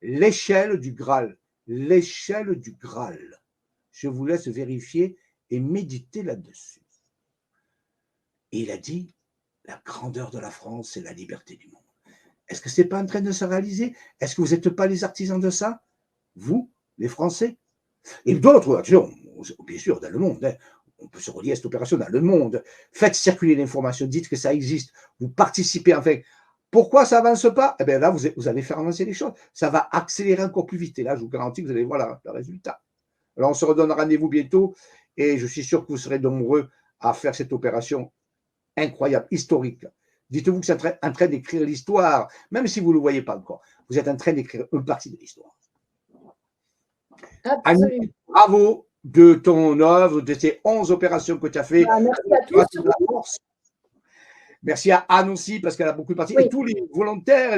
l'échelle du Graal. L'échelle du Graal. Je vous laisse vérifier et méditer là-dessus. Et il a dit, la grandeur de la France, c'est la liberté du monde. Est-ce que ce n'est pas en train de se réaliser? Est-ce que vous n'êtes pas les artisans de ça? Vous, les Français? Et d'autres, bien sûr, dans le monde. Hein. On peut se relier à cette opération dans le monde. Faites circuler l'information, dites que ça existe, vous participez enfin. Pourquoi ça n'avance pas? Eh bien là, vous allez faire avancer les choses. Ça va accélérer encore plus vite. Et là, je vous garantis que vous allez voir le résultat. Alors, on se redonne rendez-vous bientôt et je suis sûr que vous serez nombreux à faire cette opération incroyable, historique. Dites-vous que c'est en train d'écrire l'histoire, même si vous ne le voyez pas encore. Vous êtes en train d'écrire une partie de l'histoire. Annie, bravo de ton œuvre, de tes 11 opérations que tu as fait. Merci à tous. Merci à Anne aussi, parce qu'elle a beaucoup participé. Oui. Et tous les volontaires,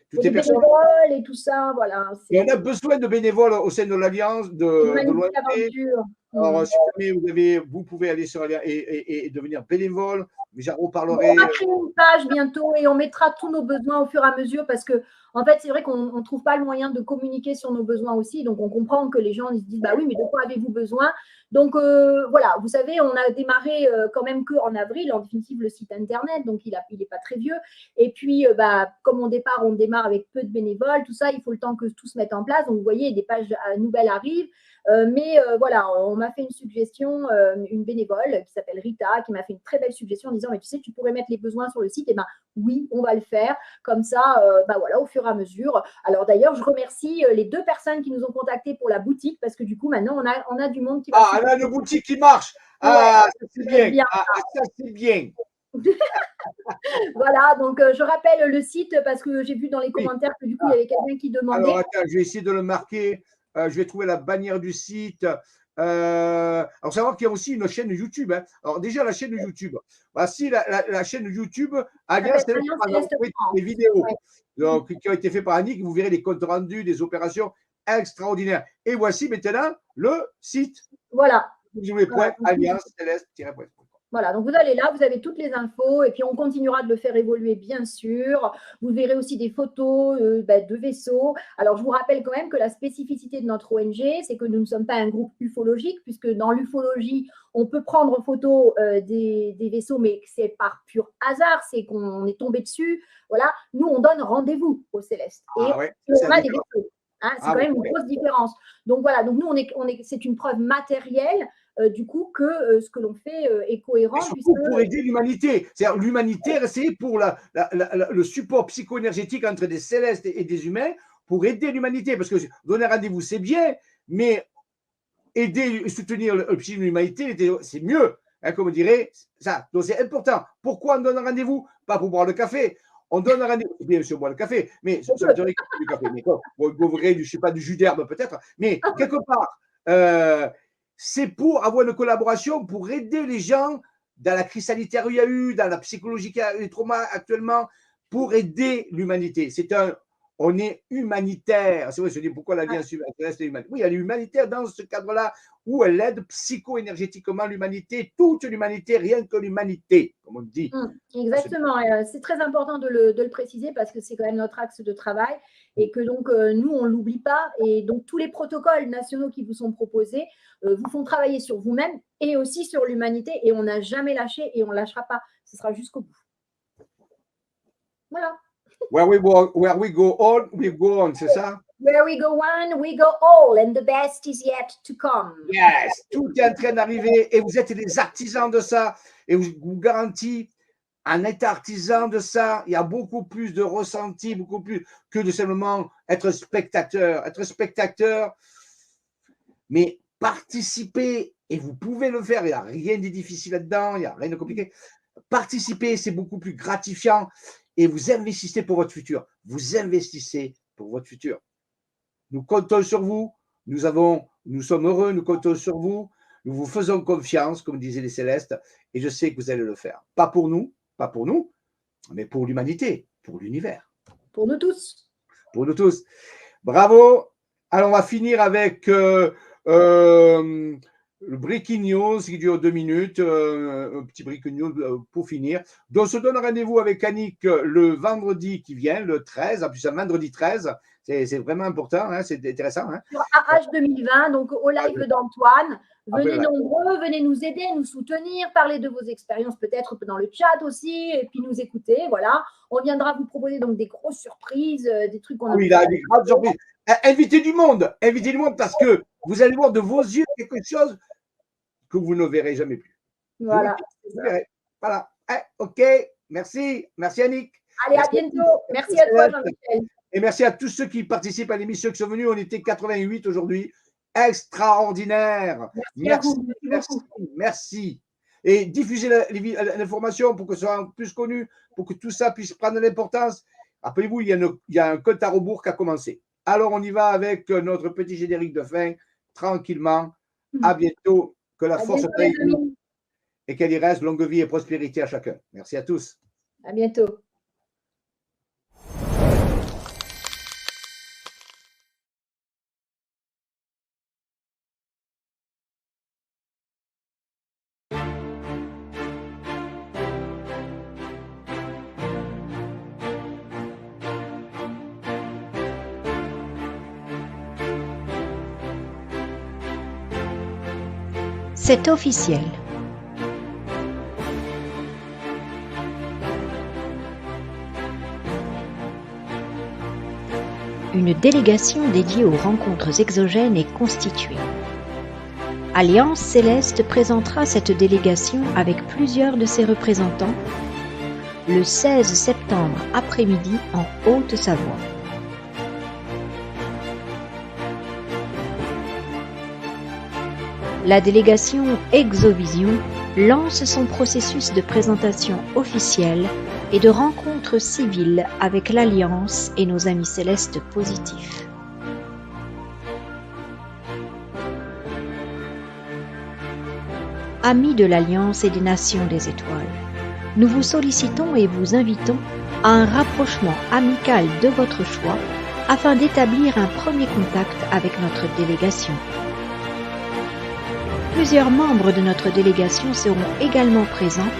toutes les personnes. Bénévoles et tout ça, voilà. Et on a besoin de bénévoles au sein de l'Alliance de l'OMT. Alors, si jamais vous pouvez aller sur l'Alliance et devenir bénévole. J'en reparlerai. On va créer une page bientôt et on mettra tous nos besoins au fur et à mesure parce que, en fait, c'est vrai qu'on ne trouve pas le moyen de communiquer sur nos besoins aussi. Donc, on comprend que les gens ils se disent, bah oui, mais de quoi avez-vous besoin? Donc, voilà, vous savez, on a démarré quand même qu'en avril, en définitive, le site Internet. Donc, il n'est pas très vieux. Et puis, comme on démarre avec peu de bénévoles, tout ça, il faut le temps que tout se mette en place. Donc, vous voyez, des pages nouvelles arrivent. Mais voilà, on m'a fait une suggestion, une bénévole qui s'appelle Rita, qui m'a fait une très belle suggestion en disant, mais tu sais, tu pourrais mettre les besoins sur le site. Et ben oui, on va le faire. Comme ça, voilà, au fur et à mesure. Alors d'ailleurs, je remercie les 2 personnes qui nous ont contactés pour la boutique parce que du coup, maintenant, on a du monde qui va. Ah, là, une boutique qui marche. Ah, ouais, c'est bien. Ah, ça, c'est bien. Voilà, donc je rappelle le site parce que j'ai vu dans les commentaires que du coup, il y avait quelqu'un qui demandait. Alors, attends, je vais essayer de le marquer. Je vais trouver la bannière du site. Alors, savoir qu'il y a aussi une chaîne YouTube. Hein. Alors, déjà, la chaîne YouTube. Voici la chaîne YouTube Alliance Céleste, les vidéos donc, qui ont été faites par Annick. Vous verrez les comptes rendus des opérations extraordinaires. Et voici maintenant le site. Voilà. Alliance Céleste-. Voilà, donc vous allez là, vous avez toutes les infos et puis on continuera de le faire évoluer, bien sûr. Vous verrez aussi des photos de vaisseaux. Alors, je vous rappelle quand même que la spécificité de notre ONG, c'est que nous ne sommes pas un groupe ufologique, puisque dans l'ufologie, on peut prendre en photo des vaisseaux, mais c'est par pur hasard, c'est qu'on est tombé dessus. Voilà, nous, on donne rendez-vous aux célestes. Et on a des vaisseaux. Hein, c'est quand même une grosse différence. Donc, voilà, donc nous, c'est une preuve matérielle. Du coup, que ce que l'on fait est cohérent. Surtout pour aider l'humanité. C'est-à-dire l'humanité, c'est pour le support psycho-énergétique entre des célestes et des humains pour aider l'humanité. Parce que donner rendez-vous, c'est bien, mais aider et soutenir le psy de l'humanité, c'est mieux. Hein, comme on dirait, ça. Donc, c'est important. Pourquoi on donne un rendez-vous? Pas pour boire le café. On donne un rendez-vous, bien sûr, boire le café, mais ça me dirait du café. Mais je ne sais pas, du jus d'herbe peut-être. Mais quelque part, c'est pour avoir une collaboration, pour aider les gens dans la crise sanitaire qu'il y a eu, dans la psychologie, les traumas actuellement, pour aider l'humanité. On est humanitaire. C'est vrai, je dis pourquoi l'Alliance Céleste est humanitaire. Oui, elle est humanitaire dans ce cadre-là où elle aide psycho-énergétiquement l'humanité, toute l'humanité, rien que l'humanité, comme on dit. Exactement. C'est très important de le préciser parce que c'est quand même notre axe de travail et que donc nous, on ne l'oublie pas. Et donc, tous les protocoles nationaux qui vous sont proposés vous font travailler sur vous-même et aussi sur l'humanité. Et on n'a jamais lâché et on ne lâchera pas. Ce sera jusqu'au bout. Voilà. Where we go on, we go on, c'est ça? Where we go on, we go all, and the best is yet to come. Yes, tout est en train d'arriver et vous êtes des artisans de ça. Et je vous garantis, en étant artisan de ça, il y a beaucoup plus de ressenti, beaucoup plus que de simplement être spectateur. Être spectateur, mais participer, et vous pouvez le faire, il n'y a rien de difficile là-dedans, il n'y a rien de compliqué. Participer, c'est beaucoup plus gratifiant. Et vous investissez pour votre futur. Vous investissez pour votre futur. Nous comptons sur vous. Nous sommes heureux. Nous comptons sur vous. Nous vous faisons confiance, comme disaient les Célestes. Et je sais que vous allez le faire. Pas pour nous, mais pour l'humanité, pour l'univers. Pour nous tous. Pour nous tous. Bravo. Alors, on va finir avec le breaking news qui dure 2 minutes, un petit breaking news pour finir. Donc, on se donne rendez-vous avec Annick le vendredi qui vient, le 13, en plus un vendredi 13. C'est vraiment important, hein, c'est intéressant. Hein. Sur AH 2020, donc au live d'Antoine. Venez nombreux, venez nous aider, nous soutenir, parler de vos expériences peut-être dans le chat aussi, et puis nous écouter. Voilà. On viendra vous proposer donc des grosses surprises, des trucs qu'on a. Oui, là, des grandes surprises. Invitez du monde parce que vous allez voir de vos yeux quelque chose que vous ne verrez jamais plus. Voilà. Voilà. OK. Merci. Merci, Annick. Allez, à bientôt. Merci à toi, Jean-Michel. Et merci à tous ceux qui participent à l'émission, qui sont venus. On était 88 aujourd'hui. Extraordinaire. Merci. Et diffusez l'information pour que ce soit plus connu, pour que tout ça puisse prendre l'importance. Rappelez-vous, il y a un compte à rebours qui a commencé. Alors, on y va avec notre petit générique de fin, tranquillement. À bientôt. Que la force soit et qu'elle y reste. Longue vie et prospérité à chacun. Merci à tous. À bientôt. C'est officiel. Une délégation dédiée aux rencontres exogènes est constituée. Alliance Céleste présentera cette délégation avec plusieurs de ses représentants le 16 septembre après-midi en Haute-Savoie. La délégation Exovision lance son processus de présentation officielle et de rencontre civile avec l'Alliance et nos amis célestes positifs. Amis de l'Alliance et des Nations des Étoiles, nous vous sollicitons et vous invitons à un rapprochement amical de votre choix afin d'établir un premier contact avec notre délégation. Plusieurs membres de notre délégation seront également présents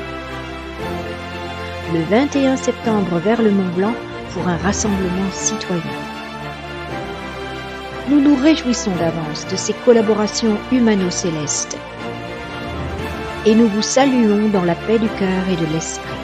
le 21 septembre vers le Mont-Blanc pour un rassemblement citoyen. Nous nous réjouissons d'avance de ces collaborations humano-célestes et nous vous saluons dans la paix du cœur et de l'esprit.